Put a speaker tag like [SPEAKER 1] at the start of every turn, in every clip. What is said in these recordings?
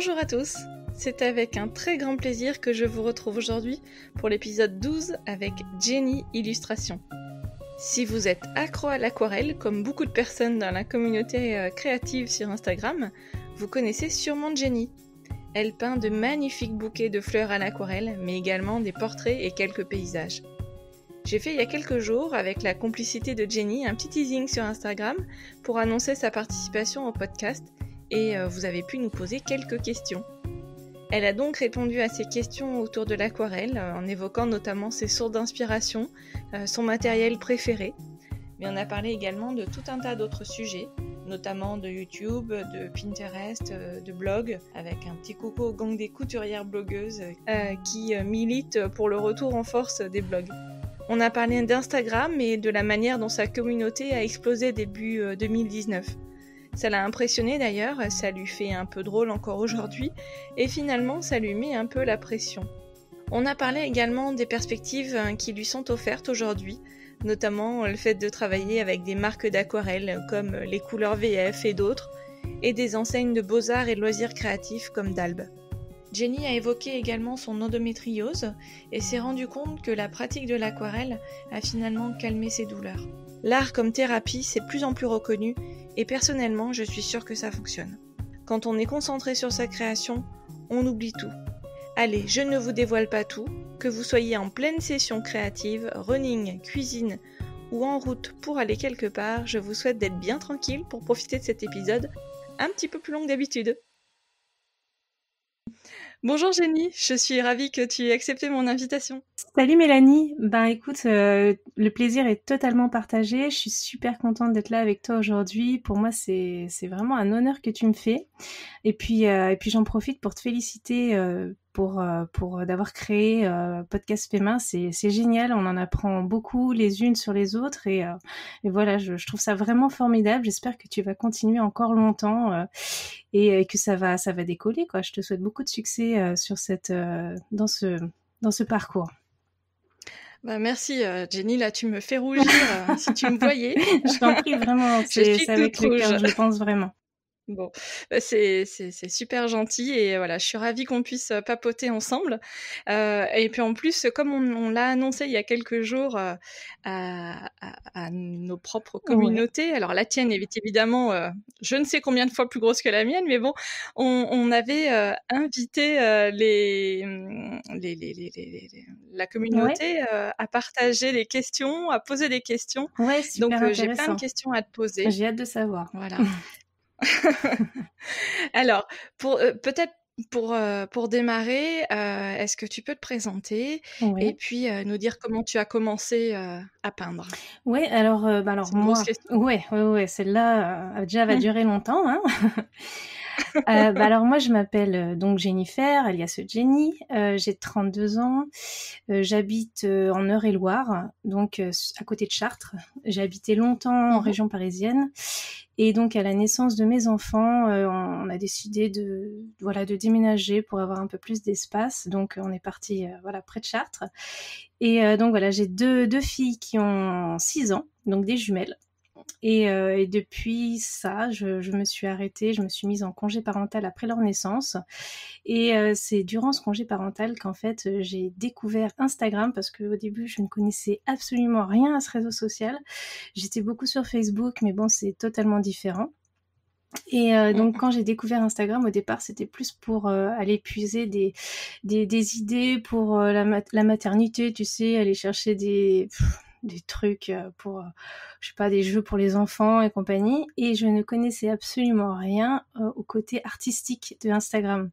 [SPEAKER 1] Bonjour à tous, c'est avec un très grand plaisir que je vous retrouve aujourd'hui pour l'épisode 12 avec Jenny Illustration. Si vous êtes accro à l'aquarelle, comme beaucoup de personnes dans la communauté créative sur Instagram, vous connaissez sûrement Jenny. Elle peint de magnifiques bouquets de fleurs à l'aquarelle, mais également des portraits et quelques paysages. J'ai fait il y a quelques jours, avec la complicité de Jenny, un petit teasing sur Instagram pour annoncer sa participation au podcast et vous avez pu nous poser quelques questions. Elle a donc répondu à ces questions autour de l'aquarelle en évoquant notamment ses sources d'inspiration, son matériel préféré, mais on a parlé également de tout un tas d'autres sujets, notamment de YouTube, de Pinterest, de blog, avec un petit coucou au gang des couturières blogueuses qui militent pour le retour en force des blogs. On a parlé d'Instagram et de la manière dont sa communauté a explosé début 2019. Ça l'a impressionné d'ailleurs, ça lui fait un peu drôle encore aujourd'hui, et finalement ça lui met un peu la pression. On a parlé également des perspectives qui lui sont offertes aujourd'hui, notamment le fait de travailler avec des marques d'aquarelle comme les couleurs VF et d'autres, et des enseignes de beaux-arts et de loisirs créatifs comme Dalb. Jenny a évoqué également son endométriose et s'est rendu compte que la pratique de l'aquarelle a finalement calmé ses douleurs. L'art comme thérapie, c'est de plus en plus reconnu et personnellement, je suis sûre que ça fonctionne. Quand on est concentré sur sa création, on oublie tout. Allez, je ne vous dévoile pas tout, que vous soyez en pleine session créative, running, cuisine ou en route pour aller quelque part, je vous souhaite d'être bien tranquille pour profiter de cet épisode un petit peu plus long que d'habitude. Bonjour Jenny, je suis ravie que tu aies accepté mon invitation.
[SPEAKER 2] Salut Mélanie, écoute, le plaisir est totalement partagé, je suis super contente d'être là avec toi aujourd'hui, pour moi c'est vraiment un honneur que tu me fais, et puis j'en profite pour te féliciter pour d'avoir créé Podcast Fait-Main, c'est génial, on en apprend beaucoup les unes sur les autres, et voilà, je trouve ça vraiment formidable, j'espère que tu vas continuer encore longtemps et que ça va décoller, quoi. Je te souhaite beaucoup de succès sur dans ce parcours.
[SPEAKER 1] Merci Jenny, là tu me fais rougir si tu me voyais.
[SPEAKER 2] Je t'en prie, vraiment, c'est avec le cœur, je le pense vraiment.
[SPEAKER 1] Bon, c'est super gentil et voilà, je suis ravie qu'on puisse papoter ensemble. Et puis en plus, comme on l'a annoncé il y a quelques jours à nos propres communautés, alors la tienne est évidemment je ne sais combien de fois plus grosse que la mienne, mais bon, on avait invité la communauté à partager les questions, à poser des questions.
[SPEAKER 2] Ouais, super
[SPEAKER 1] donc
[SPEAKER 2] intéressant.
[SPEAKER 1] J'ai plein de questions à te poser.
[SPEAKER 2] J'ai hâte de savoir.
[SPEAKER 1] Voilà. Alors, peut-être pour démarrer, est-ce que tu peux te présenter et puis nous dire comment tu as commencé à peindre?
[SPEAKER 2] Ouais, alors
[SPEAKER 1] C'est une grosse question.
[SPEAKER 2] Ouais, celle-là déjà va durer longtemps, hein. Alors moi je m'appelle donc Jennifer, alias Jenny, j'ai 32 ans, j'habite en Eure-et-Loire, donc à côté de Chartres. J'ai habité longtemps en région parisienne, et donc à la naissance de mes enfants, on a décidé de déménager pour avoir un peu plus d'espace, donc on est parti près de Chartres, et donc voilà, j'ai deux filles qui ont 6 ans, donc des jumelles. Et depuis ça, je me suis arrêtée, je me suis mise en congé parental après leur naissance. Et c'est durant ce congé parental qu'en fait, j'ai découvert Instagram, parce qu'au début, je ne connaissais absolument rien à ce réseau social. J'étais beaucoup sur Facebook, mais bon, c'est totalement différent. Et donc quand j'ai découvert Instagram, au départ, c'était plus pour aller puiser des idées pour la maternité, tu sais, aller chercher des trucs pour, je sais pas, des jeux pour les enfants et compagnie, et je ne connaissais absolument rien au côté artistique de Instagram.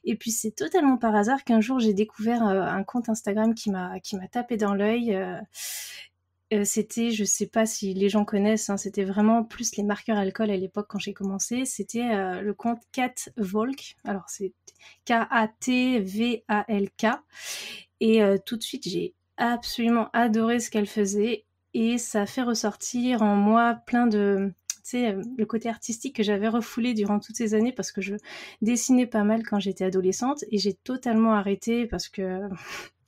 [SPEAKER 2] Et puis c'est totalement par hasard qu'un jour j'ai découvert un compte Instagram qui m'a tapé dans l'œil. C'était, je sais pas si les gens connaissent, hein, c'était vraiment plus les marqueurs alcool à l'époque quand j'ai commencé, c'était le compte Kat Volk, alors c'est Katvalk, et tout de suite j'ai absolument adoré ce qu'elle faisait, et ça a fait ressortir en moi plein de, tu sais, le côté artistique que j'avais refoulé durant toutes ces années, parce que je dessinais pas mal quand j'étais adolescente, et j'ai totalement arrêté parce que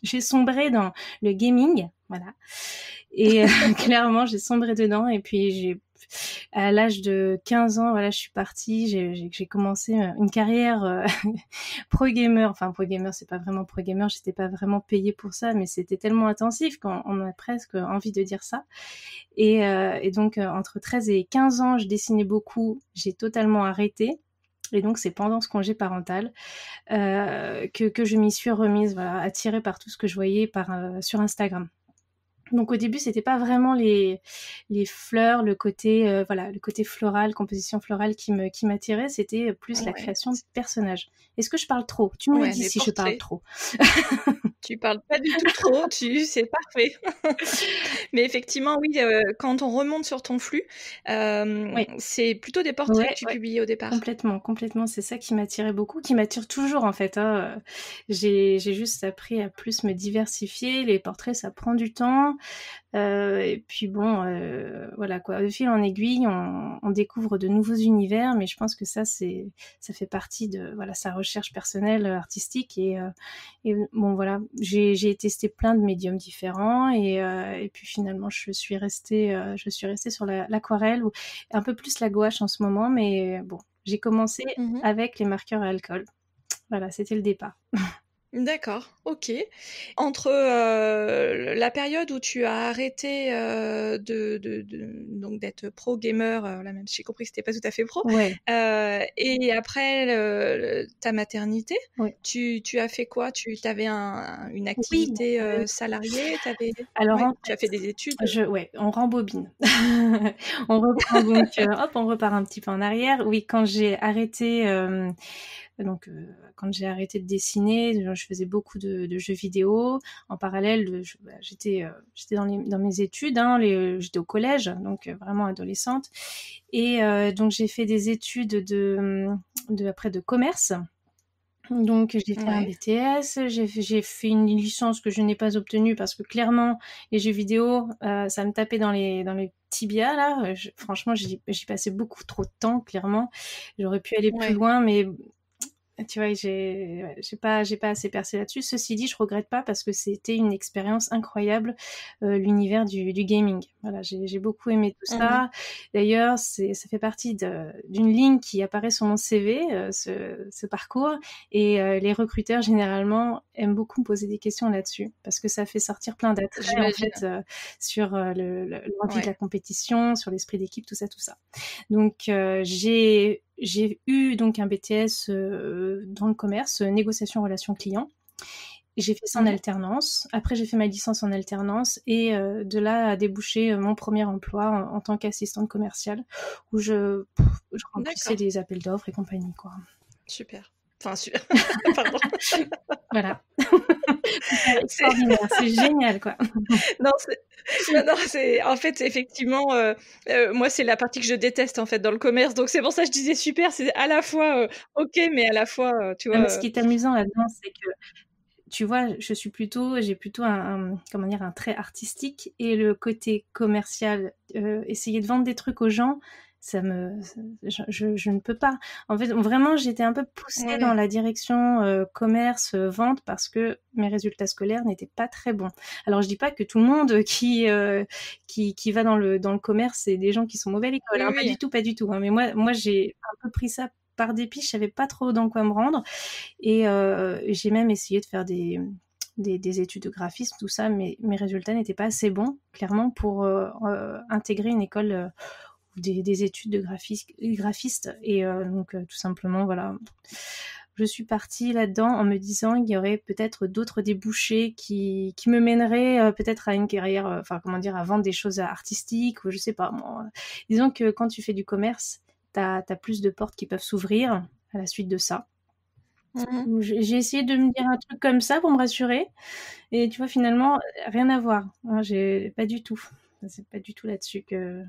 [SPEAKER 2] j'ai sombré dans le gaming, voilà, et clairement j'ai sombré dedans, et puis à l'âge de 15 ans, voilà, je suis partie, j'ai commencé une carrière pro gamer. Enfin, pro gamer, c'est pas vraiment pro gamer, j'étais pas vraiment payée pour ça, mais c'était tellement intensif qu'on a presque envie de dire ça. Et donc, entre 13 et 15 ans, je dessinais beaucoup, j'ai totalement arrêté. Et donc, c'est pendant ce congé parental que je m'y suis remise, voilà, attirée par tout ce que je voyais sur Instagram. Donc au début, c'était pas vraiment les fleurs, voilà, le côté floral, composition florale qui m'attirait, c'était plus la
[SPEAKER 1] Ouais.
[SPEAKER 2] création de personnages. Est-ce que je parle trop? Tu me le
[SPEAKER 1] Ouais,
[SPEAKER 2] dis
[SPEAKER 1] les
[SPEAKER 2] si je parle
[SPEAKER 1] portraits.
[SPEAKER 2] trop.
[SPEAKER 1] Tu parles pas du tout trop, c'est parfait. Mais effectivement, oui, quand on remonte sur ton flux,
[SPEAKER 2] Oui,
[SPEAKER 1] c'est plutôt des portraits que
[SPEAKER 2] ouais,
[SPEAKER 1] tu
[SPEAKER 2] ouais.
[SPEAKER 1] publiais au départ?
[SPEAKER 2] Complètement, complètement. C'est ça qui m'attirait beaucoup, qui m'attire toujours en fait, hein. J'ai juste appris à plus me diversifier. Les portraits, ça prend du temps. Et puis bon, voilà quoi. De fil en aiguille, on découvre de nouveaux univers, mais je pense que ça fait partie de voilà sa recherche personnelle artistique et bon voilà, j'ai testé plein de médiums différents et puis finalement je suis restée sur l'aquarelle ou un peu plus la gouache en ce moment, mais bon, j'ai commencé
[SPEAKER 1] Mmh.
[SPEAKER 2] avec les marqueurs à alcool. Voilà, c'était le départ.
[SPEAKER 1] D'accord, OK. Entre, la période où tu as arrêté, donc d'être pro gamer, là même si j'ai compris que c'était pas tout à fait pro,
[SPEAKER 2] Ouais,
[SPEAKER 1] et après ta maternité,
[SPEAKER 2] ouais.
[SPEAKER 1] tu as fait quoi? Tu avais une
[SPEAKER 2] Oui,
[SPEAKER 1] activité, salariée?
[SPEAKER 2] alors
[SPEAKER 1] Ouais,
[SPEAKER 2] en
[SPEAKER 1] tu as fait des études?
[SPEAKER 2] ouais, on rembobine. On reprend donc, hop, on repart un petit peu en arrière. Oui, quand j'ai arrêté, quand j'ai arrêté de dessiner, je faisais beaucoup de jeux vidéo. En parallèle, j'étais dans mes études, hein, j'étais au collège, donc vraiment adolescente. Et donc j'ai fait des études après de commerce. Donc j'ai fait un
[SPEAKER 1] Ouais,
[SPEAKER 2] BTS, j'ai fait une licence que je n'ai pas obtenue parce que clairement les jeux vidéo, ça me tapait dans les tibias là. Franchement, j'y passais beaucoup trop de temps, clairement. J'aurais pu aller plus
[SPEAKER 1] ouais.
[SPEAKER 2] loin, mais tu vois, j'ai pas assez percé là-dessus. Ceci dit, je regrette pas parce que c'était une expérience incroyable, l'univers du gaming. Voilà, j'ai beaucoup aimé tout
[SPEAKER 1] Mmh.
[SPEAKER 2] ça. D'ailleurs, ça fait partie d'une ligne qui apparaît sur mon CV, ce parcours, et les recruteurs généralement aiment beaucoup me poser des questions là-dessus parce que ça fait sortir plein d'attraits en
[SPEAKER 1] J'imagine,
[SPEAKER 2] fait sur l'envie de
[SPEAKER 1] ouais.
[SPEAKER 2] la compétition, sur l'esprit d'équipe, tout ça, tout ça. Donc j'ai eu donc un BTS dans le commerce, négociation relation client. J'ai fait ça en
[SPEAKER 1] Mmh.
[SPEAKER 2] alternance. Après, j'ai fait ma licence en alternance et de là a débouché mon premier emploi en tant qu'assistante commerciale où je remplissais
[SPEAKER 1] D'accord,
[SPEAKER 2] des appels d'offres et compagnie, quoi.
[SPEAKER 1] super. Enfin super, pardon.
[SPEAKER 2] Voilà. C'est
[SPEAKER 1] C'est
[SPEAKER 2] extraordinaire, c'est génial, quoi.
[SPEAKER 1] non, non, c'est en fait, effectivement, moi, c'est la partie que je déteste, en fait, dans le commerce, donc c'est pour ça que je disais super, c'est à la fois, OK, mais à la fois, tu
[SPEAKER 2] Non,
[SPEAKER 1] vois,
[SPEAKER 2] mais ce qui est amusant là-dedans, c'est que tu vois, j'ai plutôt comment dire, un trait artistique et le côté commercial, essayer de vendre des trucs aux gens, je ne peux pas. En fait, vraiment, j'étais un peu poussée dans
[SPEAKER 1] ouais,
[SPEAKER 2] la direction commerce, vente parce que mes résultats scolaires n'étaient pas très bons. Alors, je dis pas que tout le monde qui va dans le commerce, c'est des gens qui sont mauvais à l'école,
[SPEAKER 1] oui,
[SPEAKER 2] hein,
[SPEAKER 1] oui.
[SPEAKER 2] pas du tout. Hein, mais moi, j'ai un peu pris ça par dépit, je savais pas trop dans quoi me rendre. Et j'ai même essayé de faire des études de graphisme, tout ça, mais mes résultats n'étaient pas assez bons, clairement, pour intégrer une école ou des études de graphiste. Et donc, tout simplement, voilà. Je suis partie là-dedans en me disant qu'il y aurait peut-être d'autres débouchés qui me mèneraient peut-être à une carrière, enfin, comment dire, à vendre des choses artistiques, ou je sais pas. Moi. Disons que quand tu fais du commerce, t'as plus de portes qui peuvent s'ouvrir à la suite de ça.
[SPEAKER 1] Mmh.
[SPEAKER 2] J'ai essayé de me dire un truc comme ça pour me rassurer et tu vois finalement, rien à voir. Hein, j'ai pas du tout. C'est pas du tout là-dessus que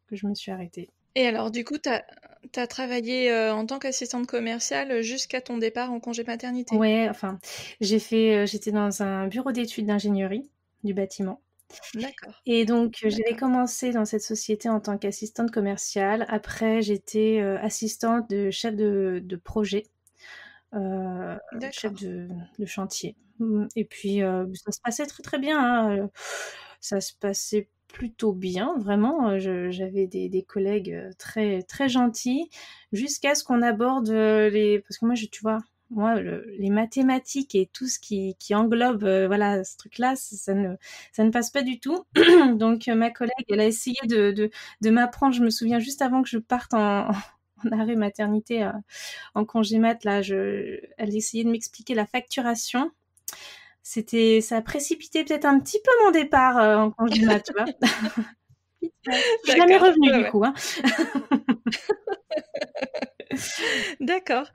[SPEAKER 2] je me suis arrêtée.
[SPEAKER 1] Et alors, du coup, tu as travaillé, en tant qu'assistante commerciale, jusqu'à ton départ en congé maternité?
[SPEAKER 2] Ouais, enfin, j'étais dans un bureau d'études d'ingénierie du bâtiment
[SPEAKER 1] D'accord,
[SPEAKER 2] et donc j'avais
[SPEAKER 1] d'accord,
[SPEAKER 2] commencé dans cette société en tant qu'assistante commerciale. Après, j'étais, assistante de chef de projet, chef
[SPEAKER 1] d'accord.
[SPEAKER 2] de chantier. Et puis, ça se passait très, très bien, hein, ça se passait plutôt bien, vraiment. J'avais des collègues très, très gentils, jusqu'à ce qu'on aborde parce que moi, tu vois, moi, les mathématiques et tout ce qui englobe voilà, ce truc-là, ça ne passe pas du tout. Donc, ma collègue, elle a essayé de m'apprendre. Je me souviens juste avant que je parte en arrêt maternité, en congé mat, là, elle essayait de m'expliquer la facturation. Ça a précipité peut-être un petit peu mon départ en congé mat, tu vois. Je suis jamais
[SPEAKER 1] D'accord,
[SPEAKER 2] revenue
[SPEAKER 1] ouais,
[SPEAKER 2] du
[SPEAKER 1] ouais.
[SPEAKER 2] coup, hein.
[SPEAKER 1] D'accord.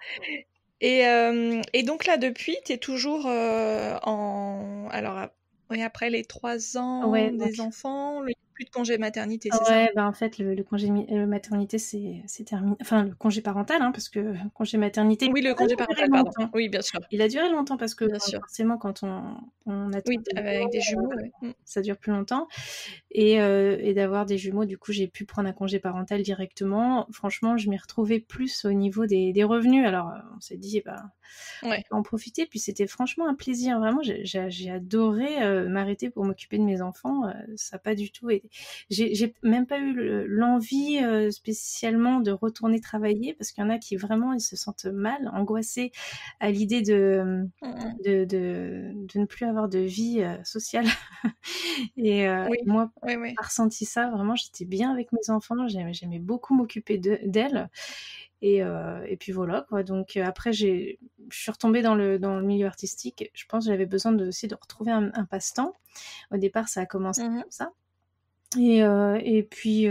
[SPEAKER 1] Et donc là, depuis, tu es toujours oui, après les 3 ans
[SPEAKER 2] Ouais,
[SPEAKER 1] des
[SPEAKER 2] donc
[SPEAKER 1] enfants, il n'y a plus de congé maternité, c'est ça?
[SPEAKER 2] ouais, bah, en fait, le congé maternité, c'est terminé. Enfin, le congé parental, hein, parce que le congé maternité, il
[SPEAKER 1] Oui, le
[SPEAKER 2] a
[SPEAKER 1] congé
[SPEAKER 2] vraiment duré
[SPEAKER 1] parental, pardon.
[SPEAKER 2] longtemps.
[SPEAKER 1] Oui, bien sûr,
[SPEAKER 2] Il a duré longtemps parce que
[SPEAKER 1] bien sûr.
[SPEAKER 2] forcément, quand on attend
[SPEAKER 1] Oui,
[SPEAKER 2] des
[SPEAKER 1] avec des
[SPEAKER 2] jumeaux,
[SPEAKER 1] jumeaux, ouais.
[SPEAKER 2] ça dure plus longtemps. Et d'avoir des jumeaux, du coup, j'ai pu prendre un congé parental directement. Franchement, je m'y retrouvais plus au niveau des revenus. Alors, on s'est dit, bah, on
[SPEAKER 1] Ouais.
[SPEAKER 2] peut en profiter. Puis c'était franchement un plaisir. Vraiment, j'ai adoré m'arrêter pour m'occuper de mes enfants. Ça n'a pas du tout été. J'ai même pas eu l'envie spécialement de retourner travailler parce qu'il y en a qui vraiment ils se sentent mal, angoissés à l'idée
[SPEAKER 1] Mmh mh.
[SPEAKER 2] de ne plus avoir de vie sociale. Et
[SPEAKER 1] Oui,
[SPEAKER 2] moi,
[SPEAKER 1] oui, oui.
[SPEAKER 2] j'ai ressenti ça. Vraiment, j'étais bien avec mes enfants. J'aimais beaucoup m'occuper d'elles. Et puis voilà, quoi. Donc après, je suis retombée dans le milieu artistique. Je pense que j'avais besoin aussi de retrouver un passe-temps. Au départ, ça a commencé
[SPEAKER 1] Mmh mh.
[SPEAKER 2] comme ça. Et puis,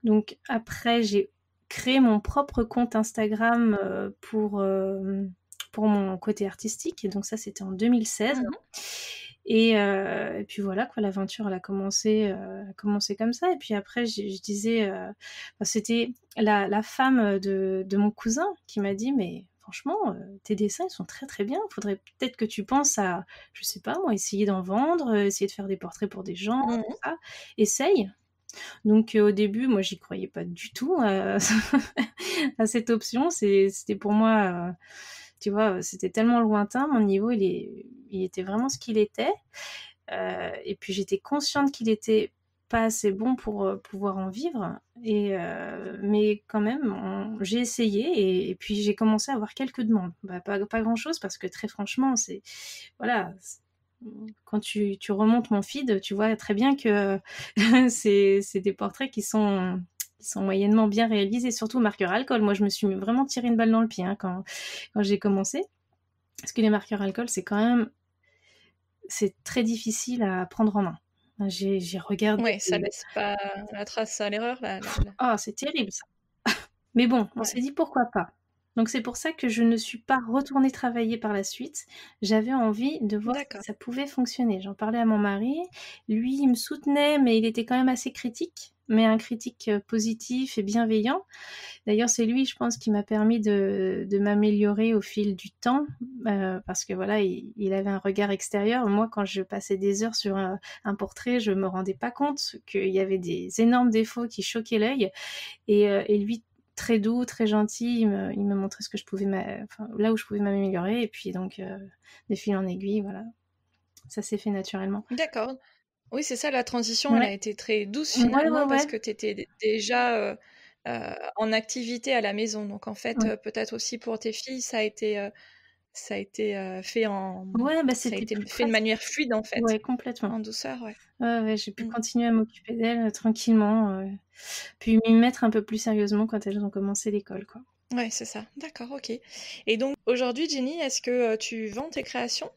[SPEAKER 2] donc après, j'ai créé mon propre compte Instagram pour mon côté artistique. Et donc ça, c'était en 2016.
[SPEAKER 1] Mmh.
[SPEAKER 2] Et puis voilà, quoi, l'aventure, elle a commencé comme ça. Et puis après, je disais, enfin, c'était la femme de mon cousin qui m'a dit, mais franchement, tes dessins, ils sont très très bien. Faudrait peut-être que tu penses à, je sais pas moi, essayer d'en vendre, essayer de faire des portraits pour des gens,
[SPEAKER 1] Mmh
[SPEAKER 2] tout
[SPEAKER 1] mh.
[SPEAKER 2] ça. Essaye. Donc au début, moi, j'y croyais pas du tout à cette option. C'était pour moi, tu vois, c'était tellement lointain. Mon niveau, il était vraiment ce qu'il était. Et puis j'étais consciente qu'il était pas assez bon pour pouvoir en vivre. Mais quand même, j'ai essayé et puis j'ai commencé à avoir quelques demandes. Bah, pas grand-chose parce que très franchement, voilà, quand tu remontes mon feed, tu vois très bien que c'est des portraits qui sont moyennement bien réalisés, surtout marqueur alcool. Moi, je me suis vraiment tiré une balle dans le pied hein, quand j'ai commencé. Parce que les marqueurs alcool, c'est très difficile à prendre en main. J'ai regardé.
[SPEAKER 1] Ouais, ça laisse pas la trace à l'erreur, la
[SPEAKER 2] Ah, c'est terrible ça. Mais bon, on s'est
[SPEAKER 1] ouais.
[SPEAKER 2] dit pourquoi pas. Donc c'est pour ça que je ne suis pas retournée travailler par la suite. J'avais envie de voir si
[SPEAKER 1] D'accord.
[SPEAKER 2] ça pouvait fonctionner. J'en parlais à mon mari. Lui, il me soutenait, mais il était quand même assez critique, mais un critique positif et bienveillant. D'ailleurs, c'est lui, je pense, qui m'a permis de m'améliorer au fil du temps, parce que voilà, il avait un regard extérieur. Moi, quand je passais des heures sur un portrait, je me rendais pas compte qu'il y avait des énormes défauts qui choquaient l'œil. Et lui, très doux, très gentil, il me montrait ce que je pouvais, enfin, là où je pouvais m'améliorer. Et puis donc, de fil en aiguille, voilà, ça s'est fait naturellement.
[SPEAKER 1] D'accord. Oui, c'est ça, la transition, elle
[SPEAKER 2] Ouais,
[SPEAKER 1] a été très douce
[SPEAKER 2] ouais, ouais,
[SPEAKER 1] finalement parce
[SPEAKER 2] ouais.
[SPEAKER 1] que tu étais déjà, en activité à la maison. Donc en fait,
[SPEAKER 2] Ouais,
[SPEAKER 1] peut-être aussi pour tes filles, fait
[SPEAKER 2] ouais, bah
[SPEAKER 1] ça a
[SPEAKER 2] c'était
[SPEAKER 1] été
[SPEAKER 2] plus
[SPEAKER 1] fait de
[SPEAKER 2] pratique.
[SPEAKER 1] manière fluide en fait,
[SPEAKER 2] Ouais, complètement.
[SPEAKER 1] en douceur, ouais.
[SPEAKER 2] Ouais, ouais, j'ai pu
[SPEAKER 1] Mmh.
[SPEAKER 2] continuer à m'occuper d'elles tranquillement, puis m'y mettre un peu plus sérieusement quand elles ont commencé l'école, quoi.
[SPEAKER 1] Ouais, c'est ça. D'accord, OK. Et donc aujourd'hui, Jenny, est-ce que, tu vends tes créations?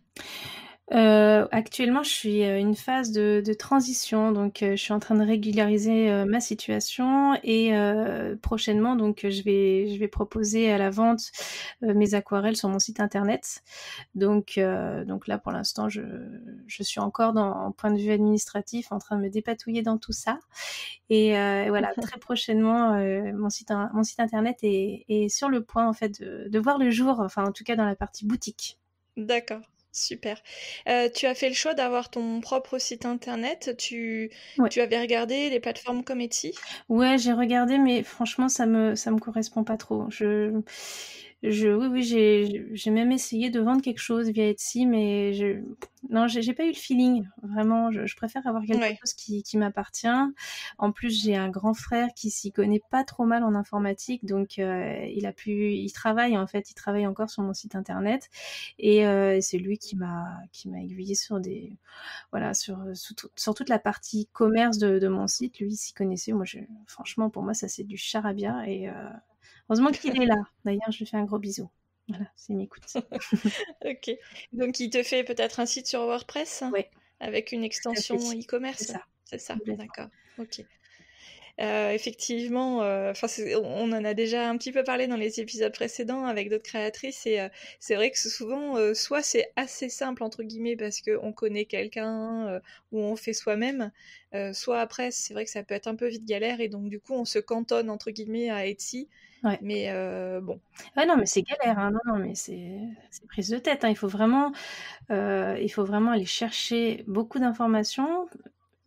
[SPEAKER 2] Actuellement, je suis à une phase de transition, donc je suis en train de régulariser ma situation. Et prochainement, donc je vais proposer à la vente mes aquarelles sur mon site internet. Donc là, pour l'instant, je suis encore en point de vue administratif, en train de me dépatouiller dans tout ça. Et voilà, très prochainement, mon site internet est sur le point, en fait, de voir le jour, enfin, en tout cas, dans la partie boutique.
[SPEAKER 1] D'accord, super. Tu as fait le choix d'avoir ton propre site internet.
[SPEAKER 2] Ouais.
[SPEAKER 1] Tu avais regardé des plateformes comme Etsy?
[SPEAKER 2] Ouais, j'ai regardé, mais franchement, ça me correspond pas trop. Oui, oui, j'ai même essayé de vendre quelque chose via Etsy, mais non, j'ai pas eu le feeling. Vraiment, je préfère avoir quelque
[SPEAKER 1] Ouais.
[SPEAKER 2] chose qui m'appartient. En plus, j'ai un grand frère qui s'y connaît pas trop mal en informatique, donc il travaille en fait, il travaille encore sur mon site internet, et c'est lui qui m'a aiguillé sur voilà, sur toute la partie commerce de mon site. Lui, il s'y connaissait. Moi, franchement, pour moi, ça c'est du charabia, et heureusement qu'il est là. D'ailleurs, je lui fais un gros bisou. Voilà, s'il m'écoute.
[SPEAKER 1] Ok. Donc, il te fait peut-être un site sur WordPress
[SPEAKER 2] Ouais,
[SPEAKER 1] avec une
[SPEAKER 2] tout à fait.
[SPEAKER 1] extension
[SPEAKER 2] C'est
[SPEAKER 1] e-commerce,
[SPEAKER 2] ça,
[SPEAKER 1] c'est ça?
[SPEAKER 2] complètement.
[SPEAKER 1] D'accord. Ok. Effectivement, enfin, on en a déjà un petit peu parlé dans les épisodes précédents avec d'autres créatrices, et c'est vrai que souvent, soit c'est assez simple entre guillemets parce qu'on connaît quelqu'un ou on fait soi-même, soit après c'est vrai que ça peut être un peu vite galère et donc du coup on se cantonne entre guillemets à Etsy,
[SPEAKER 2] Ouais.
[SPEAKER 1] mais bon.
[SPEAKER 2] Ouais, non, mais c'est galère, hein. Non, non, mais c'est prise de tête, hein. Il faut vraiment aller chercher beaucoup d'informations.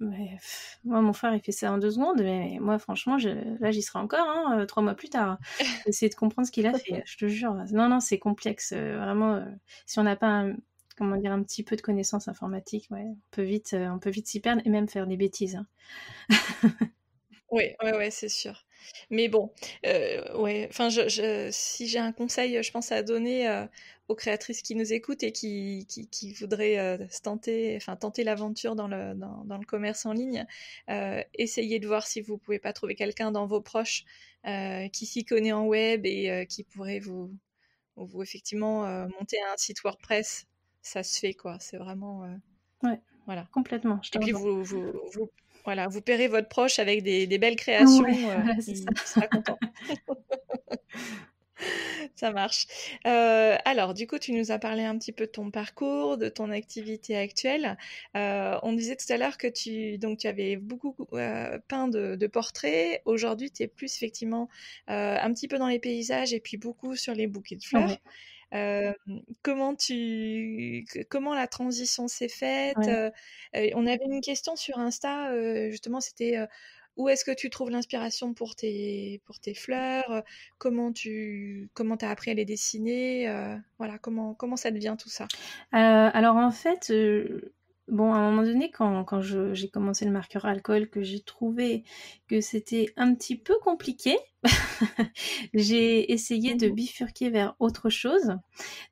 [SPEAKER 2] Mais moi, mon frère, il fait ça en 2 secondes, mais moi, franchement, là, j'y serai encore, hein, 3 mois plus tard. Essayer de comprendre ce qu'il a fait, je te jure. Non, non, c'est complexe, vraiment, si on n'a pas comment dire, un petit peu de connaissances informatiques, ouais, on peut vite s'y perdre et même faire des bêtises, hein.
[SPEAKER 1] Oui, ouais, ouais, c'est sûr. Mais bon, ouais, enfin, si j'ai un conseil, je pense à donner aux créatrices qui nous écoutent et qui voudraient enfin, tenter l'aventure dans le commerce en ligne, essayez de voir si vous pouvez pas trouver quelqu'un dans vos proches qui s'y connaît en web et qui pourrait vous effectivement monter un site WordPress. Ça se fait, quoi. C'est vraiment,
[SPEAKER 2] Ouais,
[SPEAKER 1] voilà.
[SPEAKER 2] complètement, je te
[SPEAKER 1] Et puis
[SPEAKER 2] rejoins.
[SPEAKER 1] voilà, vous paierez votre proche avec des belles
[SPEAKER 2] Ouais,
[SPEAKER 1] créations,
[SPEAKER 2] voilà, c'est ça.
[SPEAKER 1] il sera content. Ça marche. Alors du coup, tu nous as parlé un petit peu de ton parcours, de ton activité actuelle. On disait tout à l'heure que tu avais beaucoup peint de portraits. Aujourd'hui, tu es plus effectivement un petit peu dans les paysages et puis beaucoup sur les bouquets de
[SPEAKER 2] Ouais,
[SPEAKER 1] fleurs. Heu, comment la transition s'est faite?
[SPEAKER 2] ouais.
[SPEAKER 1] On avait une question sur Insta, justement, c'était, où est-ce que tu trouves l'inspiration pour tes fleurs? Comment tu as appris à les dessiner? Voilà, comment ça te vient tout ça?
[SPEAKER 2] Alors en fait, bon, à un moment donné, quand j'ai commencé le marqueur alcool, que j'ai trouvé que c'était un petit peu compliqué, j'ai essayé de
[SPEAKER 1] Mmh.
[SPEAKER 2] bifurquer vers autre chose.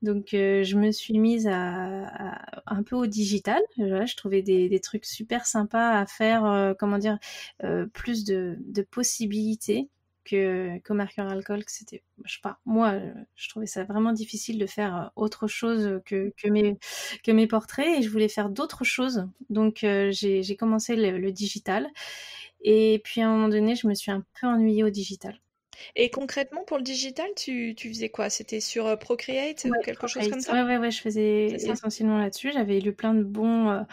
[SPEAKER 2] Donc je me suis mise un peu au digital. Voilà, je trouvais des trucs super sympas à faire, comment dire? Plus de possibilités qu'au marqueur alcool, que c'était, je sais pas, moi, je trouvais ça vraiment difficile de faire, autre chose que mes portraits, et je voulais faire d'autres choses. Donc j'ai commencé le digital, et puis à un moment donné, je me suis un peu ennuyée au digital.
[SPEAKER 1] Et concrètement, pour le digital, tu faisais quoi? C'était sur, Procreate ou
[SPEAKER 2] Ouais,
[SPEAKER 1] quelque chose comme
[SPEAKER 2] Procreate.
[SPEAKER 1] ça?
[SPEAKER 2] Ouais, ouais, ouais, je faisais
[SPEAKER 1] C'est ça?
[SPEAKER 2] essentiellement là-dessus. J'avais lu plein de bons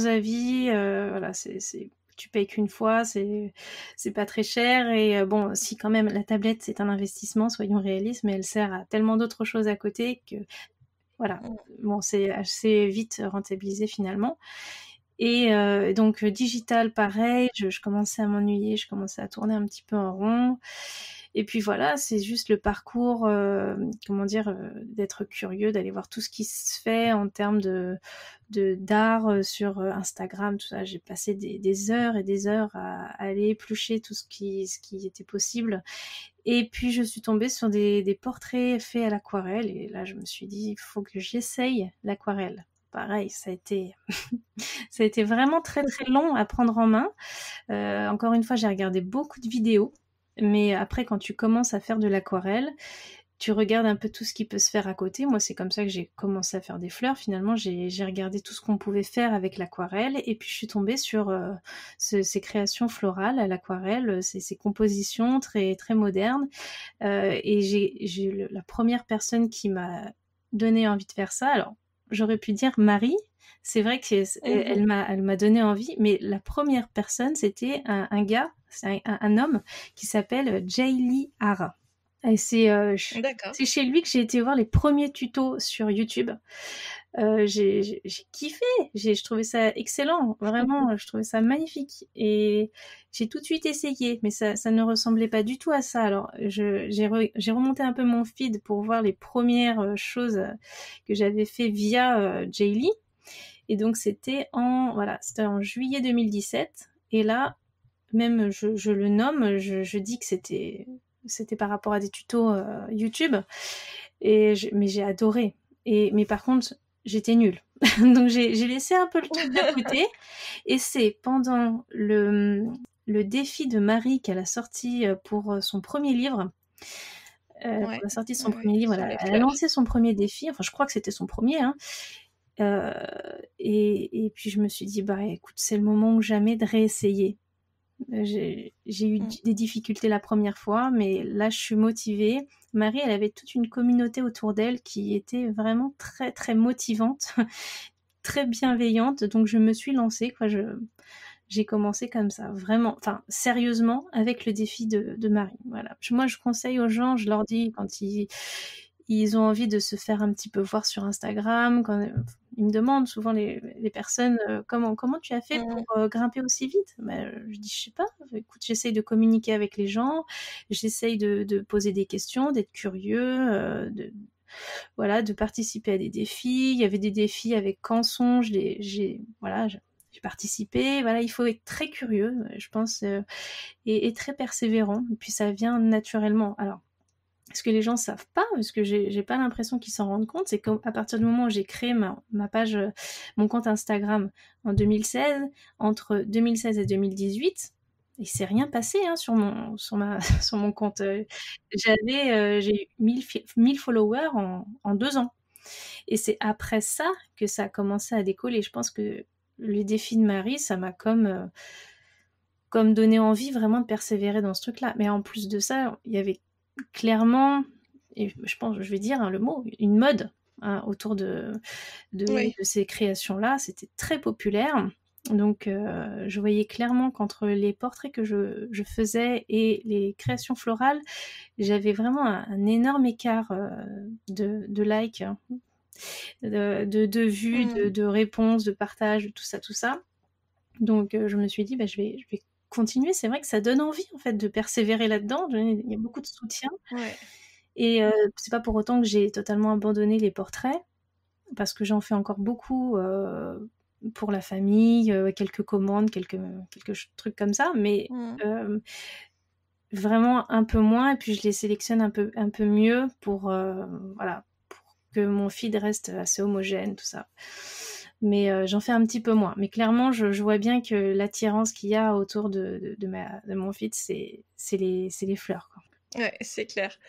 [SPEAKER 2] avis. Voilà, tu payes qu'une fois, c'est pas très cher, et bon, si quand même la tablette c'est un investissement, soyons réalistes, mais elle sert à tellement d'autres choses à côté que voilà.
[SPEAKER 1] Mmh.
[SPEAKER 2] Bon, c'est assez vite rentabilisé finalement. Et donc digital, pareil, je commençais à m'ennuyer, je commençais à tourner un petit peu en rond. Et puis voilà, c'est juste le parcours, comment dire, d'être curieux, d'aller voir tout ce qui se fait en termes d'art, sur Instagram, tout ça. J'ai passé des heures et des heures à aller éplucher tout ce qui était possible. Et puis je suis tombée sur des portraits faits à l'aquarelle, et là je me suis dit, il faut que j'essaye l'aquarelle. Pareil, ça a été vraiment très très long à prendre en main. Encore une fois, j'ai regardé beaucoup de vidéos, mais après, quand tu commences à faire de l'aquarelle, tu regardes un peu tout ce qui peut se faire à côté. Moi, c'est comme ça que j'ai commencé à faire des fleurs. Finalement, j'ai regardé tout ce qu'on pouvait faire avec l'aquarelle, et puis je suis tombée sur ces créations florales à l'aquarelle, ces compositions très très modernes. Et la première personne qui m'a donné envie de faire ça. Alors, j'aurais pu dire Marie. C'est vrai que
[SPEAKER 1] Mmh.
[SPEAKER 2] elle m'a donné envie, mais la première personne, c'était un gars, c'est un homme qui s'appelle Jay Lee Hara. Et
[SPEAKER 1] D'accord.
[SPEAKER 2] c'est chez lui que j'ai été voir les premiers tutos sur YouTube. J'ai kiffé, je trouvais ça excellent, vraiment, je trouvais ça magnifique, et j'ai tout de suite essayé, mais ça ne ressemblait pas du tout à ça. Alors j'ai remonté un peu mon feed pour voir les premières choses que j'avais fait via Jaylee, Et donc c'était en juillet 2017. Et là, même je le nomme, je dis que c'était par rapport à des tutos YouTube. Mais j'ai adoré. Mais par contre, j'étais nulle. Donc j'ai laissé un peu le truc de côté. Et c'est pendant le défi de Marie qu'elle a sorti pour son premier livre. Pour la sortie de son premier livre, elle a lancé son premier défi. Enfin, je crois que c'était son premier. Hein. Et puis je me suis dit, bah écoute, c'est le moment ou jamais de réessayer. J'ai eu des difficultés la première fois, mais là je suis motivée. Marie, elle avait toute une communauté autour d'elle qui était vraiment très très motivante, très bienveillante. Donc je me suis lancée, quoi. J'ai commencé comme ça, vraiment, enfin sérieusement, avec le défi de Marie. Voilà. Moi, je conseille aux gens, je leur dis quand ils ont envie de se faire un petit peu voir sur Instagram, quand ils me demandent souvent les personnes comment tu as fait pour grimper aussi vite. Je dis, je sais pas, écoute, j'essaye de communiquer avec les gens, j'essaye de poser des questions, d'être curieux, de participer à des défis. Il y avait des défis avec Canson, j'ai participé. Voilà, il faut être très curieux, je pense, et très persévérant. Et puis ça vient naturellement. Alors, ce que les gens savent pas, parce que j'ai pas l'impression qu'ils s'en rendent compte, c'est qu'à partir du moment où j'ai créé ma page, mon compte Instagram en 2016, entre 2016 et 2018, il s'est rien passé sur mon compte. J'ai eu 1000 followers en 2 ans. Et c'est après ça que ça a commencé à décoller. Je pense que le défi de Marie, ça m'a comme donné envie vraiment de persévérer dans ce truc-là. Mais en plus de ça, il y avait clairement, et je pense, je vais dire le mot, une mode autour de ces créations-là. C'était très populaire. Donc, je voyais clairement qu'entre les portraits que je faisais et les créations florales, j'avais vraiment un énorme écart de likes, de vues, de réponses, de partages, de tout ça. Donc, je me suis dit, je vais continuer. C'est vrai que ça donne envie, en fait, de persévérer là-dedans. Il y a beaucoup de soutien.
[SPEAKER 1] Ouais.
[SPEAKER 2] Et c'est pas pour autant que j'ai totalement abandonné les portraits, parce que j'en fais encore beaucoup pour la famille, quelques commandes, quelques trucs comme ça, mais vraiment un peu moins. Et puis je les sélectionne un peu mieux pour que mon feed reste assez homogène, tout ça. Mais j'en fais un petit peu moins. Mais clairement, je vois bien que l'attirance qu'il y a autour de mon feed, c'est les fleurs, quoi.
[SPEAKER 1] Ouais, c'est clair.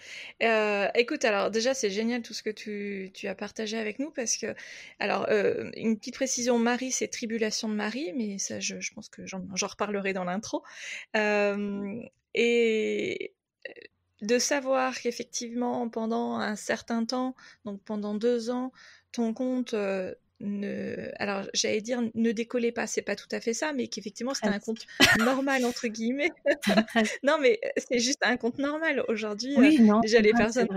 [SPEAKER 1] Écoute, alors déjà, c'est génial tout ce que tu as partagé avec nous parce que, alors, une petite précision, Marie, c'est Tribulation de Marie, mais ça, je pense que j'en reparlerai dans l'intro. Et de savoir qu'effectivement, pendant un certain temps, donc pendant 2 ans, ton compte alors j'allais dire ne décollait pas, c'est pas tout à fait ça, mais qu'effectivement c'était un compte normal entre guillemets. Non, mais c'est juste un compte normal. Aujourd'hui,
[SPEAKER 2] oui, non,
[SPEAKER 1] déjà les
[SPEAKER 2] vrai,
[SPEAKER 1] personnes qui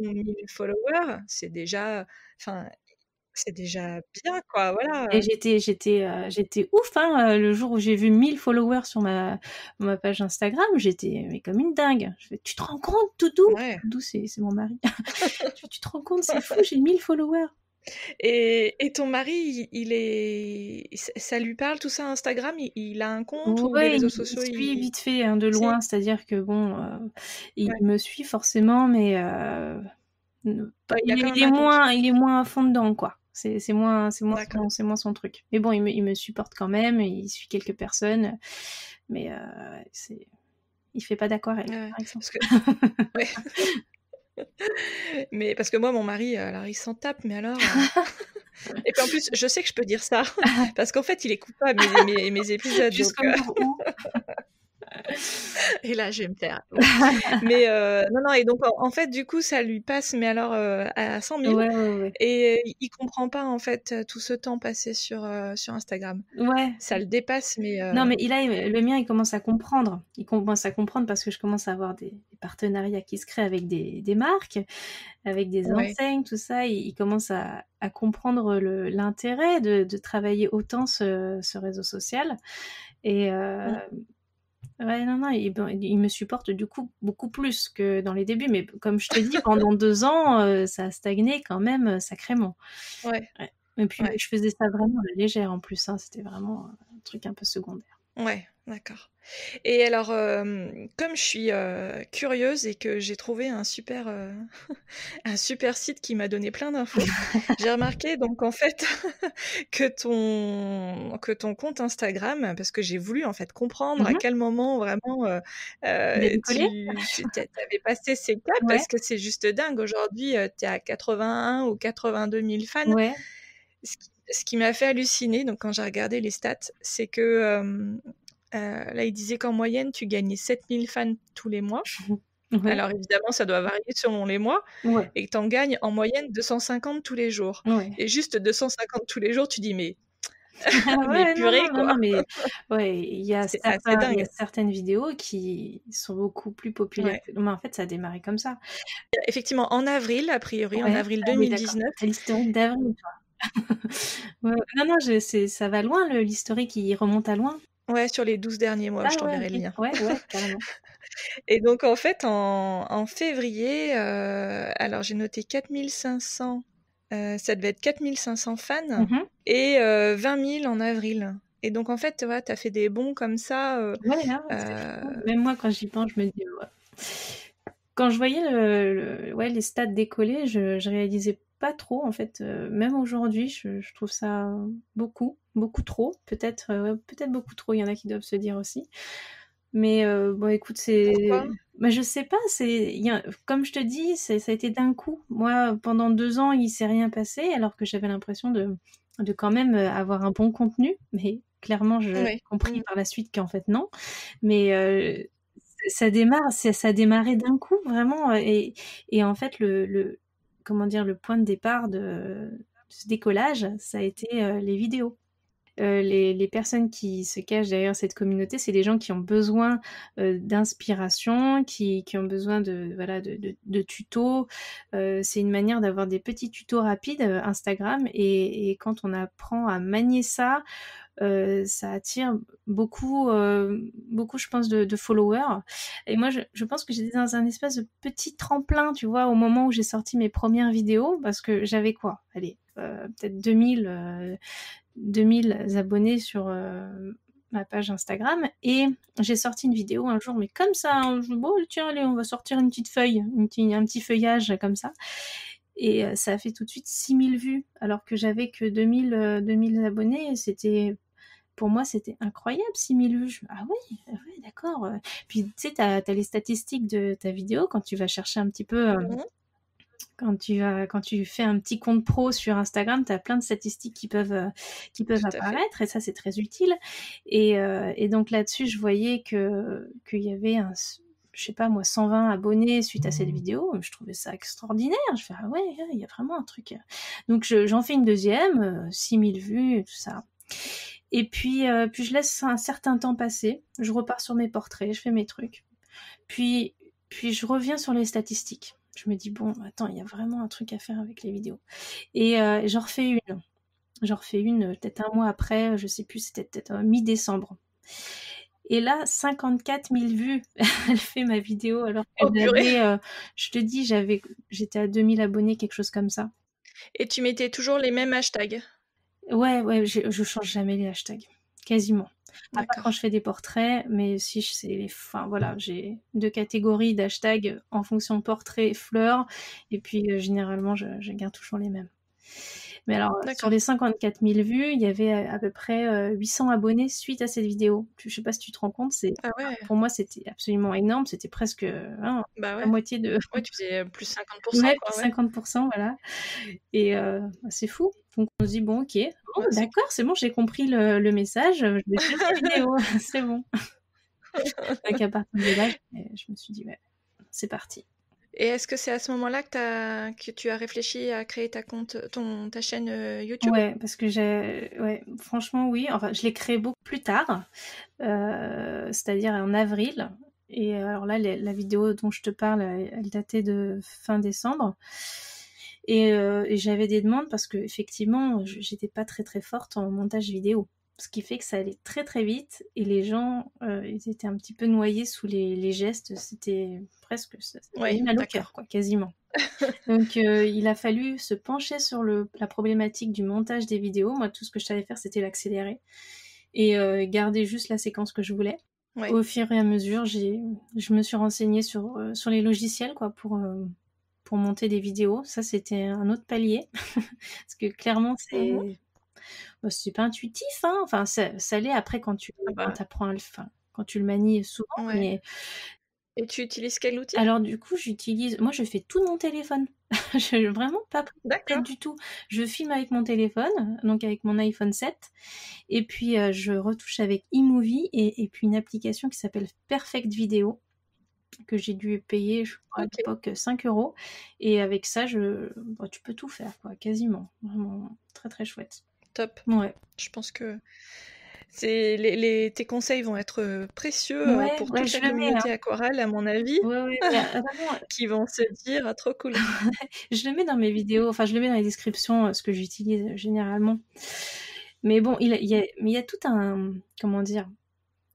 [SPEAKER 1] ont 1000 followers, c'est déjà bien, quoi, voilà.
[SPEAKER 2] Et j'étais ouf, le jour où j'ai vu 1000 followers sur ma page Instagram, j'étais mais comme une dingue. Je fais, tu te rends compte, Doudou?
[SPEAKER 1] Ouais.
[SPEAKER 2] Doudou, c'est mon mari. Tu te rends compte, c'est fou, j'ai 1000 followers.
[SPEAKER 1] Et ton mari, ça lui parle tout ça Instagram? Il a un compte ou les
[SPEAKER 2] Ouais,
[SPEAKER 1] réseaux
[SPEAKER 2] il
[SPEAKER 1] sociaux?
[SPEAKER 2] suit vite fait, de loin, c'est-à-dire que bon, il me suit forcément, mais
[SPEAKER 1] il a quand
[SPEAKER 2] il
[SPEAKER 1] même un compte.
[SPEAKER 2] est moins à fond dedans, quoi. C'est moins
[SPEAKER 1] D'accord.
[SPEAKER 2] son truc. Mais bon, il me supporte quand même, il suit quelques personnes, mais il fait pas d'aquarelle, par exemple.
[SPEAKER 1] Ouais. Mais parce que moi, mon mari, alors il s'en tape, mais alors. Et puis en plus, je sais que je peux dire ça, parce qu'en fait, il écoute pas mes épisodes.
[SPEAKER 2] Jusqu'au jour où.
[SPEAKER 1] Et là, je vais me taire. Mais non, et donc en fait, du coup, ça lui passe, mais alors à 100 000.
[SPEAKER 2] Ouais.
[SPEAKER 1] Et il comprend pas en fait tout ce temps passé sur Instagram.
[SPEAKER 2] Ouais.
[SPEAKER 1] Ça le dépasse, mais.
[SPEAKER 2] Non, mais le mien, il commence à comprendre. Il commence à comprendre parce que je commence à avoir des partenariats qui se créent avec des marques, avec des enseignes, tout ça. Il commence à comprendre l'intérêt de travailler autant ce réseau social. Et ouais, non, il me supporte du coup beaucoup plus que dans les débuts. Mais comme je te dis, pendant 2 ans, ça a stagné quand même sacrément.
[SPEAKER 1] Ouais.
[SPEAKER 2] Et puis,
[SPEAKER 1] Ouais.
[SPEAKER 2] je faisais ça vraiment à la légère en plus, hein, c'était vraiment un truc un peu secondaire.
[SPEAKER 1] Ouais, d'accord. Et alors, comme je suis, curieuse et que j'ai trouvé un super, un super site qui m'a donné plein d'infos, j'ai remarqué donc en fait que ton compte Instagram parce que j'ai voulu en fait comprendre à
[SPEAKER 2] Mmh.
[SPEAKER 1] quel moment vraiment,
[SPEAKER 2] Il a décollé?
[SPEAKER 1] tu avais passé ces caps
[SPEAKER 2] Ouais,
[SPEAKER 1] parce que c'est juste dingue. Aujourd'hui, tu es à 81 ou 82 000 fans.
[SPEAKER 2] ouais.
[SPEAKER 1] Ce qui m'a fait halluciner, donc quand j'ai regardé les stats, c'est que, là, il disait qu'en moyenne, tu gagnais 7 000 fans tous les mois.
[SPEAKER 2] Ouais,
[SPEAKER 1] Alors évidemment, ça doit varier selon les mois
[SPEAKER 2] ouais,
[SPEAKER 1] et que tu en gagnes en moyenne 250 tous les jours
[SPEAKER 2] ouais.
[SPEAKER 1] et juste 250 tous les jours, tu dis: «Mais mais
[SPEAKER 2] Ouais, non,
[SPEAKER 1] purée,
[SPEAKER 2] non, non,
[SPEAKER 1] quoi!»
[SPEAKER 2] non, mais ouais,
[SPEAKER 1] C'est assez
[SPEAKER 2] il y
[SPEAKER 1] dingue.
[SPEAKER 2] a certaines vidéos qui sont beaucoup plus populaires
[SPEAKER 1] Ouais.
[SPEAKER 2] que mais en fait, ça a démarré comme ça.
[SPEAKER 1] Effectivement, en avril, a priori, en
[SPEAKER 2] Ouais.
[SPEAKER 1] avril
[SPEAKER 2] Ah oui, d'accord.
[SPEAKER 1] 2019,
[SPEAKER 2] Tu as l'historique d'avril, toi. Ouais, ouais. Non, non, je ça va loin le l'historique, il remonte à loin.
[SPEAKER 1] ouais, sur les 12 derniers mois, je
[SPEAKER 2] Ah ouais,
[SPEAKER 1] t'enverrai le
[SPEAKER 2] OK.
[SPEAKER 1] lien.
[SPEAKER 2] Ouais, ouais, carrément.
[SPEAKER 1] Et donc en fait, en février, alors j'ai noté 4 500, ça devait être 4 500 fans
[SPEAKER 2] Mmh.
[SPEAKER 1] et 20 000 en avril. Et donc en fait, tu vois, tu as fait des bonds comme ça,
[SPEAKER 2] Ouais, là, c'est
[SPEAKER 1] heu,
[SPEAKER 2] fou. Même moi, quand j'y pense, je me dis: «Ouais». Quand je voyais ouais, les stats décoller, je réalisais pas trop en fait, même aujourd'hui, je trouve ça beaucoup, beaucoup trop. Peut-être, ouais, peut-être beaucoup trop, il y en a qui doivent se dire aussi. Mais bon écoute,
[SPEAKER 1] pourquoi?
[SPEAKER 2] bah, je sais pas, il y a comme je te dis, ça a été d'un coup. Moi, pendant 2 ans, il s'est rien passé alors que j'avais l'impression de quand même, avoir un bon contenu. Mais clairement, j'ai
[SPEAKER 1] Oui.
[SPEAKER 2] compris
[SPEAKER 1] Mmh.
[SPEAKER 2] par la suite qu'en fait non. Mais ça a démarré d'un coup vraiment, et en fait comment dire? Le point de départ de ce décollage, ça a été, les vidéos. Les personnes qui se cachent derrière cette communauté, c'est des gens qui ont besoin, d'inspiration, qui ont besoin de voilà, de tutos. C'est une manière d'avoir des petits tutos rapides, Instagram, et quand on apprend à manier ça, ça attire beaucoup, beaucoup, je pense, de followers. Et moi, je pense que j'étais dans un espèce de petit tremplin, tu vois, au moment où j'ai sorti mes premières vidéos, parce que j'avais quoi? Allez, peut-être 2000 abonnés sur ma page Instagram, et j'ai sorti une vidéo un jour, mais comme ça, hein, je dis, bon, tiens, allez, on va sortir une petite feuille, un petit feuillage comme ça. Et ça a fait tout de suite 6000 vues, alors que j'avais que 2000 abonnés. Pour moi, c'était incroyable, 6000 vues. Ah oui, ah ouais, d'accord. Puis tu sais, t'as les statistiques de ta vidéo quand tu vas chercher un petit peu.
[SPEAKER 1] Mmh.
[SPEAKER 2] Quand tu fais un petit compte pro sur Instagram, tu as plein de statistiques qui peuvent
[SPEAKER 1] Tout à fait.
[SPEAKER 2] apparaître, et ça, c'est très utile. Et donc là-dessus, je voyais qu'il y avait je sais pas moi, 120 abonnés suite à cette vidéo. Je trouvais ça extraordinaire. Je fais, ah ouais, il y a vraiment un truc. Donc j'en fais une deuxième, 6000 vues, et tout ça. Et puis je laisse un certain temps passer. Je repars sur mes portraits, je fais mes trucs. Puis, puis je reviens sur les statistiques. Je me dis, bon, attends, il y a vraiment un truc à faire avec les vidéos. Et j'en refais une. J'en refais une peut-être un mois après, je sais plus, c'était peut-être mi-décembre. Et là, 54 000 vues, elle fait ma vidéo, alors que
[SPEAKER 1] Oh purée!
[SPEAKER 2] je te dis, j'étais à 2000 abonnés, quelque chose comme ça.
[SPEAKER 1] Et tu mettais toujours les mêmes hashtags?
[SPEAKER 2] Ouais, ouais, je change jamais les hashtags, quasiment. À part quand
[SPEAKER 1] D'accord.
[SPEAKER 2] je fais des portraits, mais si enfin voilà, j'ai 2 catégories d'hashtags en fonction de portrait, fleurs, et puis généralement je garde toujours les mêmes. Mais alors, sur
[SPEAKER 1] D'accord.
[SPEAKER 2] les 54 000 vues, il y avait à peu près 800 abonnés suite à cette vidéo. Je sais pas si tu te rends compte,
[SPEAKER 1] Ah ouais,
[SPEAKER 2] pour moi c'était absolument énorme, c'était presque hein,
[SPEAKER 1] bah
[SPEAKER 2] la
[SPEAKER 1] ouais.
[SPEAKER 2] moitié de
[SPEAKER 1] Ouais, tu faisais, plus 50%,
[SPEAKER 2] ouais, plus
[SPEAKER 1] quoi, ouais.
[SPEAKER 2] 50%, voilà. Et bah, c'est fou. Donc on se dit: «Bon, OK, bon,
[SPEAKER 1] Ouais, c'est
[SPEAKER 2] d'accord, c'est bon, j'ai compris le message, je vais faire des vidéos, c'est bon». Donc à partir de là, je me suis dit: «Ouais, c'est parti».
[SPEAKER 1] Et est-ce que c'est à ce moment-là que tu as réfléchi à créer ta chaîne, YouTube?
[SPEAKER 2] Ouais, parce que ouais, franchement, oui. Enfin, je l'ai créé beaucoup plus tard, c'est-à-dire en avril. Et alors là, la vidéo dont je te parle, elle datait de fin décembre. Et j'avais des demandes parce qu'effectivement, j'étais pas très, très forte en montage vidéo. ce qui fait que ça allait très très vite et les gens, ils étaient un petit peu noyés sous les gestes. C'était presque, ça faisait
[SPEAKER 1] Oui,
[SPEAKER 2] mal au cœur,
[SPEAKER 1] d'accord.
[SPEAKER 2] quoi, quasiment. Donc, il a fallu se pencher sur la problématique du montage des vidéos. Moi, tout ce que je savais faire, c'était l'accélérer et garder juste la séquence que je voulais.
[SPEAKER 1] Ouais.
[SPEAKER 2] Au fur et à mesure, je me suis renseignée sur les logiciels, quoi, pour monter des vidéos. Ça, c'était un autre palier. Parce que clairement,
[SPEAKER 1] Mhm.
[SPEAKER 2] c'est pas intuitif, hein. Enfin, ça l'est après
[SPEAKER 1] Ah bah,
[SPEAKER 2] t'apprends enfin, quand tu le manies souvent,
[SPEAKER 1] ouais.
[SPEAKER 2] mais
[SPEAKER 1] Et tu utilises quel outil?
[SPEAKER 2] alors du coup, moi, je fais tout de mon téléphone. Je vraiment pas pris la tête
[SPEAKER 1] D'accord.
[SPEAKER 2] du tout. Je filme avec mon téléphone, donc avec mon iPhone 7 et puis, je retouche avec iMovie et puis une application qui s'appelle Perfect Video que j'ai dû payer, je crois à
[SPEAKER 1] Ok,
[SPEAKER 2] l'époque, 5 € et avec ça, tu peux tout faire, quoi, quasiment. Vraiment très, très chouette.
[SPEAKER 1] top.
[SPEAKER 2] Ouais.
[SPEAKER 1] Je pense que tes conseils vont être précieux
[SPEAKER 2] Ouais,
[SPEAKER 1] pour
[SPEAKER 2] ouais,
[SPEAKER 1] toute
[SPEAKER 2] je
[SPEAKER 1] la
[SPEAKER 2] le mets, hein.
[SPEAKER 1] communauté aquarelle, à mon avis,
[SPEAKER 2] Ouais, ouais, mais vraiment,
[SPEAKER 1] qui vont se dire: «Ah, trop cool».
[SPEAKER 2] je le mets dans mes vidéos, enfin, je le mets dans les descriptions, ce que j'utilise généralement. Mais bon, il y a tout un, comment dire,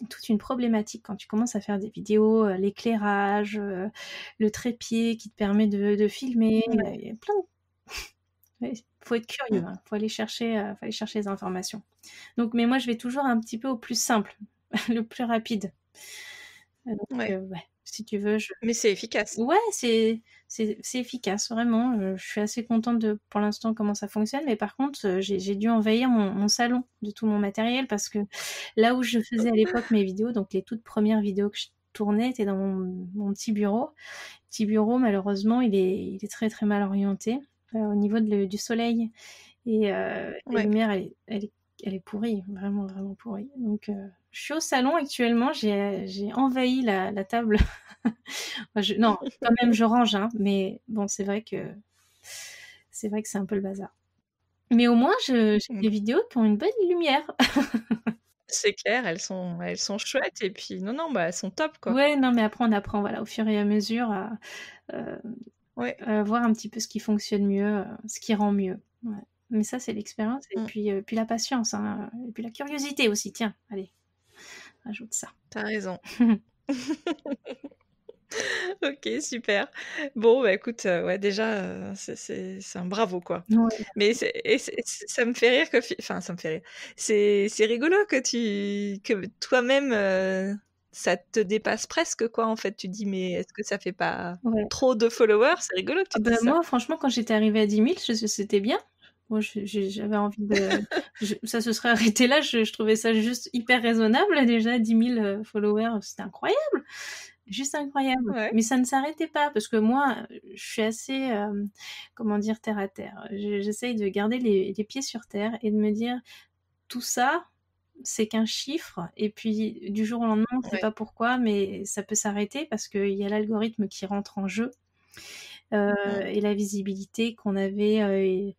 [SPEAKER 2] toute une problématique quand tu commences à faire des vidéos, l'éclairage, le trépied qui te permet de filmer,
[SPEAKER 1] Ouais.
[SPEAKER 2] il y a plein de ouais, faut être curieux,
[SPEAKER 1] Mm.
[SPEAKER 2] hein, faut aller chercher les informations. Donc mais moi je vais toujours un petit peu au plus simple, le plus rapide. Donc
[SPEAKER 1] Ouais.
[SPEAKER 2] ouais, si tu veux,
[SPEAKER 1] Mais c'est efficace.
[SPEAKER 2] ouais, c'est efficace, vraiment. Je suis assez contente de, pour l'instant, comment ça fonctionne. Mais par contre, j'ai dû envahir mon salon de tout mon matériel parce que là où je faisais à l'époque mes vidéos, donc les toutes premières vidéos que je tournais, étaient dans mon petit bureau. Petit bureau, malheureusement, il est très très mal orienté au niveau du soleil. Et la
[SPEAKER 1] Ouais.
[SPEAKER 2] lumière, elle est pourrie, vraiment vraiment pourrie. Donc, je suis au salon actuellement, j'ai envahi la table. Enfin, non, quand même, je range, hein, mais bon, c'est vrai que c'est un peu le bazar. Mais au moins, j'ai
[SPEAKER 1] Mm.
[SPEAKER 2] des vidéos qui ont une bonne lumière.
[SPEAKER 1] C'est clair, elles sont chouettes et puis non, non, bah, elles sont top, quoi.
[SPEAKER 2] Ouais, non, mais après, on apprend, voilà, au fur et à mesure euh,
[SPEAKER 1] Ouais.
[SPEAKER 2] à voir un petit peu ce qui fonctionne mieux, ce qui rend mieux. Ouais. Mais ça, c'est l'expérience et
[SPEAKER 1] Mm.
[SPEAKER 2] puis la patience, hein, et puis la curiosité aussi. Tiens, allez, ajoute ça.
[SPEAKER 1] Tu raison. OK, super. Bon, bah, écoute, ouais, déjà, c'est un bravo, quoi.
[SPEAKER 2] Ouais.
[SPEAKER 1] Mais ça me fait rire enfin, ça me fait rire. C'est rigolo que toi-même, ça te dépasse presque, quoi, en fait. Tu dis: «Mais est-ce que ça fait pas
[SPEAKER 2] Ouais.
[SPEAKER 1] trop de followers?» C'est rigolo que
[SPEAKER 2] Ah
[SPEAKER 1] tu
[SPEAKER 2] bah,
[SPEAKER 1] dises ça.
[SPEAKER 2] moi, franchement, quand j'étais arrivée à 10 000, c'était bien. Moi, j'avais envie de. Ça se serait arrêté là, je trouvais ça juste hyper raisonnable. Déjà, 10 000 followers, c'était incroyable, juste incroyable.
[SPEAKER 1] Ouais.
[SPEAKER 2] Mais ça ne s'arrêtait pas parce que moi, je suis assez, comment dire, terre à terre. J'essaye de garder les pieds sur terre et de me dire tout ça, c'est qu'un chiffre. Et puis, du jour au lendemain, on ne sait
[SPEAKER 1] Ouais.
[SPEAKER 2] pas pourquoi, mais ça peut s'arrêter parce qu'il y a l'algorithme qui rentre en jeu.
[SPEAKER 1] Mmh.
[SPEAKER 2] Et la visibilité qu'on avait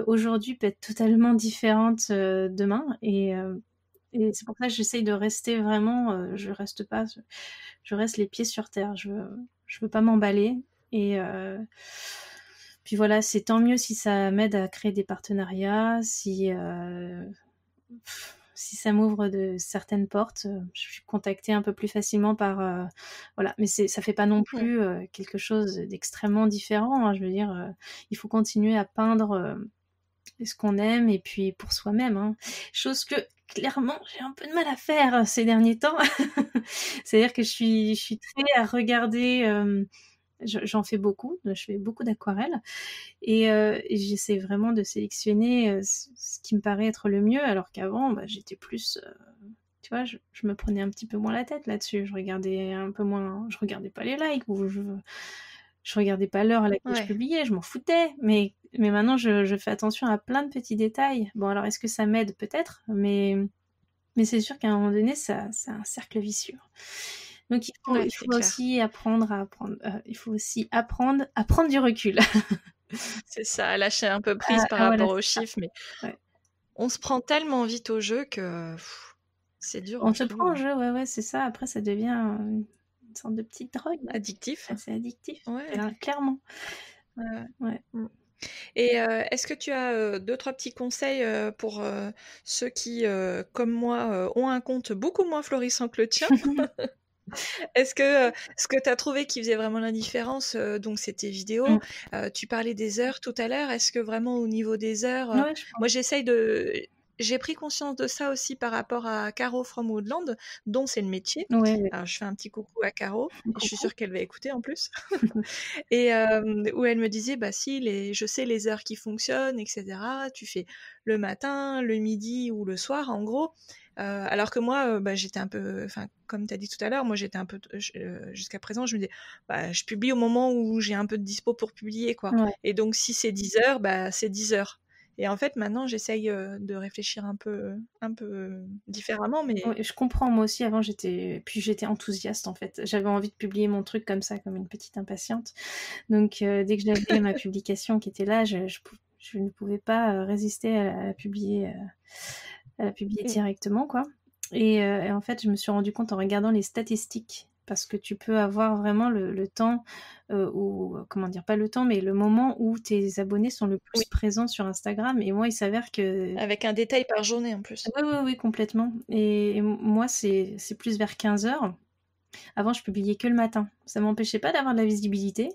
[SPEAKER 2] aujourd'hui peut être totalement différente demain. Et c'est pour ça que j'essaye de rester vraiment, je reste pas, je reste les pieds sur terre. Je veux pas m'emballer. Et puis voilà, c'est tant mieux si ça m'aide à créer des partenariats, si ça m'ouvre de certaines portes, je suis contactée un peu plus facilement par, voilà. Mais ça fait pas non
[SPEAKER 1] Mmh.
[SPEAKER 2] plus quelque chose d'extrêmement différent, hein. Je veux dire, il faut continuer à peindre ce qu'on aime et puis pour soi-même, hein. Chose que clairement j'ai un peu de mal à faire ces derniers temps. C'est-à-dire que je suis très à regarder. J'en fais beaucoup, je fais beaucoup d'aquarelles et j'essaie vraiment de sélectionner ce qui me paraît être le mieux, alors qu'avant, bah, j'étais plus, tu vois, je me prenais un petit peu moins la tête là-dessus. Je regardais un peu moins, je regardais pas les likes ou je regardais pas l'heure à laquelle je
[SPEAKER 1] Ouais.
[SPEAKER 2] publiais, je m'en foutais. Mais maintenant, je fais attention à plein de petits détails. Bon, alors est-ce que ça m'aide? Peut-être, mais c'est sûr qu'à un moment donné, ça, c'est un cercle vicieux. Donc
[SPEAKER 1] Ouais,
[SPEAKER 2] il
[SPEAKER 1] c'est
[SPEAKER 2] faut
[SPEAKER 1] clair.
[SPEAKER 2] aussi il faut aussi apprendre à prendre du recul.
[SPEAKER 1] C'est ça, lâcher un peu prise par
[SPEAKER 2] Voilà,
[SPEAKER 1] rapport aux
[SPEAKER 2] c'est ça.
[SPEAKER 1] chiffres, mais
[SPEAKER 2] Ouais.
[SPEAKER 1] on se prend tellement vite au jeu que c'est dur,
[SPEAKER 2] On
[SPEAKER 1] hein,
[SPEAKER 2] se
[SPEAKER 1] je
[SPEAKER 2] prend
[SPEAKER 1] trouve,
[SPEAKER 2] au jeu, ouais, ouais, c'est ça. Après, ça devient une sorte de petite drogue, hein.
[SPEAKER 1] addictif.
[SPEAKER 2] C'est addictif,
[SPEAKER 1] Ouais,
[SPEAKER 2] clairement.
[SPEAKER 1] ouais, ouais.
[SPEAKER 2] Ouais.
[SPEAKER 1] Mmh. Et est-ce que tu as 2-3 petits conseils pour ceux qui, comme moi, ont un compte beaucoup moins florissant que le tien? Est-ce que ce que tu as trouvé qui faisait vraiment la différence, donc c'est tes vidéos,
[SPEAKER 2] Mm.
[SPEAKER 1] tu parlais des heures tout à l'heure. Est-ce que vraiment au niveau des heures,
[SPEAKER 2] Ouais, je
[SPEAKER 1] moi
[SPEAKER 2] pense.
[SPEAKER 1] j'ai pris conscience de ça aussi par rapport à Caro from Woodland, dont c'est le métier.
[SPEAKER 2] Ouais, ouais.
[SPEAKER 1] Alors je fais un petit coucou à Caro et je suis
[SPEAKER 2] Coucou.
[SPEAKER 1] sûre qu'elle va écouter en plus. Et où elle me disait: «Bah si, je sais les heures qui fonctionnent et cetera. Tu fais le matin, le midi ou le soir en gros». Alors que moi, bah, j'étais un peu, enfin, comme tu as dit tout à l'heure, moi j'étais un peu, jusqu'à présent, je me disais: «Bah, je publie au moment où j'ai un peu de dispo pour publier, quoi».
[SPEAKER 2] Ouais.
[SPEAKER 1] Et donc si c'est 10 heures, bah, c'est 10 heures. Et en fait, maintenant, j'essaye, de réfléchir un peu différemment, mais
[SPEAKER 2] Ouais, je comprends, moi aussi avant j'étais enthousiaste en fait. J'avais envie de publier mon truc comme ça, comme une petite impatiente. Donc dès que j'avais ma publication qui était là, je ne pouvais pas résister à la publier
[SPEAKER 1] mmh,
[SPEAKER 2] directement, quoi. Et en fait, je me suis rendu compte en regardant les statistiques, parce que tu peux avoir vraiment le temps, ou comment dire, pas le temps, mais le moment où tes abonnés sont le
[SPEAKER 1] oui,
[SPEAKER 2] plus présents sur Instagram. Et moi, il s'avère que
[SPEAKER 1] avec un détail par journée en plus.
[SPEAKER 2] oui, oui, oui, complètement. Et moi, c'est plus vers 15 heures. Avant, je publiais que le matin. Ça m'empêchait pas d'avoir de la visibilité,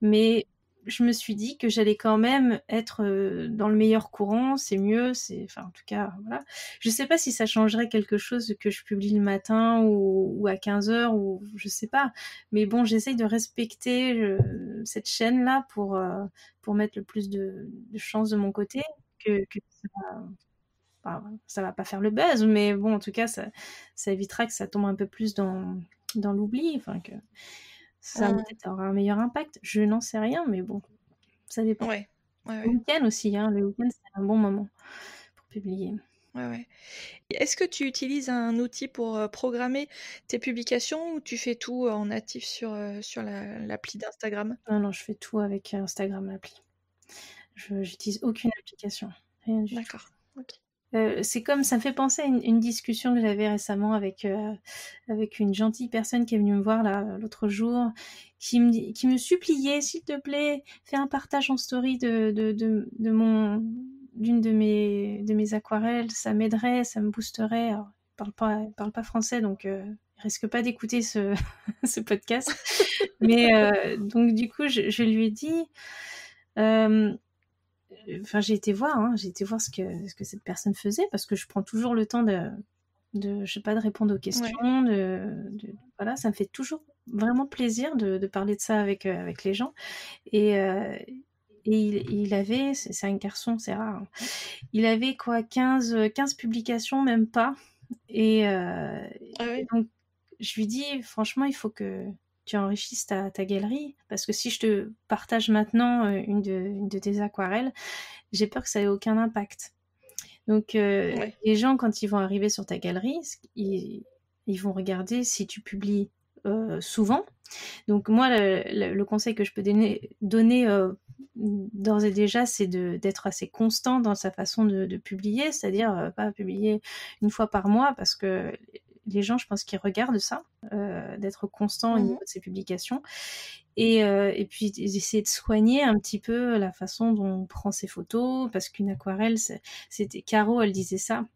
[SPEAKER 2] mais je me suis dit que j'allais quand même être dans le meilleur courant, c'est mieux, enfin, en tout cas, voilà. Je sais pas si ça changerait quelque chose que je publie le matin ou à 15 heures, ou je sais pas. Mais bon, j'essaye de respecter cette chaîne-là pour mettre le plus de chances de mon côté, que ça va pas faire le buzz, mais bon, en tout cas, ça évitera que ça tombe un peu plus dans l'oubli, enfin que ça
[SPEAKER 1] Mmh.
[SPEAKER 2] peut-être aura un meilleur impact. Je n'en sais rien, mais bon, ça dépend.
[SPEAKER 1] Ouais, ouais,
[SPEAKER 2] Le
[SPEAKER 1] ouais,
[SPEAKER 2] week-end aussi, hein, le week-end, c'est un bon moment pour publier.
[SPEAKER 1] ouais, ouais. Est-ce que tu utilises un outil pour programmer tes publications ou tu fais tout en natif sur l'appli d'Instagram?
[SPEAKER 2] Non, non, je fais tout avec Instagram, l'appli. J'utilise aucune application, rien du tout.
[SPEAKER 1] D'accord. Ok.
[SPEAKER 2] C'est comme, ça me fait penser à une discussion que j'avais récemment avec une gentille personne qui est venue me voir là l'autre jour, qui me suppliait, s'il te plaît, fais un partage en story d'une de mes aquarelles, ça m'aiderait, ça me boosterait. Alors, il parle pas français, donc il risque pas d'écouter ce podcast. Mais donc du coup, je lui ai dit. euh, Enfin, j'ai été voir ce que cette personne faisait, parce que je prends toujours le temps je sais pas, de répondre aux
[SPEAKER 1] Ouais.
[SPEAKER 2] questions, voilà, ça me fait toujours vraiment plaisir de parler de ça avec les gens. Et, il avait, c'est un garçon, c'est rare, hein. Il avait quoi, 15 publications, même pas. Et,
[SPEAKER 1] Ah
[SPEAKER 2] et
[SPEAKER 1] oui.
[SPEAKER 2] donc, je lui dis, franchement, il faut que tu enrichisses ta galerie, parce que si je te partage maintenant une de tes aquarelles, j'ai peur que ça ait aucun impact. Donc,
[SPEAKER 1] Ouais.
[SPEAKER 2] les gens, quand ils vont arriver sur ta galerie, ils vont regarder si tu publies souvent. Donc, moi, le conseil que je peux donner d'ores et déjà, c'est d'être assez constant dans sa façon de publier, c'est-à-dire pas publier une fois par mois, parce que les gens, je pense qu'ils regardent ça, d'être constant au niveau
[SPEAKER 1] Mhm.
[SPEAKER 2] de ses publications. Et puis essayer de soigner un petit peu la façon dont on prend ses photos, parce qu'une aquarelle, c'était Caro, elle disait ça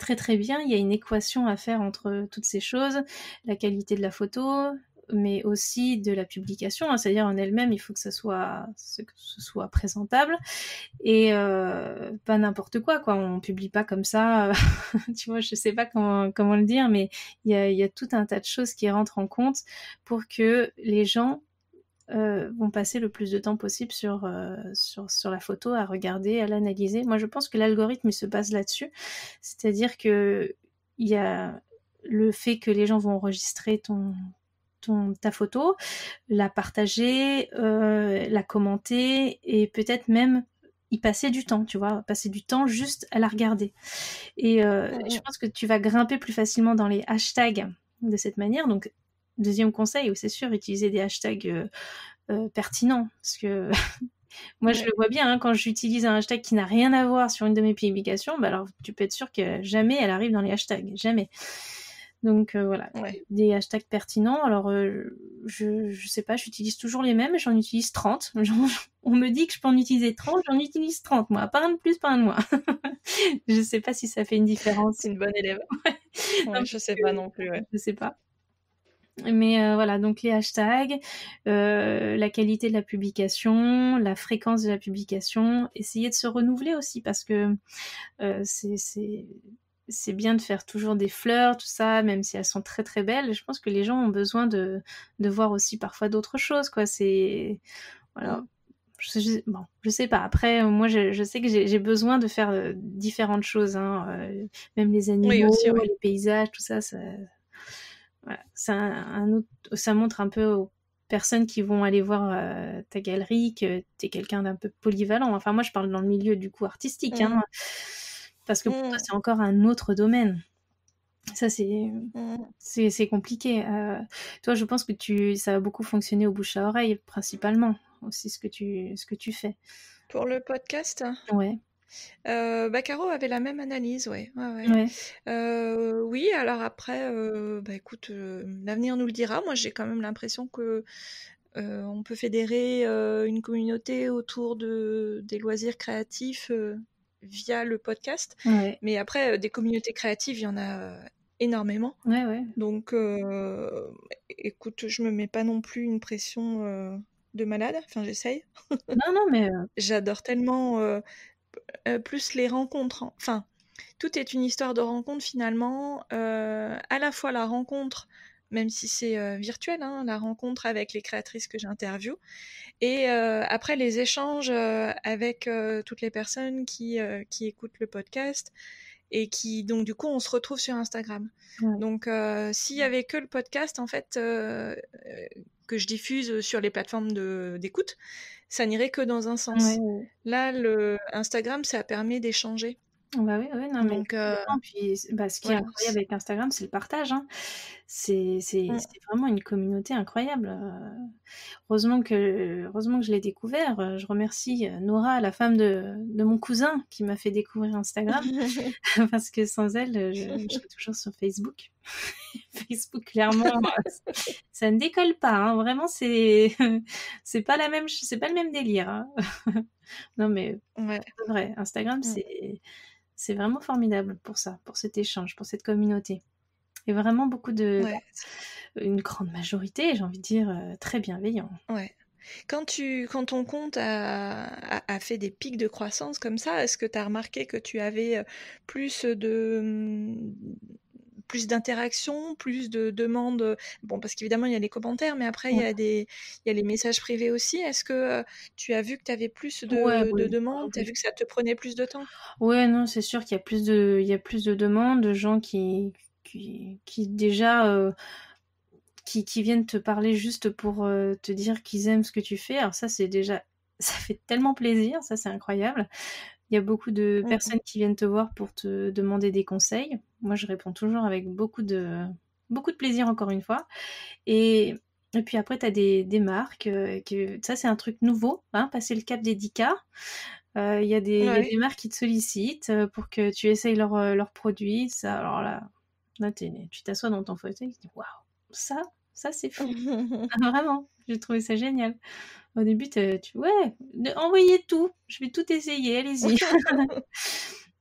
[SPEAKER 2] très très bien. Il y a une équation à faire entre toutes ces choses, la qualité de la photo, mais aussi de la publication, hein, c'est-à-dire en elle-même, il faut que que ce soit présentable, et pas n'importe quoi. On publie pas comme ça, tu vois, je sais pas comment le dire, mais il y a tout un tas de choses qui rentrent en compte pour que les gens vont passer le plus de temps possible sur la photo, à regarder, à l'analyser. Moi, je pense que l'algorithme, il se base là-dessus. C'est-à-dire que il y a le fait que les gens vont enregistrer ta photo, la partager, la commenter, et peut-être même y passer du temps, tu vois, passer du temps juste à la regarder. Et je
[SPEAKER 1] Mhm.
[SPEAKER 2] pense que tu vas grimper plus facilement dans les hashtags de cette manière. Donc, deuxième conseil, c'est sûr, utiliser des hashtags pertinents. Parce que moi, je
[SPEAKER 1] Ouais.
[SPEAKER 2] le vois bien, hein, quand j'utilise un hashtag qui n'a rien à voir sur une de mes publications, bah alors tu peux être sûr que jamais elle arrive dans les hashtags. Jamais. Donc voilà,
[SPEAKER 1] Ouais.
[SPEAKER 2] des hashtags pertinents. Alors je sais pas, j'utilise toujours les mêmes, j'en utilise 30. On me dit que je peux en utiliser 30, j'en utilise 30 moi, pas un de plus, pas un de moins. Je sais pas si ça fait une différence.
[SPEAKER 1] C'est une bonne élève.
[SPEAKER 2] Non,
[SPEAKER 1] Ouais, je
[SPEAKER 2] parce
[SPEAKER 1] sais
[SPEAKER 2] que
[SPEAKER 1] pas non plus, ouais.
[SPEAKER 2] je sais pas. Mais voilà, donc les hashtags, la qualité de la publication, la fréquence de la publication, essayer de se renouveler aussi parce que c'est bien de faire toujours des fleurs, tout ça, même si elles sont très très belles. Je pense que les gens ont besoin de voir aussi parfois d'autres choses, quoi. C'est voilà.
[SPEAKER 1] Mmh.
[SPEAKER 2] Bon, je sais pas. Après, moi, je sais que j'ai besoin de faire différentes choses, hein. Même les
[SPEAKER 1] Oui
[SPEAKER 2] animaux,
[SPEAKER 1] aussi, ouais.
[SPEAKER 2] les paysages, tout ça, voilà. C'est un autre, ça montre un peu aux personnes qui vont aller voir ta galerie que t'es quelqu'un d'un peu polyvalent. Enfin, moi, je parle dans le milieu du coup artistique,
[SPEAKER 1] Mmh.
[SPEAKER 2] hein, parce que pour toi,
[SPEAKER 1] Mmh.
[SPEAKER 2] c'est encore un autre domaine. Ça,
[SPEAKER 1] Mmh.
[SPEAKER 2] c'est compliqué. Toi, je pense que ça va beaucoup fonctionner au bouche à oreille, principalement, aussi ce que tu fais.
[SPEAKER 1] Pour le podcast?
[SPEAKER 2] Ouais,
[SPEAKER 1] Bah, Caro avait la même analyse, ouais, ouais, ouais.
[SPEAKER 2] ouais,
[SPEAKER 1] Oui, alors après, bah, écoute, l'avenir nous le dira. Moi, j'ai quand même l'impression que, on peut fédérer, une communauté autour des loisirs créatifs, via le podcast.
[SPEAKER 2] ouais,
[SPEAKER 1] Mais après, des communautés créatives, il y en a, énormément.
[SPEAKER 2] ouais, ouais.
[SPEAKER 1] Donc, écoute, je me mets pas non plus une pression, de malade. Enfin, j'essaye.
[SPEAKER 2] Non, non, mais
[SPEAKER 1] J'adore tellement, plus les rencontres, hein. Enfin, tout est une histoire de rencontre finalement. À la fois la rencontre, même si c'est virtuel, hein, la rencontre avec les créatrices que j'interviewe, et après les échanges avec toutes les personnes qui écoutent le podcast et qui, donc du coup, on se retrouve sur Instagram.
[SPEAKER 2] ouais.
[SPEAKER 1] Donc, s'il y avait que le podcast, en fait, que je diffuse sur les plateformes d'écoute, ça n'irait que dans un
[SPEAKER 2] Ouais,
[SPEAKER 1] sens.
[SPEAKER 2] ouais.
[SPEAKER 1] Là, le Instagram, ça permet d'échanger.
[SPEAKER 2] Bah oui, oui, non, mais
[SPEAKER 1] Donc,
[SPEAKER 2] complètement. Puis, bah, ce qui est
[SPEAKER 1] voilà.
[SPEAKER 2] incroyable avec Instagram, c'est le partage, hein. C'est vraiment une communauté incroyable. Heureusement que je l'ai découvert. Je remercie Nora, la femme de mon cousin, qui m'a fait découvrir Instagram, parce que sans elle, je serais toujours sur Facebook. Facebook, clairement, ça ne décolle pas, hein. Vraiment, c'est pas le même délire, hein. Non, mais
[SPEAKER 1] Ouais.
[SPEAKER 2] c'est vrai, Instagram,
[SPEAKER 1] Mm.
[SPEAKER 2] c'est vraiment formidable pour ça, pour cet échange, pour cette communauté. Et vraiment
[SPEAKER 1] Ouais.
[SPEAKER 2] une grande majorité, j'ai envie de dire, très bienveillant.
[SPEAKER 1] Ouais. Quand ton compte a fait des pics de croissance comme ça, est-ce que tu as remarqué que tu avais plus d'interactions, plus de demandes? Bon, parce qu'évidemment, il y a les commentaires, mais après,
[SPEAKER 2] Ouais,
[SPEAKER 1] il y a les messages privés aussi. Est-ce que tu as vu que tu avais plus
[SPEAKER 2] ouais,
[SPEAKER 1] de
[SPEAKER 2] oui. Ah
[SPEAKER 1] demandes? Tu as
[SPEAKER 2] oui.
[SPEAKER 1] vu que ça te prenait plus de temps?
[SPEAKER 2] Ouais, non, c'est sûr qu'il y a il y a plus de demandes, de gens qui déjà, qui viennent te parler juste pour te dire qu'ils aiment ce que tu fais. Alors ça, c'est déjà, ça fait tellement plaisir, ça c'est incroyable. Il y a beaucoup de
[SPEAKER 1] Mm.
[SPEAKER 2] personnes qui viennent te voir pour te demander des conseils. Moi, je réponds toujours avec beaucoup de plaisir, encore une fois. Et, et puis après, tu as des marques. Ça, c'est un truc nouveau, hein, passer le cap des 10K. Il y a
[SPEAKER 1] Ouais.
[SPEAKER 2] des marques qui te sollicitent pour que tu essayes leurs produits. Ça, alors là tu t'assois dans ton fauteuil, tu te dis waouh, ça c'est fou. Vraiment, j'ai trouvé ça génial. Au début, ouais, envoyez tout, je vais tout essayer, allez-y.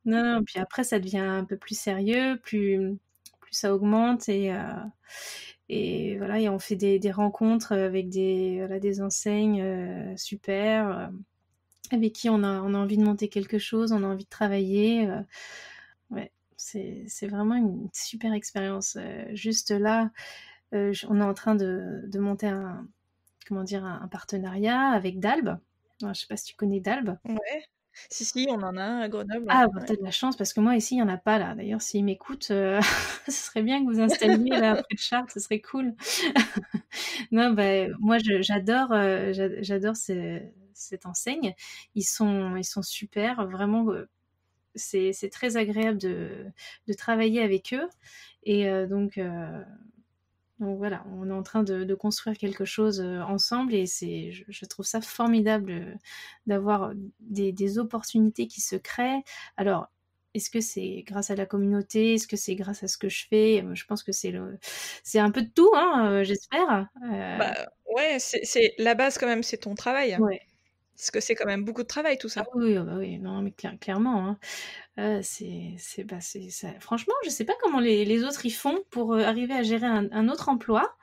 [SPEAKER 2] Non, non, puis après, ça devient un peu plus sérieux, plus ça augmente et voilà, et on fait des rencontres avec voilà, des enseignes super, avec qui on a envie de monter quelque chose, on a envie de travailler. Ouais, c'est vraiment une super expérience. Juste là, on est en train de monter comment dire, un partenariat avec Dalb. Alors, je sais pas si tu connais Dalb.
[SPEAKER 1] Ouais. Si, si, on en a un à Grenoble, ouais.
[SPEAKER 2] Ah, bah,
[SPEAKER 1] Ouais.
[SPEAKER 2] t'as de la chance parce que moi ici, il y en a pas là. D'ailleurs, s'ils m'écoutent, ce serait bien que vous installiez là près de Chartres, ce serait cool. Non, bah, moi j'adore, j'adore cette enseigne. Ils sont super, vraiment, c'est très agréable de travailler avec eux et donc voilà, on est en train de construire quelque chose ensemble et je trouve ça formidable d'avoir des opportunités qui se créent. Alors, est-ce que c'est grâce à la communauté? Est-ce que c'est grâce à ce que je fais? Je pense que c'est un peu de tout, hein, j'espère.
[SPEAKER 1] Bah, ouais, c'est la base quand même, c'est ton travail.
[SPEAKER 2] Ouais.
[SPEAKER 1] Parce que c'est quand même beaucoup de travail tout
[SPEAKER 2] Ah
[SPEAKER 1] ça.
[SPEAKER 2] oui, ah bah oui, non, mais clairement, hein. C'est ça franchement, je sais pas comment les autres ils font pour, arriver à gérer un autre emploi,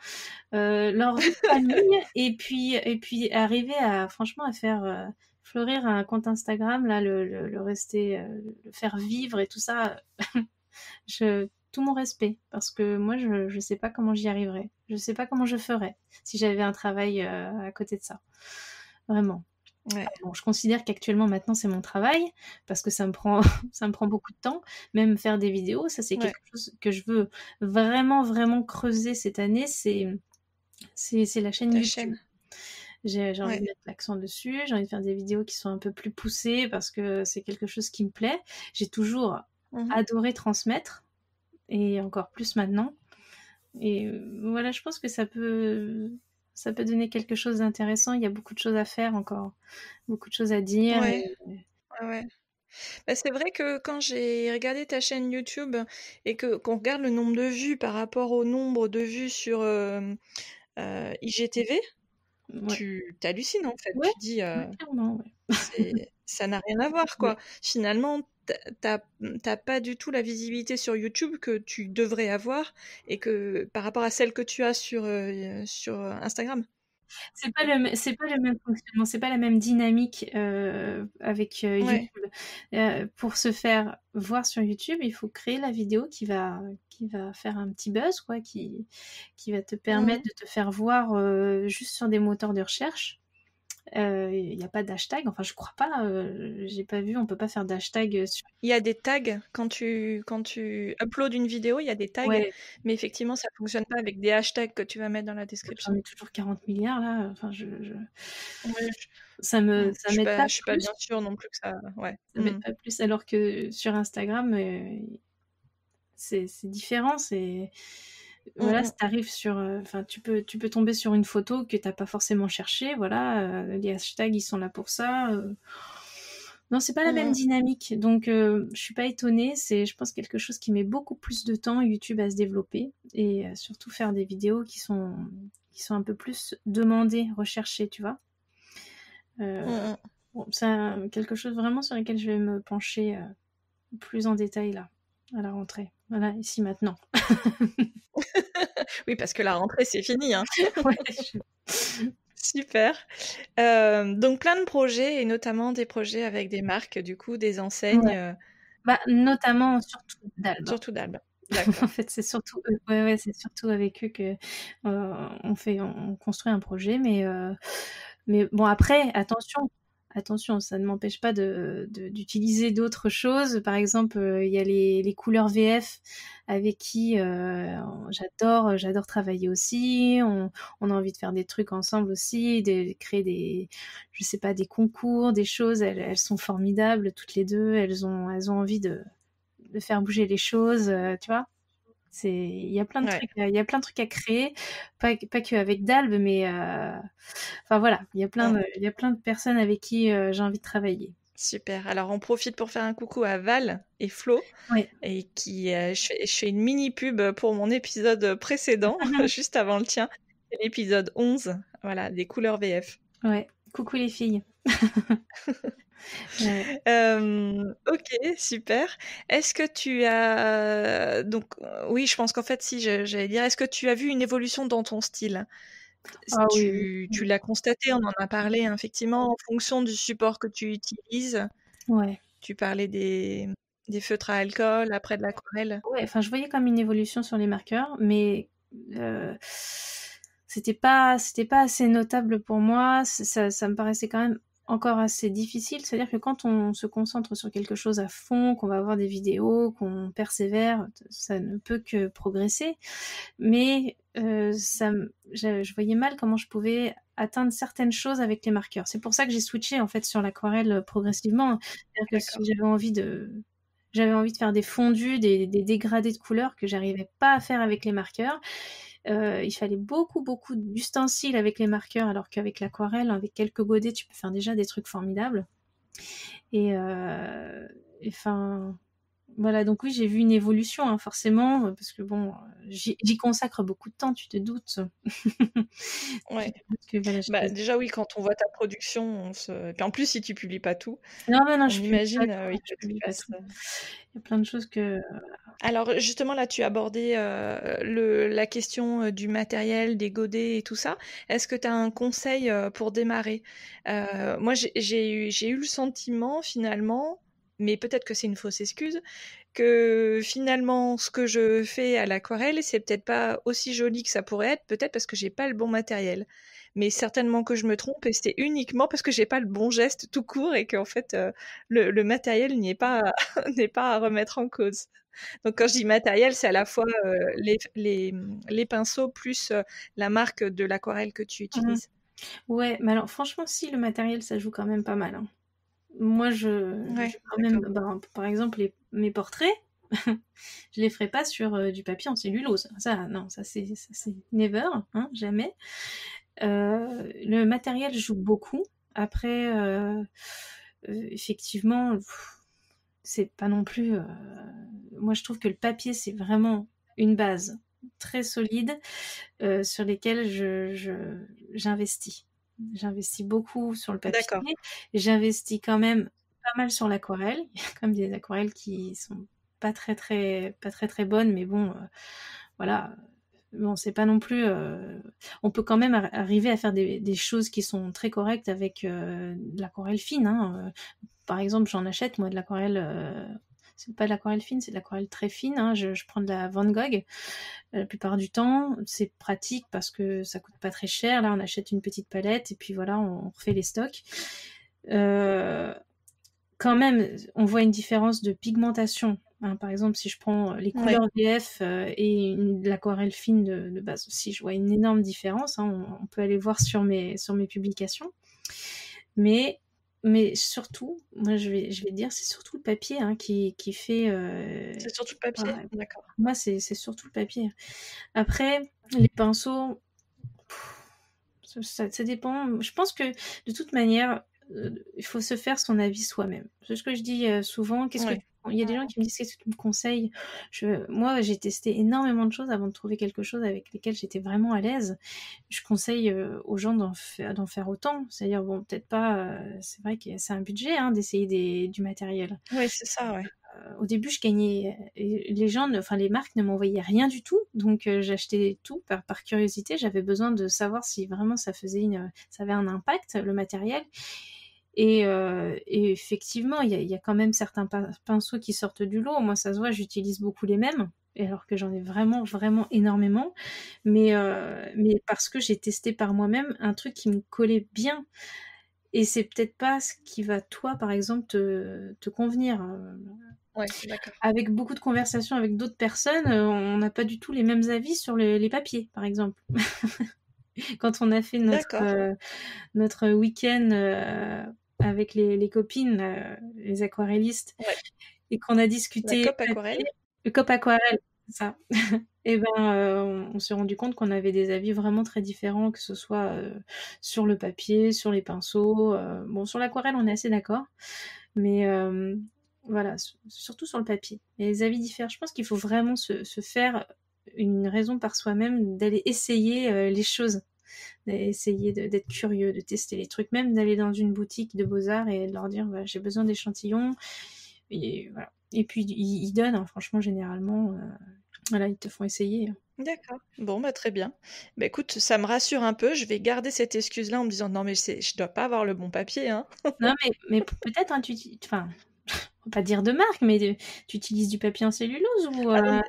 [SPEAKER 2] leur vie de famille et puis arriver à franchement à faire, fleurir un compte Instagram là, le rester, le faire vivre et tout ça. Tout mon respect parce que moi je sais pas comment j'y arriverais. Je sais pas comment je ferais si j'avais un travail, à côté de ça. Vraiment.
[SPEAKER 1] Ouais.
[SPEAKER 2] Bon, je considère qu'actuellement maintenant c'est mon travail parce que ça me prend ça me prend beaucoup de temps. Même faire des vidéos, ça c'est
[SPEAKER 1] Ouais.
[SPEAKER 2] quelque chose que je veux vraiment, vraiment creuser cette année, c'est la chaîne
[SPEAKER 1] Ta
[SPEAKER 2] YouTube.
[SPEAKER 1] chaîne.
[SPEAKER 2] J'ai envie
[SPEAKER 1] Ouais.
[SPEAKER 2] de mettre l'accent dessus, j'ai envie de faire des vidéos qui sont un peu plus poussées parce que c'est quelque chose qui me plaît. J'ai toujours
[SPEAKER 1] Mmh.
[SPEAKER 2] adoré transmettre et encore plus maintenant et voilà, je pense que ça peut donner quelque chose d'intéressant. Il y a beaucoup de choses à faire encore, beaucoup de choses à dire
[SPEAKER 1] Ouais.
[SPEAKER 2] et
[SPEAKER 1] Ouais, ouais. Bah, c'est vrai que quand j'ai regardé ta chaîne YouTube et qu'on regarde le nombre de vues par rapport au nombre de vues sur IGTV,
[SPEAKER 2] ouais.
[SPEAKER 1] tu hallucines en fait.
[SPEAKER 2] Ouais,
[SPEAKER 1] Tu dis,
[SPEAKER 2] ouais, clairement, ouais.
[SPEAKER 1] ça n'a rien à voir
[SPEAKER 2] Ouais.
[SPEAKER 1] quoi. Finalement, t'as pas du tout la visibilité sur YouTube que tu devrais avoir et que par rapport à celle que tu as sur Instagram.
[SPEAKER 2] C'est pas le même fonctionnement, c'est pas la même dynamique, avec,
[SPEAKER 1] Ouais.
[SPEAKER 2] YouTube. Pour se faire voir sur YouTube, il faut créer la vidéo qui va faire un petit buzz quoi, qui va te permettre
[SPEAKER 1] Mhm.
[SPEAKER 2] de te faire voir, juste sur des moteurs de recherche. Il y a pas d'hashtag, enfin je crois pas, j'ai pas vu, on peut pas faire d'hashtag, sur
[SPEAKER 1] Il y a des tags quand tu uploads une vidéo, il y a des tags,
[SPEAKER 2] ouais,
[SPEAKER 1] mais effectivement, ça fonctionne pas avec des hashtags que tu vas mettre dans la
[SPEAKER 2] j'en
[SPEAKER 1] description.
[SPEAKER 2] ai toujours 40 milliards là, enfin je
[SPEAKER 1] Ouais,
[SPEAKER 2] ça m'aide pas
[SPEAKER 1] je suis pas
[SPEAKER 2] plus.
[SPEAKER 1] bien sûre non plus que ça. Ouais.
[SPEAKER 2] Ça m'aide pas plus alors que sur Instagram, c'est différent,
[SPEAKER 1] Mm,
[SPEAKER 2] voilà,
[SPEAKER 1] mm.
[SPEAKER 2] si tu arrives sur, enfin tu peux tomber sur une photo que tu as pas forcément cherchée, voilà, les hashtags ils sont là pour ça, non, c'est pas la
[SPEAKER 1] Mm,
[SPEAKER 2] même
[SPEAKER 1] mm.
[SPEAKER 2] dynamique donc je suis pas étonnée, c'est je pense quelque chose qui met beaucoup plus de temps YouTube à se développer et surtout faire des vidéos qui sont un peu plus demandées, recherchées, tu vois?
[SPEAKER 1] Mm,
[SPEAKER 2] Heu,
[SPEAKER 1] mm.
[SPEAKER 2] bon, c'est quelque chose vraiment sur lequel je vais me pencher, plus en détail là, à la rentrée. Voilà, ici maintenant.
[SPEAKER 1] Oui, parce que la rentrée, c'est fini, hein.
[SPEAKER 2] Ouais,
[SPEAKER 1] Super. Donc plein de projets et notamment des projets avec des marques, du coup, des enseignes,
[SPEAKER 2] ouais. Bah, notamment surtout d'Alba.
[SPEAKER 1] surtout d'Alba.
[SPEAKER 2] En
[SPEAKER 1] D'accord.
[SPEAKER 2] fait, c'est surtout eux. Ouais, ouais, c'est surtout avec eux que, on construit un projet, mais bon après attention, ça ne m'empêche pas d'utiliser d'autres choses. Par exemple, il y a les couleurs VF avec qui, j'adore travailler aussi. On a envie de faire des trucs ensemble aussi, de créer je sais pas, des concours, des choses. Elles sont formidables toutes les 2. Elles ont envie de faire bouger les choses, tu vois? Il y a plein de
[SPEAKER 1] Ouais.
[SPEAKER 2] trucs, il y a plein de trucs à créer, pas qu'avec Dalb, mais enfin voilà,
[SPEAKER 1] Mm.
[SPEAKER 2] il y a plein de personnes avec qui, j'ai envie de travailler.
[SPEAKER 1] Super. Alors on profite pour faire un coucou à Val et Flo
[SPEAKER 2] Ouais.
[SPEAKER 1] et je fais une mini pub pour mon épisode précédent, juste avant le tien. C'est l'épisode 11, voilà, des couleurs VF.
[SPEAKER 2] Ouais. Coucou les filles. Ouais.
[SPEAKER 1] OK, super. Est-ce que tu as donc oui, je pense qu'en fait si, j'allais dire, est-ce que tu as vu une évolution dans ton style?
[SPEAKER 2] Ah oui, oui,
[SPEAKER 1] Tu
[SPEAKER 2] oui.
[SPEAKER 1] l'as constaté, on en a parlé, hein, effectivement, en fonction du support que tu utilises.
[SPEAKER 2] Ouais.
[SPEAKER 1] Tu parlais des feutres à alcool, après de l'aquarelle.
[SPEAKER 2] Ouais, enfin je voyais comme une évolution sur les marqueurs, mais heu, c'était pas assez notable pour moi. Ça me paraissait quand même encore assez difficile. C'est-à-dire que quand on se concentre sur quelque chose à fond, qu'on va avoir des vidéos, qu'on persévère, ça ne peut que progresser. Mais je voyais mal comment je pouvais atteindre certaines choses avec les marqueurs. C'est pour ça que j'ai switché en fait sur l'aquarelle progressivement. C'est-à-dire que si
[SPEAKER 1] D'accord.
[SPEAKER 2] j'avais envie de faire des fondus, des dégradés de couleurs que j'arrivais pas à faire avec les marqueurs. Il fallait beaucoup, beaucoup d'ustensiles avec les marqueurs, alors qu'avec l'aquarelle, avec quelques godets, tu peux faire déjà des trucs formidables. Et enfin, Voilà, donc oui, j'ai vu une évolution, hein, forcément, parce que bon, j'y consacre beaucoup de temps, tu te doutes. Tu
[SPEAKER 1] Ouais.
[SPEAKER 2] te doutes que voilà,
[SPEAKER 1] Bah,
[SPEAKER 2] j'ai
[SPEAKER 1] déjà oui, quand on voit ta production, puis en plus si tu publies pas tout,
[SPEAKER 2] non, non, non,
[SPEAKER 1] on
[SPEAKER 2] je publie pas
[SPEAKER 1] imagine,
[SPEAKER 2] tout,
[SPEAKER 1] oui,
[SPEAKER 2] je
[SPEAKER 1] que tu
[SPEAKER 2] publie pas
[SPEAKER 1] passes,
[SPEAKER 2] tout. Il y a plein de choses que
[SPEAKER 1] Alors justement là, tu as abordé, la question, du matériel, des godets et tout ça. Est-ce que tu as un conseil, pour démarrer? Moi j'ai eu le sentiment finalement, mais peut-être que c'est une fausse excuse, que finalement ce que je fais à l'aquarelle, c'est peut-être pas aussi joli que ça pourrait être, peut-être parce que j'ai pas le bon matériel. Mais certainement que je me trompe et c'est uniquement parce que j'ai pas le bon geste tout court et qu'en fait, le matériel n'y est pas n'est pas à remettre en cause. Donc quand je dis matériel, c'est à la fois, les pinceaux plus, la marque de l'aquarelle que tu
[SPEAKER 2] mmh.
[SPEAKER 1] utilises.
[SPEAKER 2] Ouais, mais alors franchement, si, le matériel, ça joue quand même pas mal, hein. Moi,
[SPEAKER 1] Ouais,
[SPEAKER 2] je quand même,
[SPEAKER 1] d'accord.
[SPEAKER 2] ben, par exemple, mes portraits, je les ferai pas sur du papier en cellulose. Ça, non, ça c'est never, hein, jamais. Le matériel joue beaucoup. Après, effectivement, c'est pas non plus. Moi, je trouve que le papier, c'est vraiment une base très solide sur lesquelles j'investis. J'investis beaucoup sur le papier.
[SPEAKER 1] D'accord.
[SPEAKER 2] J'investis quand même pas mal sur l'aquarelle. Il y a comme des aquarelles qui sont pas très très bonnes, mais bon, voilà. Bon, c'est pas non plus. On peut quand même arriver à faire des choses qui sont très correctes avec de l'aquarelle fine, hein. Par exemple, j'en achète moi de l'aquarelle. C'est pas de l'aquarelle fine, c'est de l'aquarelle très fine, hein. Je prends de la Van Gogh. La plupart du temps, c'est pratique parce que ça coûte pas très cher. Là, on achète une petite palette et puis voilà, on refait les stocks. Euh, Quand même, on voit une différence de pigmentation, hein. Par exemple, si je prends les
[SPEAKER 1] Ouais.
[SPEAKER 2] couleurs VF et l'aquarelle fine de base aussi, je vois une énorme différence, hein. On peut aller voir sur mes publications. Mais, mais surtout, moi je vais dire, c'est surtout le papier, hein, qui fait.
[SPEAKER 1] C'est sur du papier?
[SPEAKER 2] Ouais,
[SPEAKER 1] D'accord.
[SPEAKER 2] moi, c'est surtout le papier. Après, les pinceaux, ça dépend. Je pense que de toute manière, il faut se faire son avis soi-même. C'est ce que je dis souvent.
[SPEAKER 1] Ouais.
[SPEAKER 2] Il y a des gens qui me disent qu'est-ce que tu me conseilles. Moi, j'ai testé énormément de choses avant de trouver quelque chose avec lesquels j'étais vraiment à l'aise. Je conseille aux gens d'en faire autant. C'est-à-dire, bon, peut-être pas. C'est vrai que c'est un budget, hein, d'essayer du matériel.
[SPEAKER 1] Ouais, c'est ça, ouais.
[SPEAKER 2] Au début, je gagnais. Les gens, enfin les marques ne m'envoyaient rien du tout, donc j'achetais tout par curiosité. J'avais besoin de savoir si vraiment ça avait un impact, le matériel. Et effectivement, il y a quand même certains pinceaux qui sortent du lot. Moi, ça se voit, j'utilise beaucoup les mêmes, et alors que j'en ai vraiment, vraiment énormément. Mais parce que j'ai testé par moi-même un truc qui me collait bien. Et c'est peut-être pas ce qui va, toi, par exemple, te convenir.
[SPEAKER 1] Ouais, d'accord.
[SPEAKER 2] Avec beaucoup de conversations avec d'autres personnes, on n'a pas du tout les mêmes avis sur les papiers, par exemple. Quand on a fait
[SPEAKER 1] D'accord.
[SPEAKER 2] notre week-end avec les copines, les aquarellistes,
[SPEAKER 1] Ouais.
[SPEAKER 2] et qu'on a
[SPEAKER 1] La
[SPEAKER 2] discuté
[SPEAKER 1] cope aquarelle?
[SPEAKER 2] papier, le COP aquarelle, c'est ça. Et ben, on s'est rendu compte qu'on avait des avis vraiment très différents, que ce soit sur le papier, sur les pinceaux. Bon, sur l'aquarelle, on est assez d'accord, mais voilà, surtout sur le papier. Et les avis diffèrent. Je pense qu'il faut vraiment se faire une raison par soi-même d'aller essayer les choses, d'essayer d'être curieux, de tester les trucs, même d'aller dans une boutique de beaux-arts et de leur dire voilà, j'ai besoin d'échantillons. Et voilà. Et puis ils donnent, hein, franchement, généralement, voilà, ils te font essayer, hein.
[SPEAKER 1] D'accord. Bon, bah, très bien. Bah, écoute, ça me rassure un peu. Je vais garder cette excuse-là en me disant: «Non, mais je dois pas avoir le bon papier, hein».
[SPEAKER 2] Non, mais peut-être, hein, enfin, on va pas dire de marque, mais tu utilises du papier en cellulose ou
[SPEAKER 1] Ah non,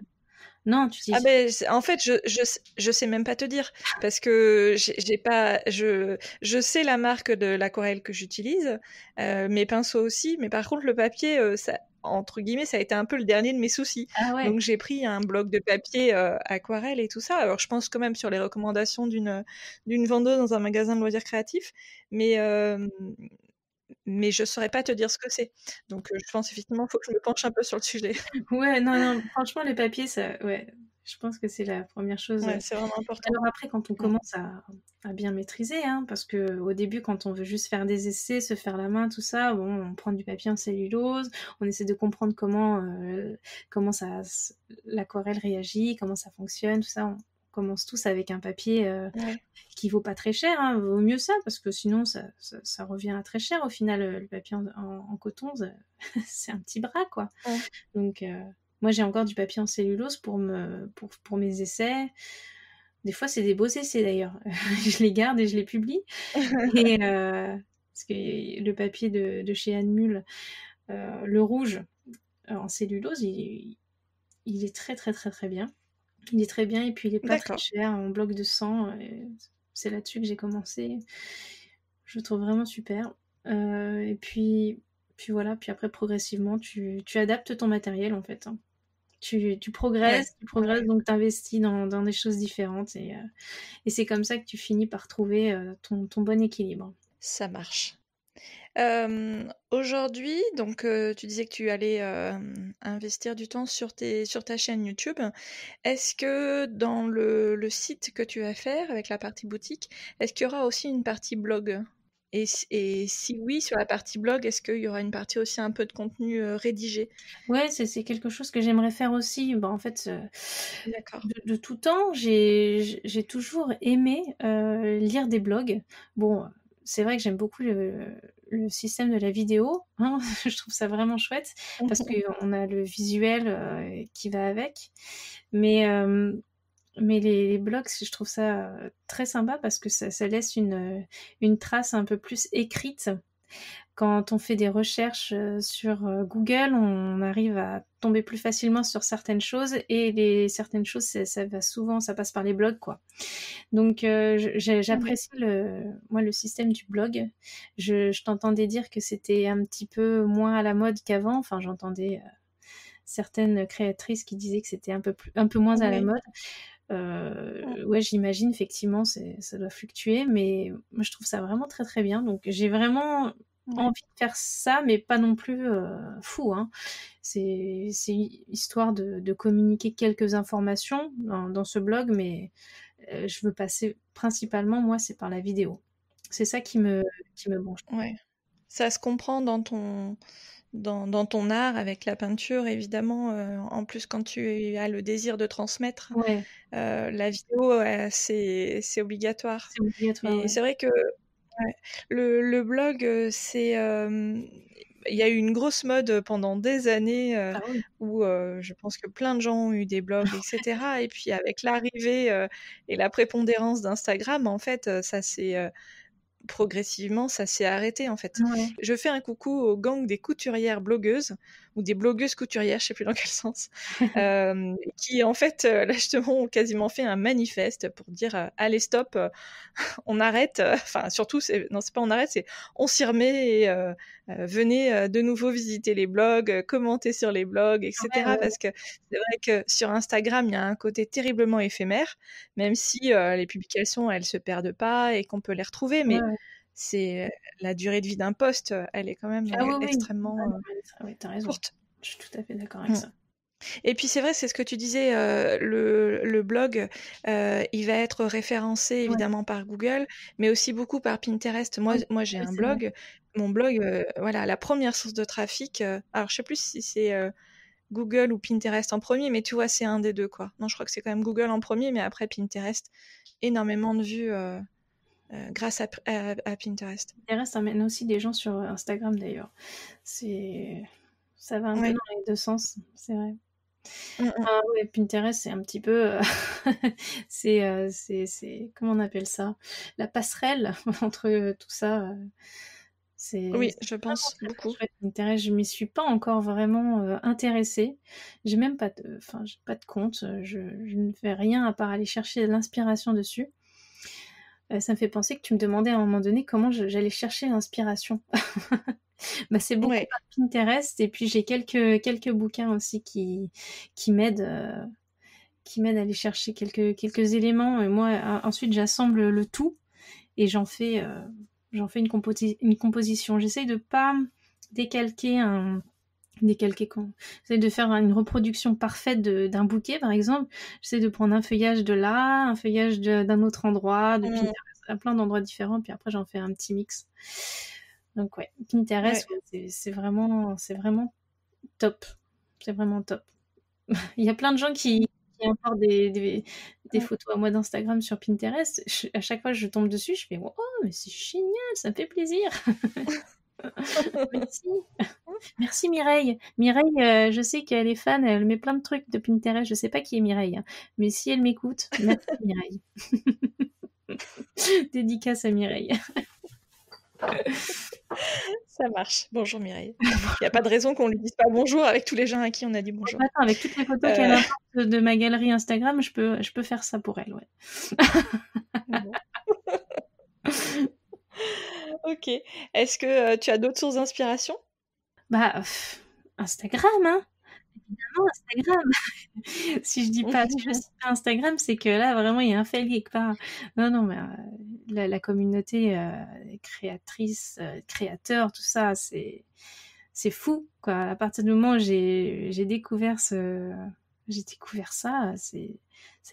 [SPEAKER 2] non, tu
[SPEAKER 1] ah
[SPEAKER 2] utilises.
[SPEAKER 1] ben en fait, je sais même pas te dire parce que j'ai pas je sais la marque de l'aquarelle que j'utilise, mes pinceaux aussi, mais par contre le papier, ça entre guillemets, ça a été un peu le dernier de mes soucis.
[SPEAKER 2] Ah ouais.
[SPEAKER 1] Donc j'ai pris un bloc de papier, aquarelle et tout ça. Alors je pense quand même sur les recommandations d'une vendeuse dans un magasin de loisirs créatifs, mais mais je saurais pas te dire ce que c'est. Donc je pense effectivement, il faut que je me penche un peu sur le sujet.
[SPEAKER 2] Ouais, non, non, franchement, les papiers, ça, ouais. Je pense que c'est la première chose.
[SPEAKER 1] Ouais, c'est vraiment important.
[SPEAKER 2] Alors après, quand on commence à bien maîtriser, hein, parce que au début, quand on veut juste faire des essais, se faire la main, tout ça, bon, on prend du papier en cellulose, on essaie de comprendre comment l'aquarelle réagit, comment ça fonctionne, tout ça. On commence tous avec un papier
[SPEAKER 1] Ouais.
[SPEAKER 2] qui vaut pas très cher, hein, vaut mieux ça, parce que sinon ça revient à très cher au final. Le papier en coton, c'est un petit bras, quoi.
[SPEAKER 1] Ouais.
[SPEAKER 2] Donc moi j'ai encore du papier en cellulose pour mes essais. Des fois c'est des beaux essais d'ailleurs. Je les garde et je les publie. Et parce que le papier de chez Anne Mule, le rouge en cellulose, il est très très très très bien. Il est très bien et puis il est pas très
[SPEAKER 1] D'accord.
[SPEAKER 2] cher en bloc de 100. C'est là-dessus que j'ai commencé. Je le trouve vraiment super. Et puis voilà, puis après progressivement tu adaptes ton matériel en fait, hein. Tu
[SPEAKER 1] Ouais.
[SPEAKER 2] progresses, donc tu investis dans des choses différentes et c'est comme ça que tu finis par trouver ton bon équilibre.
[SPEAKER 1] Ça marche. Aujourd'hui, donc tu disais que tu allais investir du temps sur ta chaîne YouTube. Est-ce que dans le site que tu vas faire avec la partie boutique, est-ce qu'il y aura aussi une partie blog? Et si oui, sur la partie blog, est-ce qu'il y aura une partie aussi un peu de contenu rédigé?
[SPEAKER 2] Ouais, c'est quelque chose que j'aimerais faire aussi. En fait,
[SPEAKER 1] D'accord.
[SPEAKER 2] de tout temps, j'ai toujours aimé lire des blogs. Bon, c'est vrai que j'aime beaucoup le système de la vidéo, hein. Je trouve ça vraiment chouette parce qu'on a le visuel qui va avec. Mais les blogs, je trouve ça très sympa parce que ça laisse une trace un peu plus écrite. Quand on fait des recherches sur Google, on arrive à tomber plus facilement sur certaines choses et certaines choses, ça passe par les blogs, quoi. Donc
[SPEAKER 1] Ouais.
[SPEAKER 2] j'apprécie moi le système du blog. Je t'entendais dire que c'était un petit peu moins à la mode qu'avant. Enfin, j'entendais certaines créatrices qui disaient que c'était un peu moins à la
[SPEAKER 1] Oui.
[SPEAKER 2] mode. Ouais, j'imagine effectivement, ça doit fluctuer, mais moi je trouve ça vraiment très très bien. Donc j'ai vraiment
[SPEAKER 1] Ouais.
[SPEAKER 2] envie de faire ça, mais pas non plus fou, hein. C'est histoire de communiquer quelques informations dans ce blog, mais je veux passer principalement, moi, c'est par la vidéo. C'est ça qui me branche.
[SPEAKER 1] Ouais. Ça se comprend dans ton art avec la peinture, évidemment. En plus, quand tu as le désir de transmettre,
[SPEAKER 2] Ouais,
[SPEAKER 1] la vidéo, c'est obligatoire.
[SPEAKER 2] c'est obligatoire,
[SPEAKER 1] Mais
[SPEAKER 2] ouais.
[SPEAKER 1] c'est vrai que ouais, le blog, il y a eu une grosse mode pendant des années
[SPEAKER 2] Ah oui.
[SPEAKER 1] où je pense que plein de gens ont eu des blogs, etc. Et puis avec l'arrivée et la prépondérance d'Instagram, en fait, ça s'est progressivement, ça s'est arrêté en fait.
[SPEAKER 2] Ouais.
[SPEAKER 1] Je fais un coucou au gang des couturières blogueuses, ou des blogueuses couturières, je sais plus dans quel sens, qui en fait, là justement, ont quasiment fait un manifeste pour dire allez stop, on arrête, enfin surtout, non c'est pas on arrête, c'est on s'y remet et venez de nouveau visiter les blogs, commenter sur les blogs,
[SPEAKER 2] Ouais,
[SPEAKER 1] etc.
[SPEAKER 2] ouais,
[SPEAKER 1] Parce que c'est vrai que sur Instagram, il y a un côté terriblement éphémère, même si les publications, elles se perdent pas et qu'on peut les retrouver,
[SPEAKER 2] ouais,
[SPEAKER 1] mais
[SPEAKER 2] ouais.
[SPEAKER 1] c'est la durée de vie d'un post, elle est quand même
[SPEAKER 2] Ah oui, oui.
[SPEAKER 1] extrêmement
[SPEAKER 2] Ah non, ouais, t'as raison.
[SPEAKER 1] courte.
[SPEAKER 2] Je suis tout à fait d'accord avec
[SPEAKER 1] Mm.
[SPEAKER 2] ça.
[SPEAKER 1] Et puis c'est vrai, c'est ce que tu disais, le blog, il va être référencé
[SPEAKER 2] Ouais,
[SPEAKER 1] évidemment par Google, mais aussi beaucoup par Pinterest.
[SPEAKER 2] oui,
[SPEAKER 1] Moi j'ai
[SPEAKER 2] oui,
[SPEAKER 1] un
[SPEAKER 2] c'est vrai.
[SPEAKER 1] blog. Mon blog, voilà, la première source de trafic, alors je sais plus si c'est Google ou Pinterest en premier, mais tu vois, c'est un des deux, quoi. Non, je crois que c'est quand même Google en premier, mais après Pinterest, énormément de vues grâce à Pinterest.
[SPEAKER 2] Pinterest amène aussi des gens sur Instagram d'ailleurs. C'est Ça va un peu
[SPEAKER 1] Ouais.
[SPEAKER 2] dans les deux sens, c'est vrai.
[SPEAKER 1] Mm, mm.
[SPEAKER 2] Ah ouais, Pinterest, c'est un petit peu, c'est comment on appelle ça? La passerelle entre tout ça.
[SPEAKER 1] Oui,
[SPEAKER 2] C'est
[SPEAKER 1] je
[SPEAKER 2] vraiment
[SPEAKER 1] pense
[SPEAKER 2] très très
[SPEAKER 1] beaucoup.
[SPEAKER 2] chouette Pinterest. Je m'y suis pas encore vraiment intéressée. J'ai même pas enfin, j'ai pas de compte. Je ne fais rien à part aller chercher de l'inspiration dessus. Ça me fait penser que tu me demandais à un moment donné comment j'allais chercher l'inspiration. Bah, c'est beaucoup
[SPEAKER 1] Ouais.
[SPEAKER 2] par Pinterest et puis j'ai quelques bouquins aussi qui m'aident à aller chercher quelques éléments. Et moi, ensuite, j'assemble le tout et j'en fais une composition. J'essaye de pas décalquer décalquer quand j'essaie de faire une reproduction parfaite d'un bouquet, par exemple. J'essaie de prendre un feuillage de là, un feuillage d'un autre endroit, de Pinterest, à plein d'endroits différents, puis après j'en fais un petit mix. Donc ouais, Pinterest, c'est vraiment top. C'est vraiment top. Il y a plein de gens qui importent des photos à moi d'Instagram sur Pinterest. À chaque fois que je tombe dessus, je fais oh mais c'est génial, ça me fait plaisir. Merci. Merci Mireille. Mireille, je sais qu'elle est fan, elle met plein de trucs de Pinterest. Je sais pas qui est Mireille, hein, mais si elle m'écoute, merci Mireille. Dédicace à Mireille.
[SPEAKER 1] Ça marche. Bonjour Mireille. Il n'y a pas de raison qu'on lui dise pas bonjour avec tous les gens à qui on a dit bonjour.
[SPEAKER 2] Attends, avec toutes les photos qu'elle importe de ma galerie Instagram, je peux faire ça pour elle, ouais.
[SPEAKER 1] Ok. Est-ce que tu as d'autres sources d'inspiration?
[SPEAKER 2] Instagram, hein. Évidemment, Instagram. Si je dis pas Instagram, c'est que là, vraiment, il y a un fail quelque part. Non, mais la communauté créatrice, créateur, tout ça, c'est fou, quoi. À partir du moment où j'ai découvert ça, ça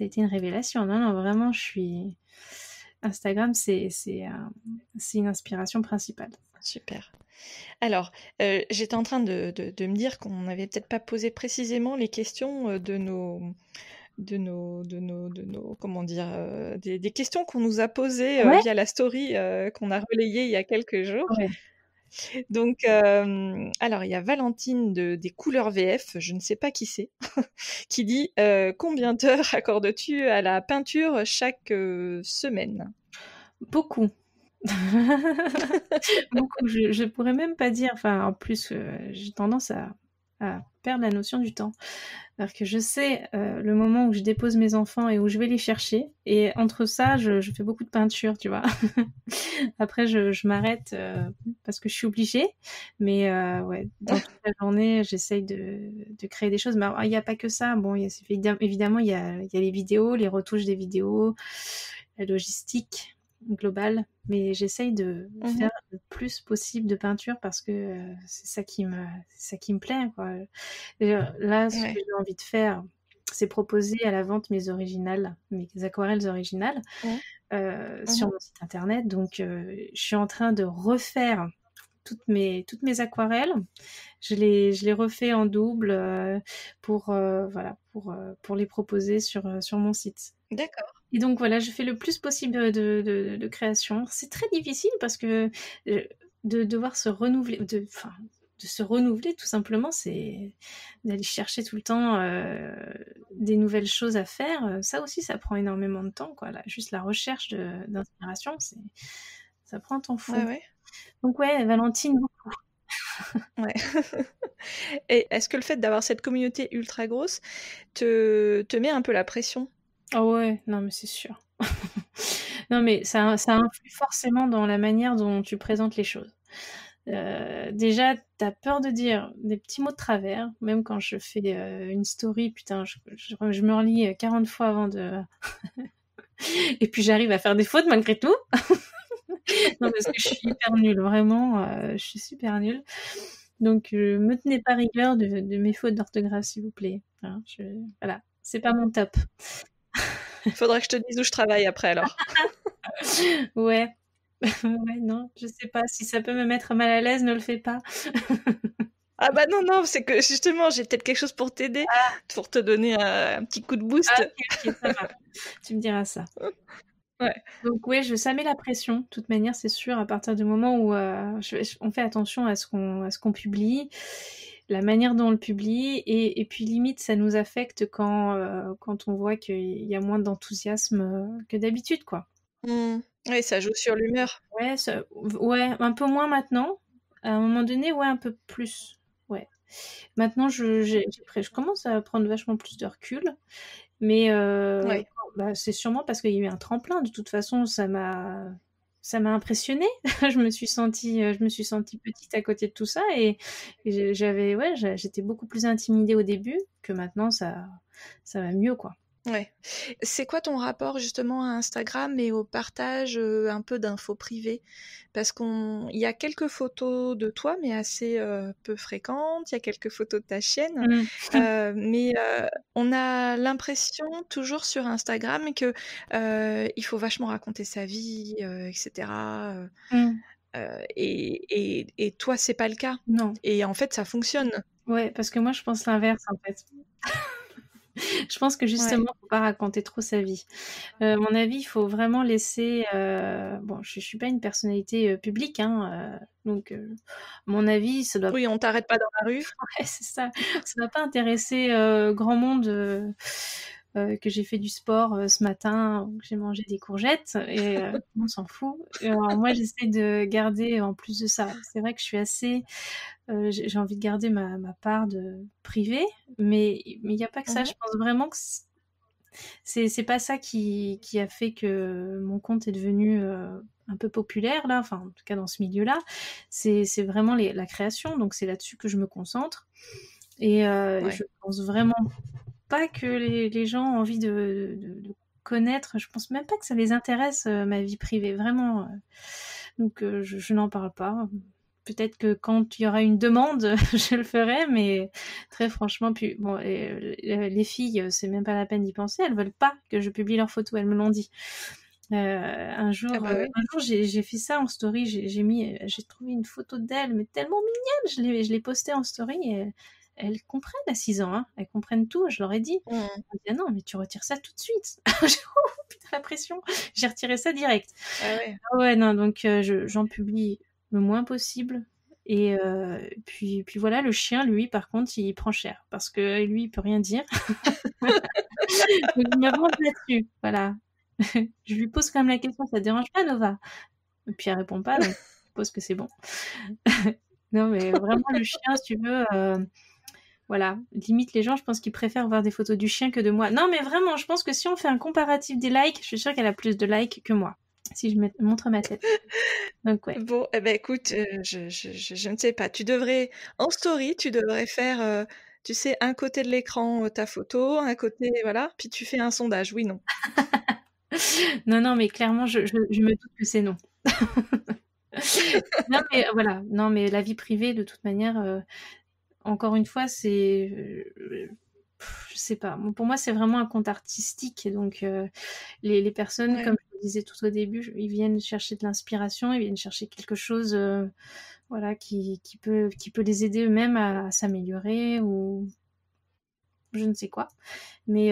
[SPEAKER 2] a été une révélation. Non, vraiment, Instagram, c'est une inspiration principale.
[SPEAKER 1] Super. Alors, j'étais en train de me dire qu'on n'avait peut-être pas posé précisément les questions de nos comment dire, des questions qu'on nous a posées via la story qu'on a relayée il y a quelques jours.
[SPEAKER 2] Ouais.
[SPEAKER 1] Donc, alors il y a Valentine des Couleurs VF, je ne sais pas qui c'est, qui dit combien d'heures accordes-tu à la peinture chaque semaine?
[SPEAKER 2] Beaucoup. Beaucoup. Je pourrais même pas dire. Enfin, en plus, j'ai tendance à perdre la notion du temps. Alors que je sais le moment où je dépose mes enfants et où je vais les chercher. Et entre ça, je fais beaucoup de peinture, tu vois. Après, je m'arrête parce que je suis obligée. Mais ouais, dans toute la journée, j'essaye de créer des choses. Mais il n'y a pas que ça. Bon, évidemment, il y a les vidéos, les retouches des vidéos, la logistique globale. Mais j'essaye de faire le plus possible de peinture parce que c'est ça qui me plaît, quoi. Et là, ce que j'ai envie de faire, c'est proposer à la vente mes aquarelles originales sur mon site internet. Donc, je suis en train de refaire toutes mes aquarelles. Je les refais en double pour les proposer sur mon site.
[SPEAKER 1] D'accord.
[SPEAKER 2] Et donc voilà, je fais le plus possible de création. C'est très difficile parce que de devoir se renouveler, de se renouveler tout simplement, c'est d'aller chercher tout le temps des nouvelles choses à faire. Ça aussi, ça prend énormément de temps, quoi. Là, juste la recherche d'inspiration, ça prend un temps fou.
[SPEAKER 1] Ouais.
[SPEAKER 2] Donc ouais, Valentine, beaucoup.
[SPEAKER 1] Ouais. Et est-ce que le fait d'avoir cette communauté ultra grosse te met un peu la pression?
[SPEAKER 2] Ah ouais, non mais c'est sûr. Non mais ça influe forcément dans la manière dont tu présentes les choses. Déjà, t'as peur de dire des petits mots de travers, même quand je fais une story, putain, je me relis 40 fois avant de... Et puis j'arrive à faire des fautes malgré tout. Non, parce que je suis hyper nulle, vraiment, je suis super nulle. Donc, me tenez pas rigueur de mes fautes d'orthographe, s'il vous plaît. Hein, voilà, c'est pas mon top.
[SPEAKER 1] Il faudrait que je te dise où je travaille après, alors.
[SPEAKER 2] Ouais. Ouais, non, je sais pas. Si ça peut me mettre mal à l'aise, ne le fais pas.
[SPEAKER 1] Ah bah non, c'est que justement, j'ai peut-être quelque chose pour t'aider, pour te donner un petit coup de boost.
[SPEAKER 2] Ah, ok, ça va. Tu me diras ça.
[SPEAKER 1] Ouais.
[SPEAKER 2] Donc ouais, ça met la pression. De toute manière, c'est sûr, à partir du moment où on fait attention à ce qu'on publie, la manière dont on le publie, et puis limite, ça nous affecte quand on voit qu'il y a moins d'enthousiasme que d'habitude, quoi.
[SPEAKER 1] Oui, ça joue sur l'humeur.
[SPEAKER 2] Ouais, un peu moins maintenant. À un moment donné, ouais, un peu plus. Ouais. Maintenant, je commence à prendre vachement plus de recul. Mais c'est sûrement parce qu'il y a eu un tremplin. De toute façon, ça m'a impressionnée. Je me suis sentie petite à côté de tout ça, et j'étais beaucoup plus intimidée au début que maintenant. Ça va mieux, quoi.
[SPEAKER 1] Ouais. C'est quoi ton rapport justement à Instagram et au partage un peu d'infos privées? Parce qu'il y a quelques photos de toi, mais assez peu fréquentes. Il y a quelques photos de ta chienne.
[SPEAKER 2] Mmh.
[SPEAKER 1] Mais on a l'impression toujours sur Instagram que il faut vachement raconter sa vie, etc.
[SPEAKER 2] Mmh.
[SPEAKER 1] Et toi, c'est pas le cas.
[SPEAKER 2] Non.
[SPEAKER 1] Et en fait, ça fonctionne.
[SPEAKER 2] Ouais, parce que moi, je pense l'inverse, en fait. Je pense que
[SPEAKER 1] Ouais.
[SPEAKER 2] justement, faut pas raconter trop sa vie. À mon avis, il faut vraiment laisser, bon, je suis pas une personnalité, publique, hein, donc à mon avis, ça doit
[SPEAKER 1] Oui, on t'arrête pas dans la rue.
[SPEAKER 2] ouais, c'est ça. Ça doit pas intéresser, grand monde, que j'ai fait du sport, ce matin ou que j'ai mangé des courgettes et on s'en fout. Alors moi, j'essaie de garder en plus de ça, c'est vrai que je suis assez, j'ai envie de garder ma part de privé, mais il y a pas que ça.
[SPEAKER 1] Mhm.
[SPEAKER 2] Je pense vraiment que c'est pas ça qui a fait que mon compte est devenu, un peu populaire là, enfin en tout cas dans ce milieu-là. C'est vraiment la création, donc c'est là-dessus que je me concentre et je
[SPEAKER 1] Ouais.
[SPEAKER 2] pense vraiment pas que les gens ont envie de connaître. Je pense même pas que ça les intéresse, ma vie privée, vraiment. Donc je n'en parle pas. Peut-être que quand il y aura une demande, je le ferai, mais très franchement, puis bon, les filles, c'est même pas la peine d'y penser. Elles veulent pas que je publie leurs photos. Elles me l'ont dit.
[SPEAKER 1] Ah bah oui.
[SPEAKER 2] Un jour, j'ai fait ça en story. J'ai trouvé une photo d'elle, mais tellement mignonne. Je l'ai postée en story et elles comprennent à 6 ans, hein. Elles comprennent tout. Je leur ai dit.
[SPEAKER 1] Mhm.
[SPEAKER 2] Elle dit, ah non, mais tu retires ça tout de suite. J'ai oh, putain, la pression. J'ai retiré ça direct.
[SPEAKER 1] Ah ouais.
[SPEAKER 2] Ah ouais, non, donc j'en publie le moins possible. Et puis voilà, le chien, lui, par contre, il prend cher parce que lui, il peut rien dire. Donc je m'avance là-dessus, voilà. Je lui pose quand même la question, ça te dérange pas, Nova? Et puis elle répond pas, donc je suppose que c'est bon. Non, mais vraiment le chien, si tu veux, voilà, limite les gens, je pense qu'ils préfèrent voir des photos du chien que de moi. Non, mais vraiment, je pense que si on fait un comparatif des likes, je suis sûre qu'elle a plus de likes que moi, si je montre ma tête. Donc ouais.
[SPEAKER 1] Bon, eh ben écoute, je ne sais pas. Tu devrais, en story, tu devrais faire, tu sais, un côté de l'écran, ta photo, un côté, voilà, puis tu fais un sondage, oui, non.
[SPEAKER 2] Non, non, mais clairement, je me doute que c'est non. Non, mais voilà, non, mais la vie privée, de toute manière, encore une fois, je sais pas. Bon, pour moi, c'est vraiment un compte artistique. Et donc, les personnes,
[SPEAKER 1] Ouais.
[SPEAKER 2] comme je le disais tout au début, ils viennent chercher de l'inspiration, ils viennent chercher quelque chose, voilà, qui peut les aider eux-mêmes à s'améliorer ou je ne sais quoi. Mais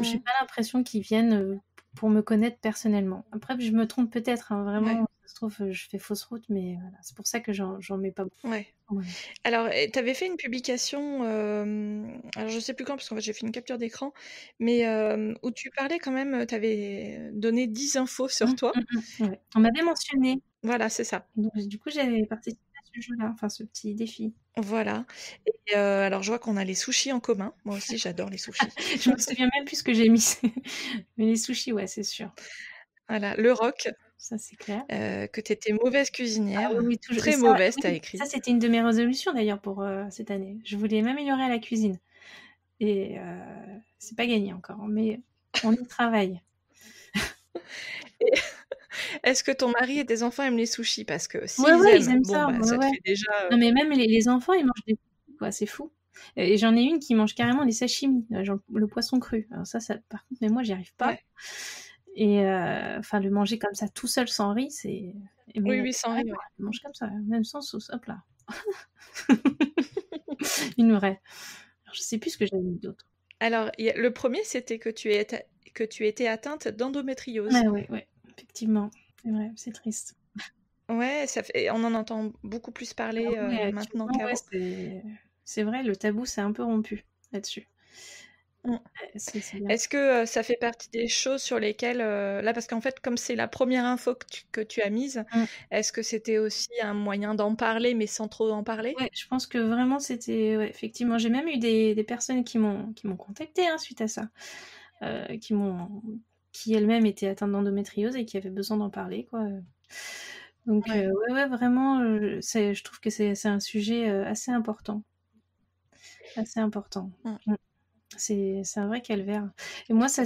[SPEAKER 2] j'ai
[SPEAKER 1] Mmh.
[SPEAKER 2] pas l'impression qu'ils viennent pour me connaître personnellement. Après, je me trompe peut-être, hein,
[SPEAKER 1] Ouais,
[SPEAKER 2] vraiment, ça se trouve, je fais fausse route, mais voilà, c'est pour ça que j'en mets pas beaucoup.
[SPEAKER 1] ouais.
[SPEAKER 2] Ouais.
[SPEAKER 1] Alors, tu avais fait une publication, alors je sais plus quand, parce qu'en fait, j'ai fait une capture d'écran, mais où tu parlais quand même, tu avais donné 10 infos sur toi.
[SPEAKER 2] Ouais. On m'avait mentionné,
[SPEAKER 1] Voilà, c'est ça.
[SPEAKER 2] donc du coup, j'avais participé à ce jeu-là, enfin ce petit défi.
[SPEAKER 1] Voilà. Et alors je vois qu'on a les sushis en commun. Moi aussi, j'adore les sushis.
[SPEAKER 2] Je me souviens même plus ce que j'ai mis, mais les sushis, ouais, c'est sûr,
[SPEAKER 1] Voilà, le rock,
[SPEAKER 2] ça c'est clair.
[SPEAKER 1] que tu étais mauvaise
[SPEAKER 2] Ah
[SPEAKER 1] cuisinière,
[SPEAKER 2] oui, oui, toujours et
[SPEAKER 1] très
[SPEAKER 2] ça
[SPEAKER 1] mauvaise, tu as
[SPEAKER 2] oui, ça
[SPEAKER 1] écrit.
[SPEAKER 2] c'était une de mes résolutions d'ailleurs pour, cette année. Je voulais m'améliorer à la cuisine et c'est pas gagné encore, mais on y travaille.
[SPEAKER 1] Et est-ce que ton mari et tes enfants aiment les sushis? Parce que
[SPEAKER 2] Ouais,
[SPEAKER 1] s'ils
[SPEAKER 2] ouais, ils
[SPEAKER 1] aiment,
[SPEAKER 2] aiment
[SPEAKER 1] bon,
[SPEAKER 2] ça,
[SPEAKER 1] bah,
[SPEAKER 2] ouais,
[SPEAKER 1] ça te
[SPEAKER 2] ouais.
[SPEAKER 1] fait déjà,
[SPEAKER 2] Non, mais même les enfants, ils mangent des sushis, quoi, c'est fou. Et j'en ai une qui mange carrément des sashimi, genre le poisson cru. Alors ça par contre, mais moi, j'y arrive pas.
[SPEAKER 1] ouais.
[SPEAKER 2] Et enfin, le manger comme ça tout seul sans riz, c'est
[SPEAKER 1] Oui,
[SPEAKER 2] mais
[SPEAKER 1] oui, sans riz, ouais.
[SPEAKER 2] elle mange comme ça, même sans sauce, hop là. Une vraie. Alors je sais plus ce que j'avais mis d'autre.
[SPEAKER 1] Alors, il y a le premier, c'était que tu étais atteinte d'endométriose.
[SPEAKER 2] Ouais, ouais, ouais, effectivement, c'est vrai, c'est triste.
[SPEAKER 1] Ouais, ça fait on en entend beaucoup plus
[SPEAKER 2] Ah
[SPEAKER 1] parler,
[SPEAKER 2] ouais,
[SPEAKER 1] maintenant
[SPEAKER 2] actuellement, ouais,
[SPEAKER 1] qu'avant.
[SPEAKER 2] c'est vrai, le tabou s'est un peu rompu là-dessus.
[SPEAKER 1] Mmh.
[SPEAKER 2] Ouais, c'est bien.
[SPEAKER 1] Est-ce que, ça fait partie des choses sur lesquelles, là, parce qu'en fait, comme c'est la première info que tu as mise,
[SPEAKER 2] Mmh.
[SPEAKER 1] est-ce que c'était aussi un moyen d'en parler, mais sans trop en parler?
[SPEAKER 2] Ouais, je pense que vraiment c'était ouais, effectivement, j'ai même eu des personnes qui m'ont contactée, hein, suite à ça, qui elles-mêmes étaient atteintes d'endométriose et qui avaient besoin d'en parler, quoi, donc
[SPEAKER 1] Ouais.
[SPEAKER 2] ouais, ouais, vraiment, je trouve que c'est un sujet, assez important, assez important.
[SPEAKER 1] Mmh.
[SPEAKER 2] Mmh. C'est un vrai calvaire. Et moi, ça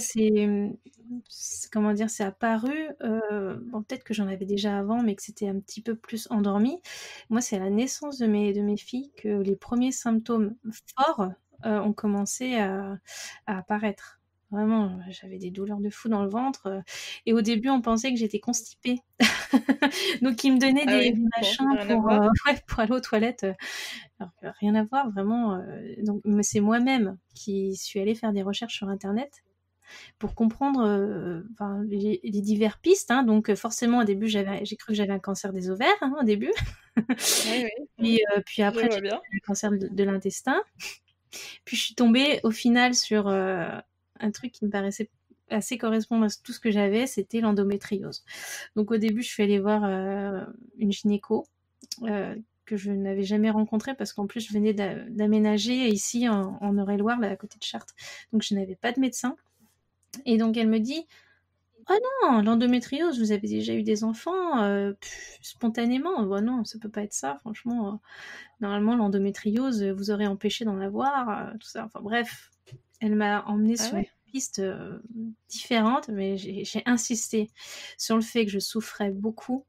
[SPEAKER 2] comment dire, c'est apparu, bon, peut-être que j'en avais déjà avant, mais que c'était un petit peu plus endormi. Moi, c'est à la naissance de mes filles que les premiers symptômes forts ont commencé à apparaître. Vraiment, j'avais des douleurs de fou dans le ventre. Et au début, on pensait que j'étais constipée. Donc, ils me donnaient
[SPEAKER 1] Ah
[SPEAKER 2] des
[SPEAKER 1] oui, bon,
[SPEAKER 2] machins
[SPEAKER 1] rien à voir.
[SPEAKER 2] ouais, pour aller aux toilettes. Alors que rien à voir, vraiment. Donc, mais c'est moi-même qui suis allée faire des recherches sur Internet pour comprendre enfin, les divers pistes. Hein. Donc, forcément, au début, j'ai cru que j'avais un cancer des ovaires, hein, au début.
[SPEAKER 1] Oui, oui,
[SPEAKER 2] Puis
[SPEAKER 1] je
[SPEAKER 2] après,
[SPEAKER 1] vois
[SPEAKER 2] j'ai
[SPEAKER 1] bien.
[SPEAKER 2] eu un cancer de l'intestin. Puis, je suis tombée au final sur un truc qui me paraissait assez correspondre à tout ce que j'avais, c'était l'endométriose. Donc, au début, je suis allée voir une gynéco. Que je n'avais jamais rencontré parce qu'en plus je venais d'aménager ici en Eure-et-Loire, là à côté de Chartres. Donc je n'avais pas de médecin. Et donc elle me dit oh non, l'endométriose, vous avez déjà eu des enfants spontanément. Oh non, ça peut pas être ça, franchement. Normalement, l'endométriose, vous aurez empêché d'en avoir, tout ça. Enfin bref, elle m'a emmenée
[SPEAKER 1] Ah
[SPEAKER 2] sur une
[SPEAKER 1] ouais?
[SPEAKER 2] piste différente, mais j'ai insisté sur le fait que je souffrais beaucoup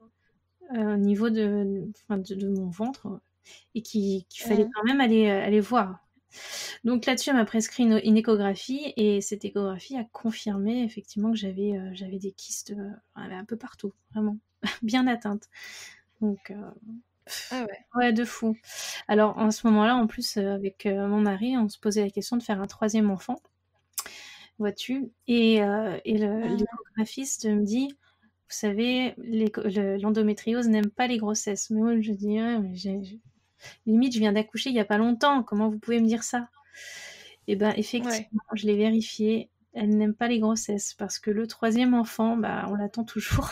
[SPEAKER 2] au niveau de mon ventre et qu'il fallait
[SPEAKER 1] Mmh.
[SPEAKER 2] quand même aller voir. Donc là-dessus, elle m'a prescrit une échographie et cette échographie a confirmé effectivement que j'avais des kystes un peu partout, vraiment, bien atteintes. Donc,
[SPEAKER 1] Ah ouais.
[SPEAKER 2] ouais, de fou. Alors, en ce moment-là, en plus, avec mon mari, on se posait la question de faire un troisième enfant, vois-tu. Et
[SPEAKER 1] Mmh.
[SPEAKER 2] l'échographiste me dit, vous savez, l'endométriose n'aime pas les grossesses. Mais moi, je dis, ouais, mais limite, je viens d'accoucher il n'y a pas longtemps. Comment vous pouvez me dire ça? Et ben,
[SPEAKER 1] Ouais.
[SPEAKER 2] effectivement, je l'ai vérifié. Elle n'aime pas les grossesses parce que le troisième enfant, bah, on l'attend toujours.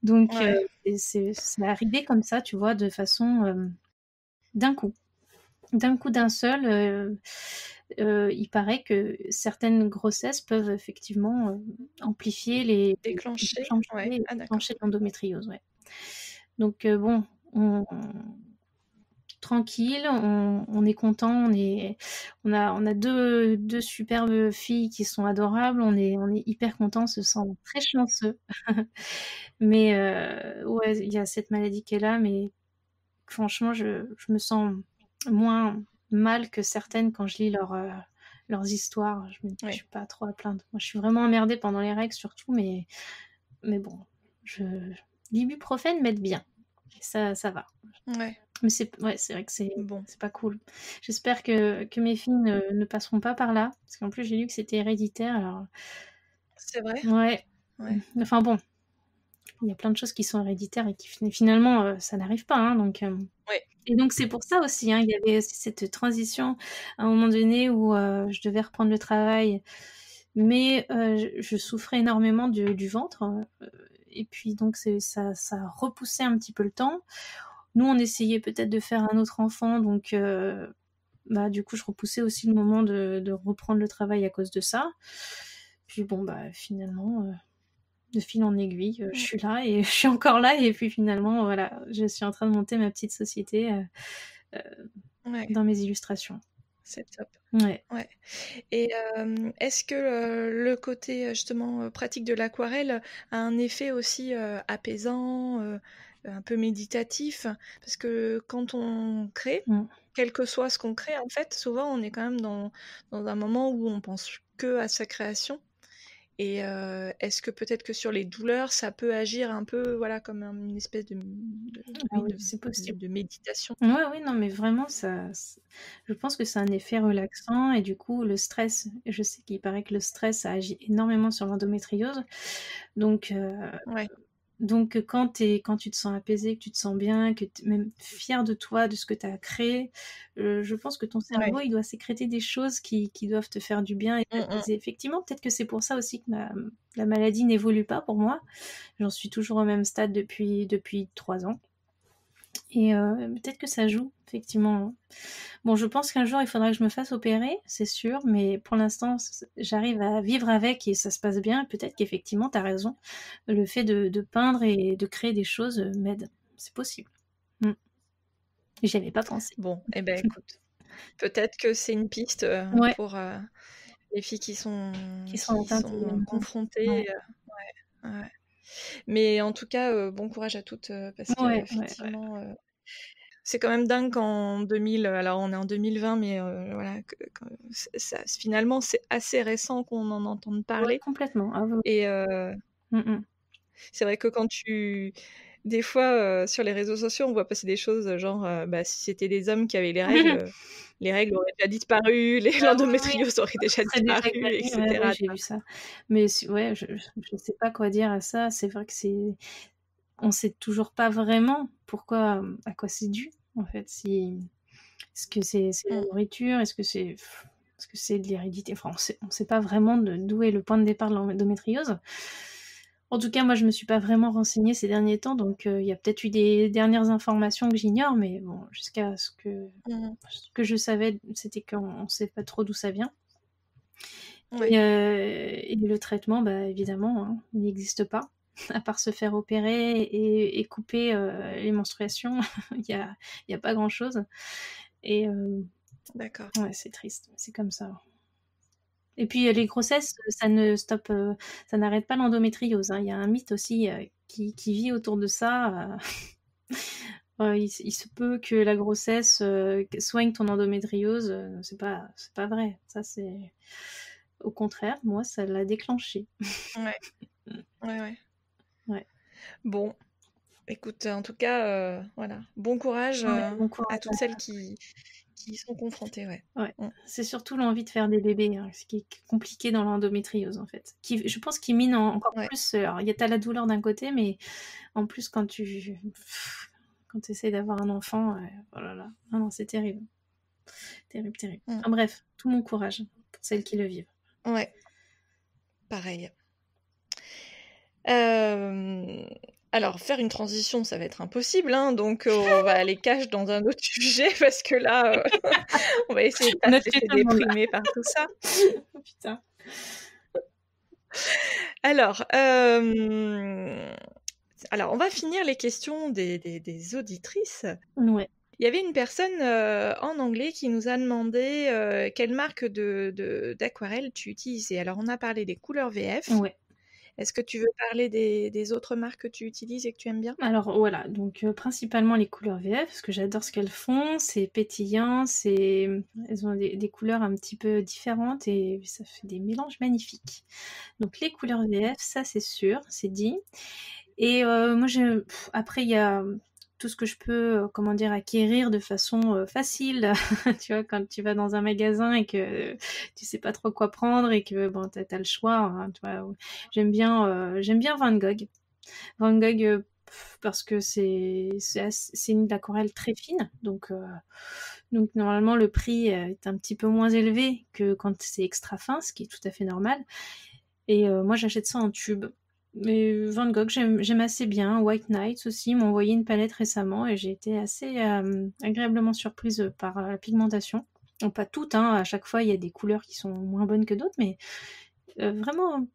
[SPEAKER 2] Donc,
[SPEAKER 1] Ouais.
[SPEAKER 2] c'est arrivé comme ça, tu vois, de façon d'un coup. D'un coup, d'un seul, il paraît que certaines grossesses peuvent effectivement amplifier
[SPEAKER 1] Déclenché? Ouais. Ah d'accord.
[SPEAKER 2] déclencher l'endométriose. Ouais. Donc, bon, on, tranquille, on est content, on a deux superbes filles qui sont adorables, on est hyper content, on se sent très chanceux. Mais ouais, il y a cette maladie qui est là, mais franchement, je me sens moins mal que certaines quand je lis leurs histoires. Je me dis, je
[SPEAKER 1] Ouais.
[SPEAKER 2] suis pas trop à plaindre. Moi, je suis vraiment emmerdée pendant les règles surtout, mais bon, je, l'ibuprofène m'aide bien. Ça va.
[SPEAKER 1] Ouais.
[SPEAKER 2] Mais ouais, c'est vrai que
[SPEAKER 1] Bon.
[SPEAKER 2] c'est pas cool. J'espère que mes filles ne passeront pas par là, parce qu'en plus j'ai lu que c'était héréditaire. Alors
[SPEAKER 1] C'est vrai?
[SPEAKER 2] ouais,
[SPEAKER 1] Ouais.
[SPEAKER 2] enfin bon, il y a plein de choses qui sont héréditaires et qui finalement ça n'arrive pas. Hein, donc
[SPEAKER 1] Ouais.
[SPEAKER 2] et donc c'est pour ça aussi. Hein, il y avait aussi cette transition à un moment donné où je devais reprendre le travail, mais je souffrais énormément du ventre. Et puis donc ça repoussait un petit peu le temps. Nous, on essayait peut-être de faire un autre enfant, donc bah, du coup, je repoussais aussi le moment de reprendre le travail à cause de ça. Puis bon, bah finalement, de fil en aiguille, je
[SPEAKER 1] Mmh.
[SPEAKER 2] suis là et je suis encore là. Et puis finalement, voilà, je suis en train de monter ma petite société euh,
[SPEAKER 1] Ouais.
[SPEAKER 2] dans mes illustrations.
[SPEAKER 1] C'est top.
[SPEAKER 2] Ouais.
[SPEAKER 1] Ouais. Et est-ce que le côté justement pratique de l'aquarelle a un effet aussi apaisant, un peu méditatif? Parce que quand on crée,
[SPEAKER 2] Mm.
[SPEAKER 1] quel que soit ce qu'on crée, en fait, souvent on est quand même dans un moment où on pense que à sa création. Et est-ce que peut-être que sur les douleurs, ça peut agir un peu, voilà, comme une espèce
[SPEAKER 2] Ah
[SPEAKER 1] oui,
[SPEAKER 2] oui, c'est possible.
[SPEAKER 1] de méditation?
[SPEAKER 2] Ouais, oui, non, mais vraiment, je pense que c'est un effet relaxant et du coup, le stress, je sais qu'il paraît que le stress, ça agit énormément sur l'endométriose. Donc,
[SPEAKER 1] Ouais,
[SPEAKER 2] quand tu te sens apaisé, que tu te sens bien, que tu es même fier de toi, de ce que tu as créé, je pense que ton cerveau,
[SPEAKER 1] ouais.
[SPEAKER 2] il doit sécréter des choses qui doivent te faire du bien et
[SPEAKER 1] Mmh mh.
[SPEAKER 2] t'apaiser. Effectivement, peut-être que c'est pour ça aussi que la maladie n'évolue pas pour moi. J'en suis toujours au même stade depuis 3 ans. Et peut-être que ça joue, effectivement. Bon, je pense qu'un jour, il faudra que je me fasse opérer, c'est sûr, mais pour l'instant, j'arrive à vivre avec et ça se passe bien. Peut-être qu'effectivement, tu as raison. Le fait de peindre et de créer des choses m'aide. C'est possible. Mm. J'y avais pas pensé.
[SPEAKER 1] Bon, eh ben, écoute. Peut-être que c'est une piste
[SPEAKER 2] Ouais,
[SPEAKER 1] pour les filles
[SPEAKER 2] qui sont atteintes également.
[SPEAKER 1] confrontées.
[SPEAKER 2] Ouais,
[SPEAKER 1] Ouais. Mais en tout cas, bon courage à toutes parce que
[SPEAKER 2] ouais, ouais, ouais.
[SPEAKER 1] effectivement, c'est quand même dingue qu'en 2000, alors on est en 2020, mais voilà, finalement c'est assez récent qu'on en entende
[SPEAKER 2] Ouais,
[SPEAKER 1] parler.
[SPEAKER 2] complètement. Ah oui.
[SPEAKER 1] Et
[SPEAKER 2] Mm,
[SPEAKER 1] c'est vrai que des fois, sur les réseaux sociaux, on voit passer des choses genre, bah, si c'était les hommes qui avaient
[SPEAKER 2] mm.
[SPEAKER 1] les règles auraient déjà disparu,
[SPEAKER 2] Ah oui, oui,
[SPEAKER 1] l'endométriose aurait
[SPEAKER 2] ça
[SPEAKER 1] déjà
[SPEAKER 2] serait déjà
[SPEAKER 1] disparu,
[SPEAKER 2] gagné. Ouais, ouais,
[SPEAKER 1] etc.
[SPEAKER 2] j'ai vu ça. Mais ouais, je sais pas quoi dire à ça. C'est vrai que on sait toujours pas vraiment à quoi c'est dû, en fait. Si, est-ce que c'est la
[SPEAKER 1] Mm.
[SPEAKER 2] nourriture? Est-ce que c'est de l'hérédité? Enfin, on sait pas vraiment d'où est le point de départ de l'endométriose. En tout cas, moi, je me suis pas vraiment renseignée ces derniers temps, donc il y a peut-être eu des dernières informations que j'ignore, mais bon, jusqu'à
[SPEAKER 1] Mm.
[SPEAKER 2] ce que je savais, c'était qu'on sait pas trop d'où ça vient.
[SPEAKER 1] Ouais.
[SPEAKER 2] Et le traitement, bah, évidemment, hein, il n'existe pas. À part se faire opérer et couper les menstruations, il y a pas grand-chose. Et
[SPEAKER 1] D'accord.
[SPEAKER 2] ouais, c'est triste, c'est comme ça. Et puis les grossesses, ça n'arrête pas l'endométriose, hein. Il y a un mythe aussi qui vit autour de ça. Il se peut que la grossesse soigne ton endométriose. C'est pas vrai. Ça, c'est au contraire, moi, ça l'a déclenché.
[SPEAKER 1] Ouais. Ouais.
[SPEAKER 2] Ouais.
[SPEAKER 1] Bon, écoute, en tout cas, voilà, bon courage
[SPEAKER 2] Ouais, bon
[SPEAKER 1] à
[SPEAKER 2] courage.
[SPEAKER 1] toutes celles qui y sont confrontées, ouais.
[SPEAKER 2] Ouais.
[SPEAKER 1] Mm.
[SPEAKER 2] C'est surtout l'envie de faire des bébés, hein, ce qui est compliqué dans l'endométriose, en fait. Je pense qu'il mine encore
[SPEAKER 1] Ouais.
[SPEAKER 2] plus. Alors, t'as la douleur d'un côté, mais en plus, quand tu essaies d'avoir un enfant, oh là là, ah non, c'est terrible. Terrible, terrible.
[SPEAKER 1] Mm.
[SPEAKER 2] Enfin, bref, tout mon courage pour celles qui le vivent.
[SPEAKER 1] Ouais, pareil. Euh, Alors, faire une transition, ça va être impossible, hein, donc on va aller cash dans un autre sujet parce que là, on va essayer de pas se
[SPEAKER 2] Notre
[SPEAKER 1] laisser
[SPEAKER 2] tout le monde là.
[SPEAKER 1] déprimer par tout ça.
[SPEAKER 2] Oh, putain.
[SPEAKER 1] Alors, on va finir les questions des auditrices.
[SPEAKER 2] Ouais,
[SPEAKER 1] Il y avait une personne en anglais qui nous a demandé quelle marque d'aquarelle tu utilisais. Alors, on a parlé des couleurs VF.
[SPEAKER 2] ouais.
[SPEAKER 1] Est-ce que tu veux parler des autres marques que tu utilises et que tu aimes bien?
[SPEAKER 2] Alors voilà, donc principalement les couleurs VF, parce que j'adore ce qu'elles font, c'est pétillant, elles ont des couleurs un petit peu différentes et ça fait des mélanges magnifiques. Donc les couleurs VF, ça c'est sûr, c'est dit. Et moi, après, il y a tout ce que je peux, comment dire, acquérir de façon facile. Tu vois, quand tu vas dans un magasin et que tu sais pas trop quoi prendre et que bon, t'as le choix, hein, tu vois. J'aime bien Van Gogh. Van Gogh, parce que c'est une aquarelle très fine, donc normalement le prix est un petit peu moins élevé que quand c'est extra fin, ce qui est tout à fait normal. Et moi, j'achète ça en tube. Mais Van Gogh, j'aime assez bien. White Nights aussi m'ont envoyé une palette récemment et j'ai été assez agréablement surprise par la pigmentation. Bon, pas toutes, hein. À chaque fois, il y a des couleurs qui sont moins bonnes que d'autres, mais vraiment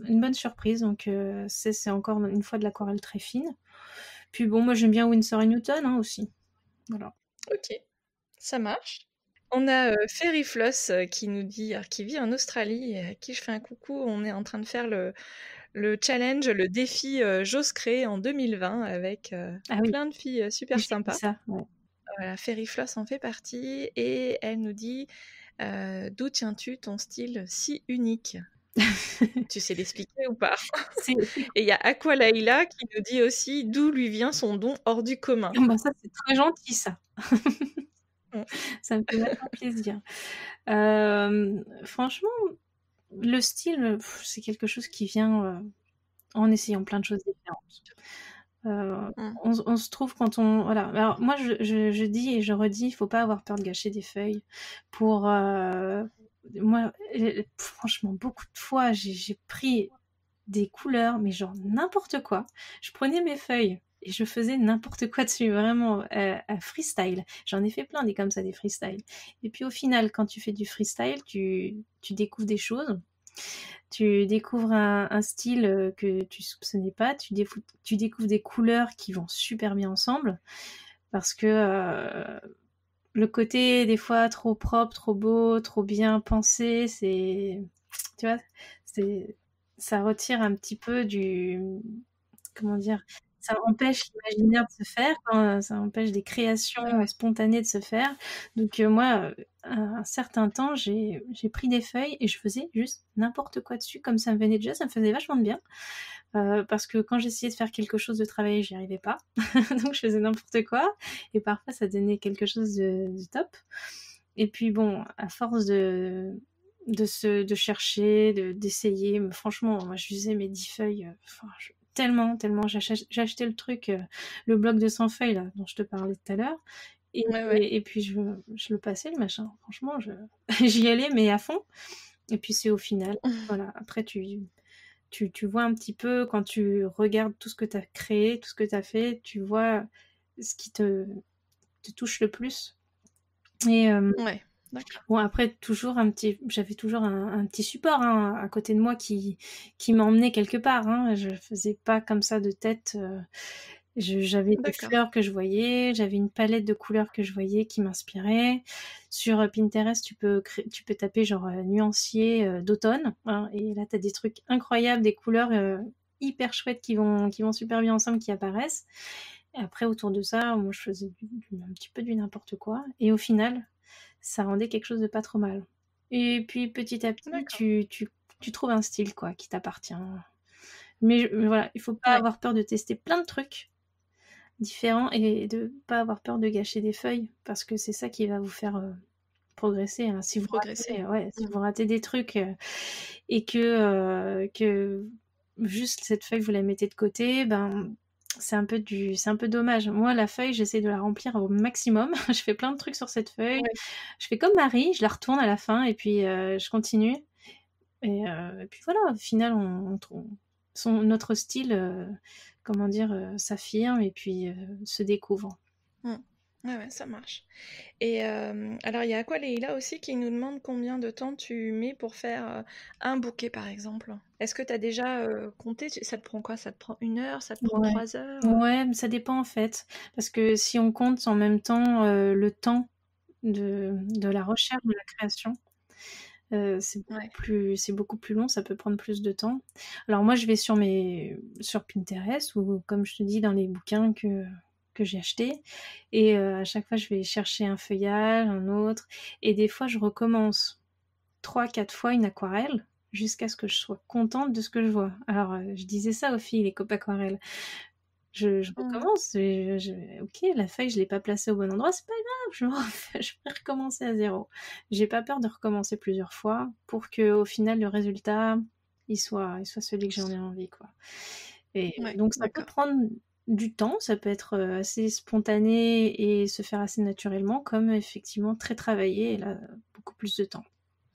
[SPEAKER 2] une bonne surprise. Donc, c'est encore une fois de l'aquarelle très fine. Puis bon, moi, j'aime bien Winsor & Newton hein, aussi. Voilà.
[SPEAKER 1] Ok, ça marche. On a Fairy Floss qui nous dit, qui vit en Australie, et à qui je fais un coucou. On est en train de faire le challenge, le défi J'ose créer en 2020 avec
[SPEAKER 2] Ah oui,
[SPEAKER 1] plein de filles super
[SPEAKER 2] j'ai vu
[SPEAKER 1] sympas.
[SPEAKER 2] ça. Ouais.
[SPEAKER 1] Voilà, Fairy Floss en fait partie et elle nous dit d'où tiens-tu ton style si unique? Tu sais l'expliquer ou pas?
[SPEAKER 2] C'est
[SPEAKER 1] Et il y a Aqualaila qui nous dit aussi d'où lui vient son don hors du commun.
[SPEAKER 2] bah, ça, c'est très gentil, ça.
[SPEAKER 1] Mm.
[SPEAKER 2] Ça me fait vachement plaisir. Franchement, le style, c'est quelque chose qui vient en essayant plein de choses différentes.
[SPEAKER 1] Mm.
[SPEAKER 2] On se trouve quand on... Voilà. Alors, moi, je dis et je redis, il faut pas avoir peur de gâcher des feuilles. Pour... moi, franchement, beaucoup de fois, j'ai pris des couleurs, mais genre n'importe quoi. Je prenais mes feuilles et je faisais n'importe quoi dessus, vraiment freestyle. J'en ai fait plein des comme ça, des freestyle. Et puis au final, quand tu fais du freestyle, tu découvres des choses. Tu découvres un style que tu soupçonnais pas. Tu découvres des couleurs qui vont super bien ensemble parce que le côté des fois trop propre, trop beau, trop bien pensé, tu vois, c'est, ça retire un petit peu comment dire, ça empêche l'imaginaire de se faire, hein, ça empêche des créations
[SPEAKER 1] Ouais, ouais.
[SPEAKER 2] spontanées de se faire. Donc moi, un certain temps, j'ai pris des feuilles et je faisais juste n'importe quoi dessus, comme ça me venait déjà, ça me faisait vachement de bien. Parce que quand j'essayais de faire quelque chose de travailler, j'y arrivais pas. Donc je faisais n'importe quoi. Et parfois, ça donnait quelque chose de top. Et puis bon, à force de chercher, d'essayer, mais franchement, moi, j'usais mes 10 feuilles. Enfin, tellement. J'ai acheté le truc, le bloc de 100 feuilles, là, dont je te parlais tout à l'heure. Et,
[SPEAKER 1] Ouais, ouais.
[SPEAKER 2] et puis, je le passais, le machin. Franchement, j'y allais, mais à fond. Et puis, c'est au final. Voilà. Après, tu vois un petit peu, quand tu regardes tout ce que tu as créé, tout ce que tu as fait, tu vois ce qui te touche le plus. Et
[SPEAKER 1] Ouais, d'accord.
[SPEAKER 2] bon, après, j'avais toujours un petit support, hein, à côté de moi qui m'emmenait quelque part, hein. Je faisais pas comme ça de tête. J'avais des
[SPEAKER 1] D'accord.
[SPEAKER 2] fleurs que je voyais, j'avais une palette de couleurs que je voyais qui m'inspirait. Sur Pinterest, tu peux taper genre nuancier d'automne, hein, et là, tu as des trucs incroyables, des couleurs hyper chouettes qui vont super bien ensemble, qui apparaissent. Et après, autour de ça, moi, je faisais un petit peu du n'importe quoi. Et au final, ça rendait quelque chose de pas trop mal. Et puis, petit à petit,
[SPEAKER 1] D'accord.
[SPEAKER 2] tu trouves un style, quoi, qui t'appartient. Mais voilà, il faut pas
[SPEAKER 1] Ouais.
[SPEAKER 2] avoir peur de tester plein de trucs différents et de pas avoir peur de gâcher des feuilles, parce que c'est ça qui va vous faire progresser, hein.
[SPEAKER 1] Progresser.
[SPEAKER 2] Si vous ratez des trucs et que juste cette feuille vous la mettez de côté, ben c'est un peu dommage. Moi, la feuille, j'essaie de la remplir au maximum. Je fais plein de trucs sur cette feuille.
[SPEAKER 1] Ouais.
[SPEAKER 2] Je fais comme Marie, je la retourne à la fin et puis je continue. Et puis voilà, au final, on trouve notre style, comment dire, s'affirme et puis se découvre.
[SPEAKER 1] Mm. Ouais, ouais, ça marche. Et alors, il y a quoi, Leïla aussi, qui nous demande combien de temps tu mets pour faire un bouquet, par exemple. Est-ce que tu as déjà compté? Ça te prend quoi? Ça te prend 1 heure? Ça te prend
[SPEAKER 2] Ouais.
[SPEAKER 1] 3 heures?
[SPEAKER 2] Ouais, mais ça dépend en fait. Parce que si on compte en même temps le temps de la recherche, de la création,
[SPEAKER 1] Ouais.
[SPEAKER 2] c'est beaucoup plus long, ça peut prendre plus de temps. Alors moi, je vais sur Pinterest ou comme je te dis, dans les bouquins que j'ai achetés. Et à chaque fois, je vais chercher un feuillage, un autre. Et des fois, je recommence 3, 4 fois une aquarelle jusqu'à ce que je sois contente de ce que je vois. Alors, je disais ça aux filles, les copains aquarelles. Je
[SPEAKER 1] Mhm.
[SPEAKER 2] recommence, ok, la feuille, je l'ai pas placée au bon endroit, c'est pas grave, je vais recommencer à zéro. J'ai pas peur de recommencer plusieurs fois pour que au final, le résultat, il soit celui que j'en ai envie, quoi. Et
[SPEAKER 1] Ouais,
[SPEAKER 2] donc, ça peut
[SPEAKER 1] d'accord.
[SPEAKER 2] prendre du temps, ça peut être assez spontané et se faire assez naturellement, comme effectivement très travaillé, et là, beaucoup plus de temps.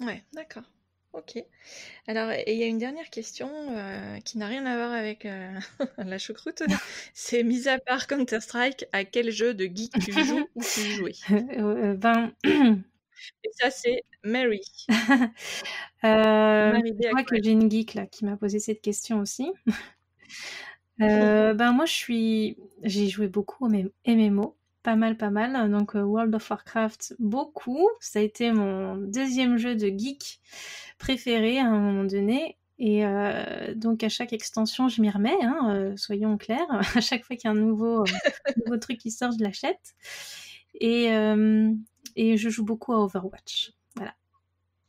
[SPEAKER 1] Ouais, d'accord. Ok. Alors, et il y a une dernière question qui n'a rien à voir avec la choucroute. C'est, mis à part Counter-Strike, à quel jeu de geek tu joues ou tu jouais?
[SPEAKER 2] Ben,
[SPEAKER 1] Et ça, c'est Mary. Mary B.
[SPEAKER 2] je vois que
[SPEAKER 1] Aquarelle.
[SPEAKER 2] j'ai une geek là qui m'a posé cette question aussi. Ben moi j'ai joué beaucoup au MMO, pas mal, donc World of Warcraft beaucoup. Ça a été mon deuxième jeu de geek préféré à un moment donné. Et donc à chaque extension, je m'y remets, hein, soyons clairs. À chaque fois qu'il y a un nouveau truc qui sort, je l'achète. Et, euh, et je joue beaucoup à Overwatch. Voilà.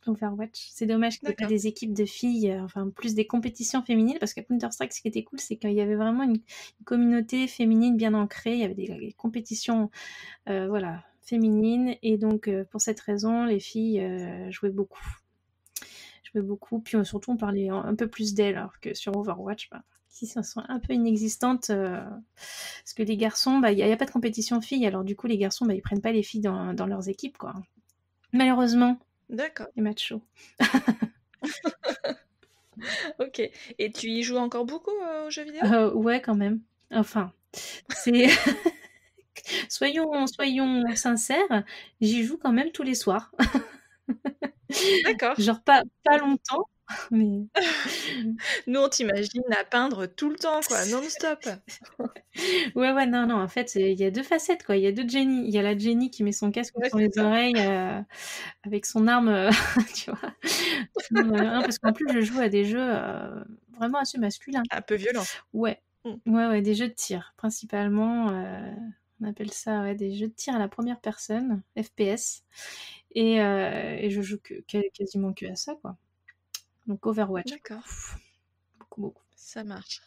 [SPEAKER 2] Overwatch. C'est dommage qu'il n'y ait pas
[SPEAKER 1] D'accord.
[SPEAKER 2] des équipes de filles, enfin plus des compétitions féminines, parce qu'à Counter-Strike, ce qui était cool, c'est qu'il y avait vraiment une communauté féminine bien ancrée, il y avait des compétitions voilà, féminines, et donc pour cette raison, les filles jouaient beaucoup. Jouaient beaucoup, puis surtout on parlait un peu plus d'elles, alors que sur Overwatch, bah, ici, elles sont un peu inexistantes, parce que les garçons, bah, il n'y a pas de compétition filles, alors du coup, les garçons, bah, ils prennent pas les filles dans leurs équipes, quoi. Malheureusement,
[SPEAKER 1] D'accord.
[SPEAKER 2] les machos.
[SPEAKER 1] Ok. Et tu y joues encore beaucoup aux jeux vidéo?
[SPEAKER 2] Ouais, quand même. Enfin, c'est soyons sincères, j'y joue quand même tous les soirs.
[SPEAKER 1] D'accord.
[SPEAKER 2] Genre pas longtemps. Mais
[SPEAKER 1] Nous, on t'imagine à peindre tout le temps, quoi, non-stop.
[SPEAKER 2] ouais, non, en fait, il y a 2 facettes, quoi. Il y a 2 Jenny. Il y a la Jenny qui met son casque
[SPEAKER 1] Ouais,
[SPEAKER 2] sur
[SPEAKER 1] c'est
[SPEAKER 2] les
[SPEAKER 1] ça.
[SPEAKER 2] oreilles, avec son arme, tu vois? Parce qu'en plus, je joue à des jeux, vraiment assez masculins.
[SPEAKER 1] Un peu violent.
[SPEAKER 2] Ouais.
[SPEAKER 1] Mmh.
[SPEAKER 2] Ouais, des jeux de tir, principalement, on appelle ça, ouais, des jeux de tir à la première personne, FPS et je joue quasiment que à ça, quoi. Donc Overwatch,
[SPEAKER 1] D'accord,
[SPEAKER 2] beaucoup.
[SPEAKER 1] ça marche.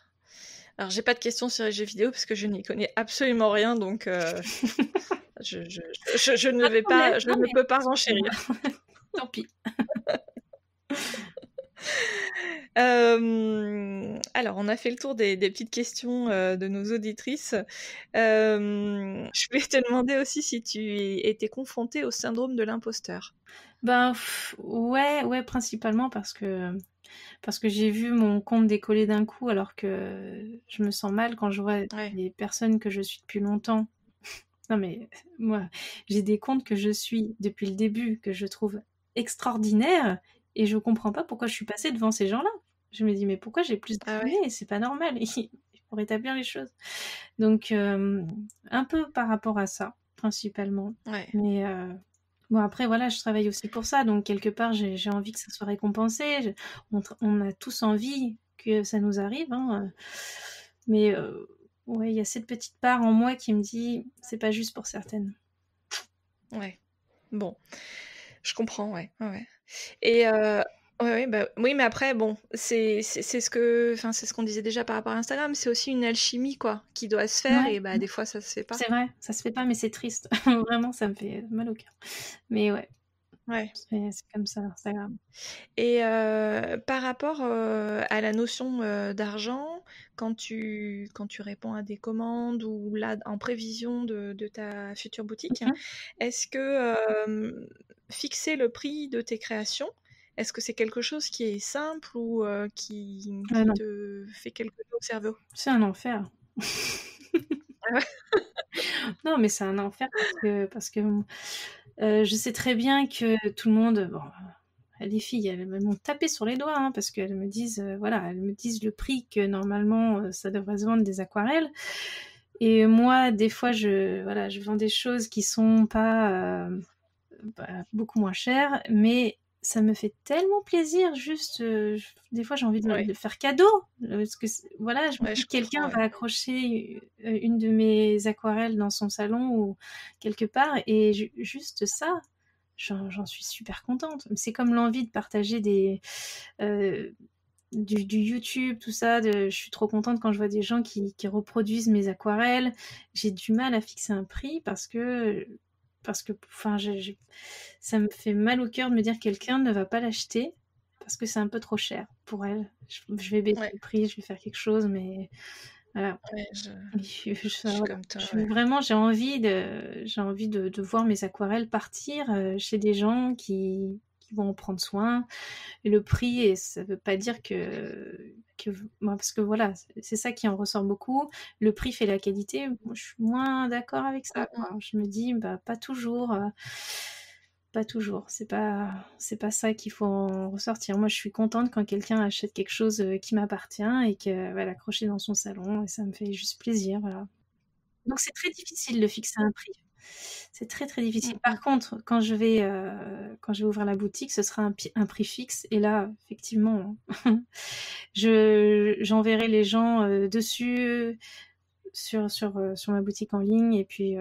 [SPEAKER 1] Alors, j'ai pas de questions sur les jeux vidéo parce que je n'y connais absolument rien, donc je ne
[SPEAKER 2] Pas de
[SPEAKER 1] vais
[SPEAKER 2] problème,
[SPEAKER 1] pas, je
[SPEAKER 2] non
[SPEAKER 1] ne
[SPEAKER 2] mais
[SPEAKER 1] peux pas renchérir.
[SPEAKER 2] tant pis.
[SPEAKER 1] Alors, on a fait le tour des petites questions de nos auditrices. Je voulais te demander aussi si tu étais confrontée au syndrome de l'imposteur.
[SPEAKER 2] Ben, ouais, principalement parce que j'ai vu mon compte décoller d'un coup alors que je me sens mal quand je vois
[SPEAKER 1] Ouais.
[SPEAKER 2] des personnes que je suis depuis longtemps. Non mais moi, j'ai des comptes que je suis depuis le début, que je trouve extraordinaires et je comprends pas pourquoi je suis passée devant ces gens-là. Je me dis mais pourquoi j'ai plus
[SPEAKER 1] Ah ouais?
[SPEAKER 2] d'abonnés? C'est pas normal. Il faut rétablir les choses. Donc un peu par rapport à ça, principalement.
[SPEAKER 1] Ouais.
[SPEAKER 2] Mais bon après voilà, je travaille aussi pour ça, donc quelque part j'ai envie que ça soit récompensé. On a tous envie que ça nous arrive, hein, mais ouais, il y a cette petite part en moi qui me dit c'est pas juste pour certaines.
[SPEAKER 1] Ouais. Bon, je comprends, ouais. Ouais. Et ouais, bah, oui, mais après, bon, c'est ce qu'on disait déjà par rapport à Instagram, c'est aussi une alchimie, quoi, qui doit se faire,
[SPEAKER 2] Ouais,
[SPEAKER 1] et bah, des fois, ça se fait pas.
[SPEAKER 2] c'est vrai, ça se fait pas, mais c'est triste. Vraiment, ça me fait mal au cœur. Mais ouais,
[SPEAKER 1] Ouais.
[SPEAKER 2] c'est comme ça, Instagram.
[SPEAKER 1] Et par rapport à la notion d'argent, quand tu réponds à des commandes ou là, en prévision de ta future boutique,
[SPEAKER 2] Mhm.
[SPEAKER 1] est-ce que fixer le prix de tes créations, est-ce que c'est quelque chose qui est simple ou qui
[SPEAKER 2] Non,
[SPEAKER 1] te fait quelque chose au cerveau?
[SPEAKER 2] c'est un enfer.
[SPEAKER 1] Ah ouais.
[SPEAKER 2] Non, mais c'est un enfer parce que je sais très bien que tout le monde, bon, les filles, elles m'ont tapé sur les doigts, hein, parce qu'elles me disent, voilà, elles me disent le prix que normalement ça devrait se vendre des aquarelles. Et moi, des fois, voilà, je vends des choses qui sont pas beaucoup moins chères, mais ça me fait tellement plaisir, juste, des fois j'ai envie
[SPEAKER 1] Ouais,
[SPEAKER 2] de faire cadeau, parce que voilà, je me
[SPEAKER 1] ouais,
[SPEAKER 2] dis
[SPEAKER 1] je
[SPEAKER 2] que
[SPEAKER 1] comprends,
[SPEAKER 2] quelqu'un
[SPEAKER 1] ouais.
[SPEAKER 2] va accrocher une de mes aquarelles dans son salon ou quelque part, et juste ça, j'en suis super contente. C'est comme l'envie de partager euh, du YouTube, tout ça. Je suis trop contente quand je vois des gens qui reproduisent mes aquarelles. J'ai du mal à fixer un prix enfin, ça me fait mal au cœur de me dire que quelqu'un ne va pas l'acheter parce que c'est un peu trop cher pour elle. Je vais baisser
[SPEAKER 1] Ouais,
[SPEAKER 2] le prix, je vais faire quelque chose, mais voilà.
[SPEAKER 1] ouais, je suis
[SPEAKER 2] Voilà.
[SPEAKER 1] comme toi, ouais.
[SPEAKER 2] Vraiment, j'ai envie de voir mes aquarelles partir chez des gens qui vont en prendre soin. Et le prix, et ça veut pas dire moi, parce que voilà, c'est ça qui en ressort beaucoup. Le prix fait la qualité. Moi, je suis moins d'accord avec ça,
[SPEAKER 1] Mm,
[SPEAKER 2] quoi. Je me dis, bah, pas toujours. Pas toujours. C'est pas ça qu'il faut en ressortir. Moi, je suis contente quand quelqu'un achète quelque chose qui m'appartient et qu'elle va l'accrocher dans son salon, et ça me fait juste plaisir, voilà. Donc c'est très difficile de fixer un prix. C'est très, très difficile.
[SPEAKER 1] mm, mm.
[SPEAKER 2] Par contre, quand je vais ouvrir la boutique, ce sera un prix fixe, et là, effectivement, j'enverrai les gens dessus sur ma boutique en ligne, et puis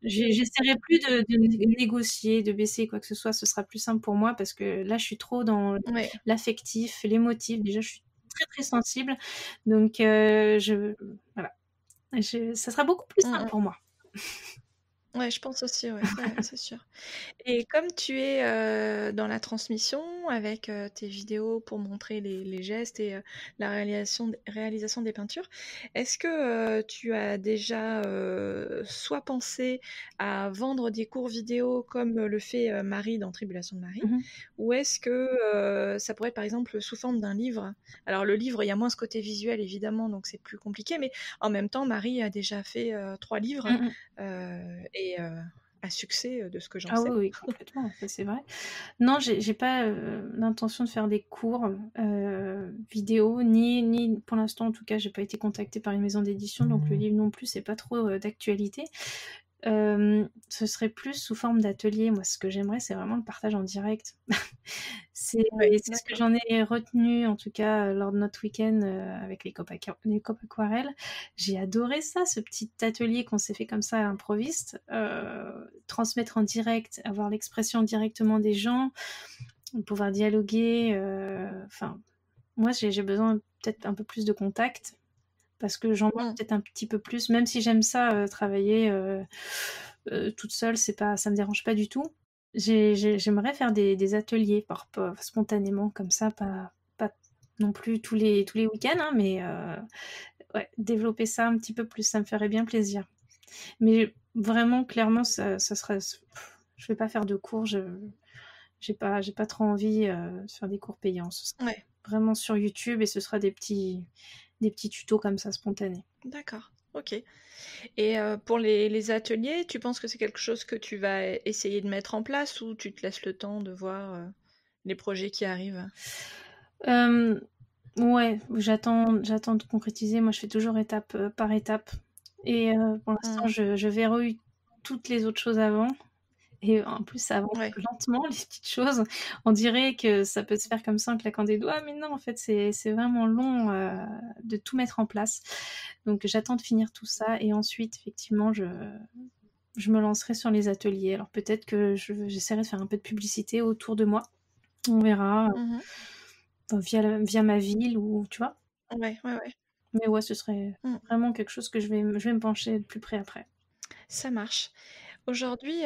[SPEAKER 2] j'essaierai plus de négocier, de baisser quoi que ce soit. Ce sera plus simple pour moi parce que là, je suis trop dans
[SPEAKER 1] Ouais.
[SPEAKER 2] l'affectif, l'émotif. Déjà, je suis très, très sensible. Donc, voilà. Ça sera beaucoup plus
[SPEAKER 1] Mm,
[SPEAKER 2] simple
[SPEAKER 1] mm.
[SPEAKER 2] pour moi.
[SPEAKER 1] Ouais, je pense aussi, ouais, ouais, c'est sûr. Et comme tu es dans la transmission avec tes vidéos pour montrer les gestes et la réalisation des peintures, est-ce que tu as déjà soit pensé à vendre des cours vidéo comme le fait Marie dans Tribulation de Marie,
[SPEAKER 2] Mhm.
[SPEAKER 1] ou est-ce que ça pourrait être par exemple sous forme d'un livre? Alors le livre, il y a moins ce côté visuel évidemment, donc c'est plus compliqué, mais en même temps, Marie a déjà fait 3 livres
[SPEAKER 2] Mhm.
[SPEAKER 1] et à succès de ce que j'en
[SPEAKER 2] Ah oui,
[SPEAKER 1] sais.
[SPEAKER 2] oui, complètement, ça c'est vrai. Non, j'ai pas l'intention de faire des cours vidéo, ni pour l'instant en tout cas, j'ai pas été contactée par une maison d'édition, donc le livre non plus, c'est pas trop d'actualité. Ce serait plus sous forme d'atelier. Moi, ce que j'aimerais, c'est vraiment le partage en direct. C'est
[SPEAKER 1] Ouais,
[SPEAKER 2] c'est ce que
[SPEAKER 1] d'accord.
[SPEAKER 2] j'en ai retenu, en tout cas, lors de notre week-end avec les copes aquarelles. J'ai adoré ça, ce petit atelier qu'on s'est fait comme ça à l'improviste. Transmettre en direct, avoir l'expression directement des gens, pouvoir dialoguer. Enfin, moi, j'ai besoin peut-être un peu plus de contact parce que j'en manque
[SPEAKER 1] Mm.
[SPEAKER 2] peut-être un petit peu plus, même si j'aime ça, travailler toute seule, ça me dérange pas du tout. J'aimerais faire des ateliers spontanément comme ça, pas non plus tous les week-ends, hein, mais ouais, développer ça un petit peu plus, ça me ferait bien plaisir. Mais vraiment, clairement, ça sera, je vais pas faire de cours, j'ai pas trop envie de faire des cours payants. Ce sera
[SPEAKER 1] Ouais,
[SPEAKER 2] vraiment sur YouTube et ce sera des petits tutos comme ça spontanés.
[SPEAKER 1] d'accord. Ok. Et pour les ateliers, tu penses que c'est quelque chose que tu vas essayer de mettre en place ou tu te laisses le temps de voir les projets qui arrivent?
[SPEAKER 2] Euh, ouais, j'attends de concrétiser. Moi, je fais toujours étape par étape. Et pour l'instant,
[SPEAKER 1] Mm.
[SPEAKER 2] je verrouille toutes les autres choses avant. Et en plus, ça avance
[SPEAKER 1] Ouais.
[SPEAKER 2] lentement, les petites choses. On dirait que ça peut se faire comme ça en claquant des doigts, mais non, en fait, c'est vraiment long de tout mettre en place. Donc, j'attends de finir tout ça. Et ensuite, effectivement, je me lancerai sur les ateliers. Alors, peut-être que j'essaierai de faire un peu de publicité autour de moi. On verra
[SPEAKER 1] Mhm.
[SPEAKER 2] via ma ville ou, tu vois.
[SPEAKER 1] Ouais, ouais, ouais.
[SPEAKER 2] Mais ouais, ce serait
[SPEAKER 1] Mm.
[SPEAKER 2] vraiment quelque chose que je vais me pencher de plus près après.
[SPEAKER 1] Ça marche. Aujourd'hui,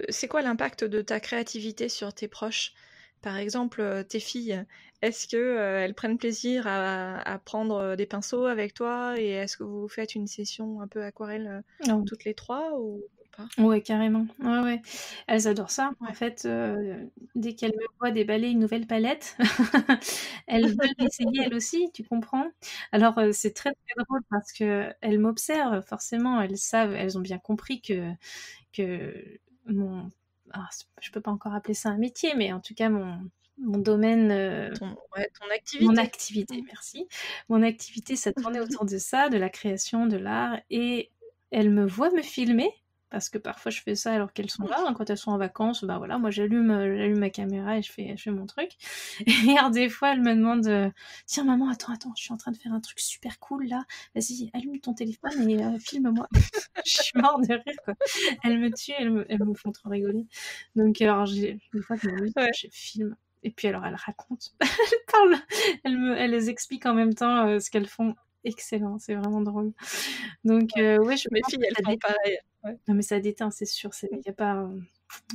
[SPEAKER 1] c'est quoi l'impact de ta créativité sur tes proches? Par exemple, tes filles, est-ce que, elles prennent plaisir à prendre des pinceaux avec toi et est-ce que vous faites une session un peu aquarelle
[SPEAKER 2] Non.
[SPEAKER 1] toutes les trois ou pas?
[SPEAKER 2] Ouais, carrément. Ouais, ouais. Elles adorent ça. En
[SPEAKER 1] Ouais.
[SPEAKER 2] fait, dès qu'elles me voient déballer une nouvelle palette, elles veulent l'essayer elles aussi, tu comprends? Alors, c'est très, très drôle parce qu'elles m'observent forcément, elles savent, elles ont bien compris que mon je peux pas encore appeler ça un métier, mais en tout cas mon domaine,
[SPEAKER 1] Ton
[SPEAKER 2] mon
[SPEAKER 1] activité.
[SPEAKER 2] activité,
[SPEAKER 1] Mmh.
[SPEAKER 2] merci. Mon activité, ça tournait autour de ça, de la création, de l'art et elles me voient me filmer parce que parfois je fais ça alors qu'elles sont là, hein, quand elles sont en vacances, bah, voilà, moi j'allume ma caméra et je fais mon truc et alors des fois elles me demandent, «Tiens maman, attends, je suis en train de faire un truc super cool là, vas-y allume ton téléphone et filme-moi». Je suis mort de rire quoi. Elles me tuent, elles me font trop rigoler. Donc alors j'ai des fois je m'amuse,
[SPEAKER 1] Ouais.
[SPEAKER 2] je filme et puis alors elles racontent. Parlent, elles expliquent en même temps ce qu'elles font. Excellent, c'est vraiment drôle. Donc ouais, je
[SPEAKER 1] Mes
[SPEAKER 2] pense
[SPEAKER 1] filles,
[SPEAKER 2] que
[SPEAKER 1] elles
[SPEAKER 2] ça
[SPEAKER 1] font
[SPEAKER 2] déteint.
[SPEAKER 1] pareil. Ouais.
[SPEAKER 2] Non mais ça déteint, c'est sûr.
[SPEAKER 1] Mmh.
[SPEAKER 2] Y a pas.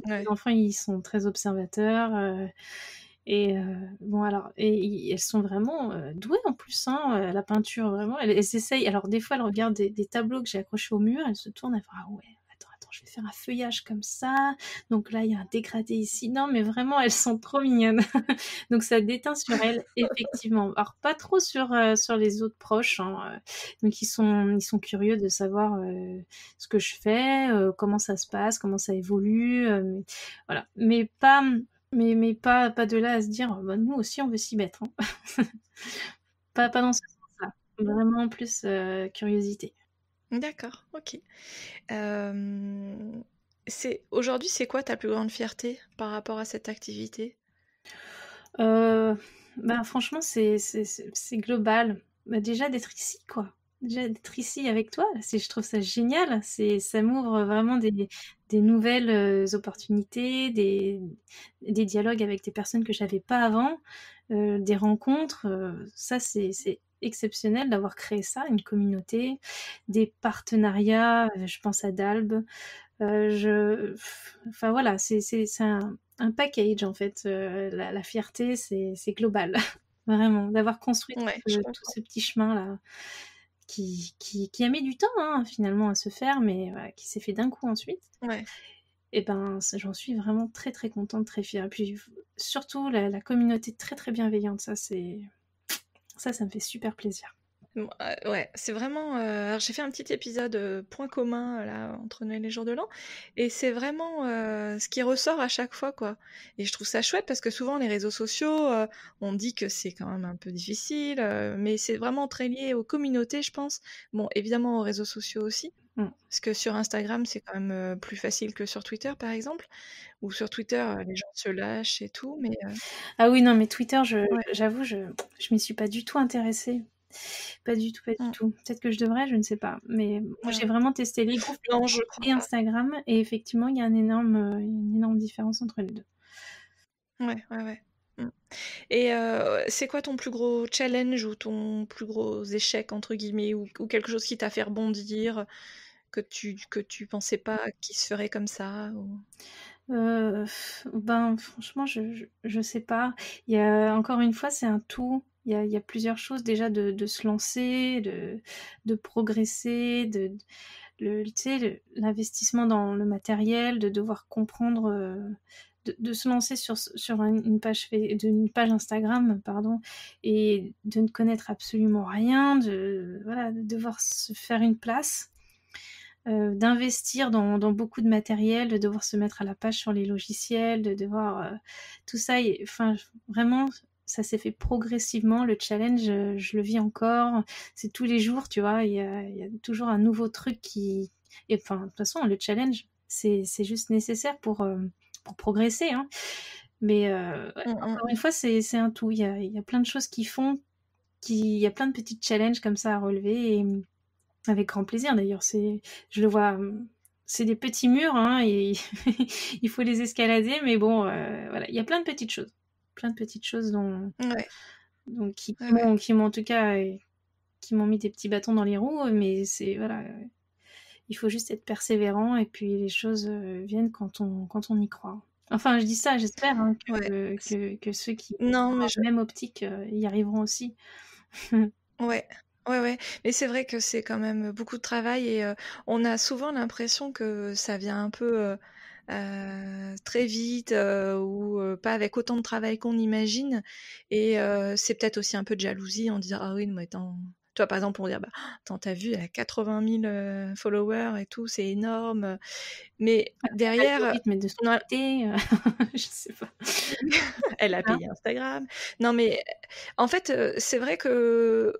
[SPEAKER 2] Les
[SPEAKER 1] Ouais.
[SPEAKER 2] enfants, ils sont très observateurs et bon alors elles sont vraiment douées en plus. Hein, la peinture vraiment. Elles essayent. Alors des fois, elles regardent des tableaux que j'ai accrochés au mur. Elles se tournent. Elles font ah ouais. Attends, je vais faire un feuillage comme ça. Donc là, il y a un dégradé ici. Non, mais vraiment, elles sont trop mignonnes. Donc ça déteint sur elles, effectivement. Alors pas trop sur les autres proches, hein, donc ils sont curieux de savoir ce que je fais, comment ça se passe, comment ça évolue, voilà. Mais pas de là à se dire bah, nous aussi on veut s'y mettre. Hein. Pas dans ce sens-là. Vraiment plus curiosité.
[SPEAKER 1] D'accord, OK. Aujourd'hui, c'est quoi ta plus grande fierté par rapport à cette activité?
[SPEAKER 2] Euh, Bah, franchement, c'est global. Bah, déjà d'être ici, quoi. Déjà d'être ici avec toi, là, je trouve ça génial. Ça m'ouvre vraiment des nouvelles opportunités, des dialogues avec des personnes que j'avais pas avant, des rencontres. Ça, c'est exceptionnel d'avoir créé ça, une communauté, des partenariats. Je pense à Dalb. Enfin voilà, c'est un package en fait. La fierté, c'est global, vraiment, d'avoir construit
[SPEAKER 1] Ouais, je
[SPEAKER 2] tout
[SPEAKER 1] comprends.
[SPEAKER 2] ce petit chemin là, qui a mis du temps hein, finalement à se faire, mais voilà, qui s'est fait d'un coup ensuite.
[SPEAKER 1] Ouais.
[SPEAKER 2] Et ben, j'en suis vraiment très très contente, très fière. Et puis surtout la communauté très très bienveillante, ça me fait super plaisir.
[SPEAKER 1] Ouais, c'est vraiment. Alors j'ai fait un petit épisode point commun là entre Noël et Jour de l'An, et c'est vraiment ce qui ressort à chaque fois, quoi. Et je trouve ça chouette parce que souvent les réseaux sociaux, on dit que c'est quand même un peu difficile, mais c'est vraiment très lié aux communautés, je pense. Bon, évidemment aux réseaux sociaux aussi,
[SPEAKER 2] Mm.
[SPEAKER 1] parce que sur Instagram c'est quand même plus facile que sur Twitter par exemple, ou sur Twitter les gens se lâchent et tout, mais
[SPEAKER 2] Ah oui, non, mais Twitter,
[SPEAKER 1] ouais.
[SPEAKER 2] j'avoue, je m'y suis pas du tout intéressée. Pas du tout, pas du
[SPEAKER 1] Mm.
[SPEAKER 2] tout. Peut-être que je devrais, je ne sais pas. Mais moi,
[SPEAKER 1] Ouais,
[SPEAKER 2] j'ai
[SPEAKER 1] ouais.
[SPEAKER 2] vraiment testé les groupes
[SPEAKER 1] Non, je crois
[SPEAKER 2] et
[SPEAKER 1] pas.
[SPEAKER 2] Instagram, et effectivement, il y a une énorme différence entre les deux.
[SPEAKER 1] Ouais, ouais, ouais. Mm. Et c'est quoi ton plus gros challenge ou ton plus gros échec, entre guillemets, ou quelque chose qui t'a fait rebondir, que tu pensais pas qu'il se ferait comme ça
[SPEAKER 2] Ben, franchement, je sais pas. Il y a, encore une fois, c'est un tout. Il y a plusieurs choses déjà de se lancer, de progresser, tu sais, l'investissement dans le matériel, de devoir comprendre, de se lancer sur une une page Instagram, pardon, et de ne connaître absolument rien, voilà, de devoir se faire une place, d'investir dans beaucoup de matériel, de devoir se mettre à la page sur les logiciels, de devoir tout ça, enfin vraiment, ça s'est fait progressivement. Le challenge, je le vis encore. C'est tous les jours, tu vois. Il y a toujours un nouveau truc qui. Et enfin, de toute façon, le challenge, c'est juste nécessaire pour progresser, hein. Mais ouais,
[SPEAKER 1] Mm,
[SPEAKER 2] encore une
[SPEAKER 1] mm,
[SPEAKER 2] fois, c'est un tout. Il y a plein de choses il y a plein de petits challenges comme ça à relever. Et avec grand plaisir d'ailleurs, je le vois, c'est des petits murs, hein, et il faut les escalader, mais bon, voilà, il y a plein de petites choses
[SPEAKER 1] mm. Ouais, ouais, ouais.
[SPEAKER 2] qui m'ont en tout cas, qui m'ont mis des petits bâtons dans les roues, mais c'est voilà, il faut juste être persévérant et puis les choses viennent quand on y croit. Enfin, je dis ça, j'espère, hein,
[SPEAKER 1] Ouais.
[SPEAKER 2] que ceux qui
[SPEAKER 1] Non,
[SPEAKER 2] ont
[SPEAKER 1] mais
[SPEAKER 2] la même optique y arriveront aussi.
[SPEAKER 1] ouais. Ouais, ouais. Mais c'est vrai que c'est quand même beaucoup de travail et on a souvent l'impression que ça vient un peu très vite ou pas avec autant de travail qu'on imagine. Et c'est peut-être aussi un peu de jalousie en disant ah oui, mais attends. Toi, par exemple, on va dire, bah, attends, t'as vu, elle a 80 000 followers et tout, c'est énorme. Mais derrière,
[SPEAKER 2] L'algorithme est de son
[SPEAKER 1] on a-
[SPEAKER 2] côté, je sais pas.
[SPEAKER 1] elle a
[SPEAKER 2] Hein?
[SPEAKER 1] payé Instagram. Non, mais en fait, c'est vrai que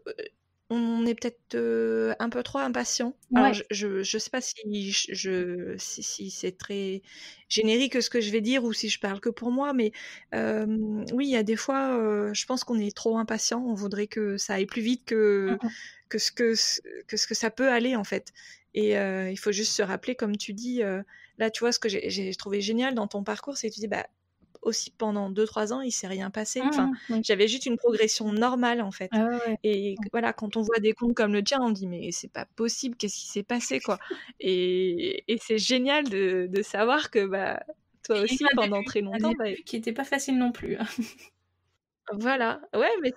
[SPEAKER 1] on est peut-être un peu trop impatient. Alors,
[SPEAKER 2] Ouais.
[SPEAKER 1] je sais pas si c'est très générique ce que je vais dire ou si je parle que pour moi, mais oui, il y a des fois, je pense qu'on est trop impatient. On voudrait que ça aille plus vite
[SPEAKER 2] Mmh.
[SPEAKER 1] que ce que ça peut aller, en fait. Et il faut juste se rappeler, comme tu dis, là, tu vois, ce que j'ai trouvé génial dans ton parcours, c'est que tu dis, bah, aussi pendant 2-3 ans, il s'est rien passé. Enfin,
[SPEAKER 2] Oui.
[SPEAKER 1] j'avais juste une progression normale en fait.
[SPEAKER 2] Ah ouais, ouais.
[SPEAKER 1] Et voilà, quand on voit des comptes comme le tien, on dit mais c'est pas possible, qu'est-ce qui s'est passé quoi? Et c'est génial de savoir que bah toi
[SPEAKER 2] Il y a
[SPEAKER 1] aussi pendant très
[SPEAKER 2] eu un
[SPEAKER 1] longtemps, bah
[SPEAKER 2] début qui était pas facile non plus, hein.
[SPEAKER 1] voilà, ouais, mais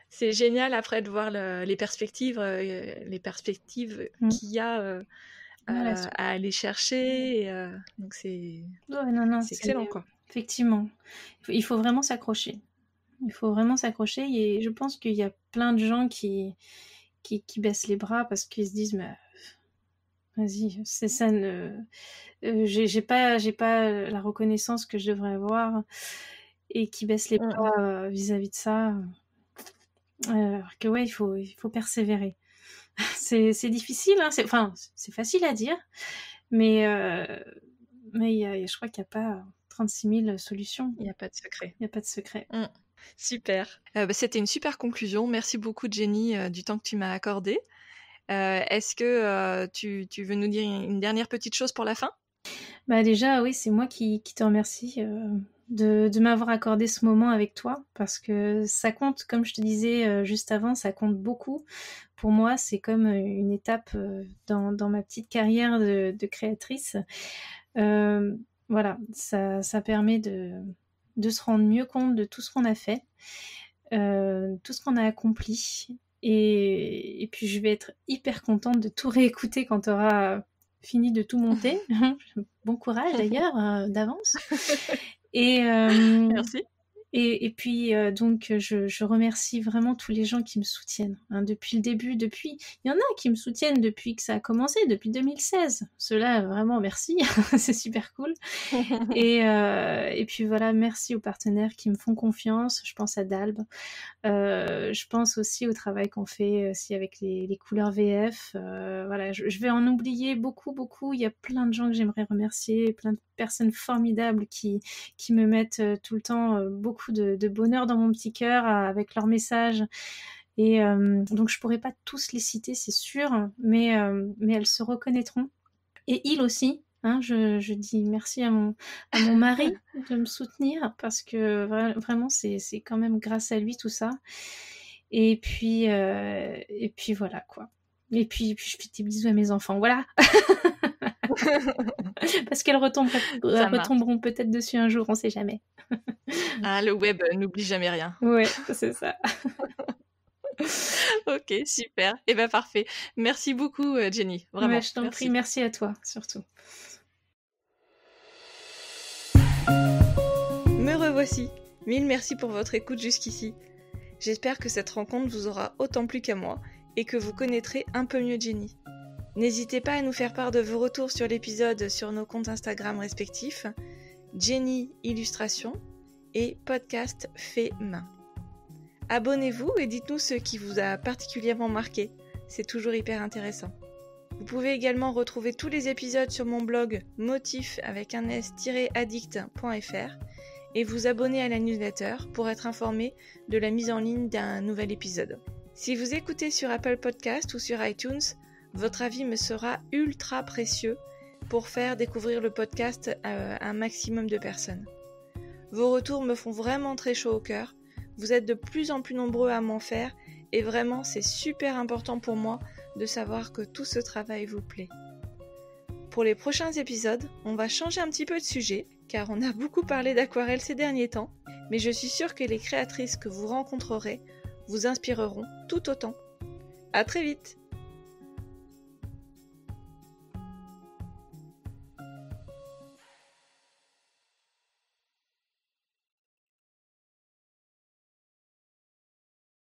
[SPEAKER 1] c'est génial après de voir les perspectives
[SPEAKER 2] Mmh.
[SPEAKER 1] qu'il y a
[SPEAKER 2] Ouais, la suite.
[SPEAKER 1] à aller chercher. Et, donc
[SPEAKER 2] Ouais, non, non,
[SPEAKER 1] c'est
[SPEAKER 2] c'est
[SPEAKER 1] excellent quoi.
[SPEAKER 2] effectivement, il faut vraiment s'accrocher. Il faut vraiment s'accrocher, et je pense qu'il y a plein de gens qui baissent les bras parce qu'ils se disent: «Mais vas-y, c'est ça ne j'ai pas la reconnaissance que je devrais avoir», et qui baissent les
[SPEAKER 1] Mm, mm.
[SPEAKER 2] bras, vis-à-vis de ça, alors que ouais, il faut persévérer. C'est difficile, hein, enfin, c'est facile à dire, mais je crois qu'il y a pas 36 000 solutions.
[SPEAKER 1] Il n'y a pas de secret.
[SPEAKER 2] Il y a pas de secret.
[SPEAKER 1] Mm. Super. Bah, c'était une super conclusion. Merci beaucoup, Jenny, du temps que tu m'as accordé. Est-ce que tu veux nous dire une dernière petite chose pour la fin?
[SPEAKER 2] Bah, déjà, oui, c'est moi qui te remercie, de m'avoir accordé ce moment avec toi, parce que ça compte, comme je te disais, juste avant, ça compte beaucoup. Pour moi, c'est comme, une étape, dans ma petite carrière de créatrice. Voilà, ça permet de se rendre mieux compte de tout ce qu'on a fait, tout ce qu'on a accompli, et puis je vais être hyper contente de tout réécouter quand tu auras fini de tout monter. Bon courage d'ailleurs, d'avance. Et
[SPEAKER 1] Merci.
[SPEAKER 2] Et puis donc je remercie vraiment tous les gens qui me soutiennent hein, depuis le début. Il y en a qui me soutiennent depuis que ça a commencé, depuis 2016. Ceux-là, vraiment merci, c'est super cool. Et puis voilà, merci aux partenaires qui me font confiance. Je pense à Dalb. Je pense aussi au travail qu'on fait aussi avec les couleurs VF. Voilà, je vais en oublier beaucoup. Il y a plein de gens que j'aimerais remercier, plein de personnes formidables qui me mettent tout le temps beaucoup de bonheur dans mon petit cœur avec leurs messages. Et donc je pourrais pas tous les citer, c'est sûr, mais elles se reconnaîtront. Et il aussi. Hein, je dis merci à mon mari de me soutenir parce que vraiment c'est quand même grâce à lui tout ça. Et puis voilà quoi. Et puis je fais des bisous à mes enfants, voilà. Parce qu'elles retomberont peut-être dessus un jour, on sait jamais.
[SPEAKER 1] Ah, le web n'oublie jamais rien.
[SPEAKER 2] Ouais, c'est ça.
[SPEAKER 1] Ok, super. Et ben parfait. Merci beaucoup, Jenny. Vraiment.
[SPEAKER 2] Ouais, je t'en prie, merci à toi surtout.
[SPEAKER 1] Me revoici. Mille merci pour votre écoute jusqu'ici. J'espère que cette rencontre vous aura autant plu qu'à moi et que vous connaîtrez un peu mieux Jenny. N'hésitez pas à nous faire part de vos retours sur l'épisode sur nos comptes Instagram respectifs, Jenny Illustration et Podcast Fait Main. Abonnez-vous et dites-nous ce qui vous a particulièrement marqué, c'est toujours hyper intéressant. Vous pouvez également retrouver tous les épisodes sur mon blog motif-addict.fr et vous abonner à la newsletter pour être informé de la mise en ligne d'un nouvel épisode. Si vous écoutez sur Apple Podcast ou sur iTunes, votre avis me sera ultra précieux pour faire découvrir le podcast à un maximum de personnes. Vos retours me font vraiment très chaud au cœur, vous êtes de plus en plus nombreux à m'en faire et vraiment c'est super important pour moi de savoir que tout ce travail vous plaît. Pour les prochains épisodes, on va changer un petit peu de sujet, car on a beaucoup parlé d'aquarelle ces derniers temps, mais je suis sûre que les créatrices que vous rencontrerez vous inspireront tout autant. À très vite!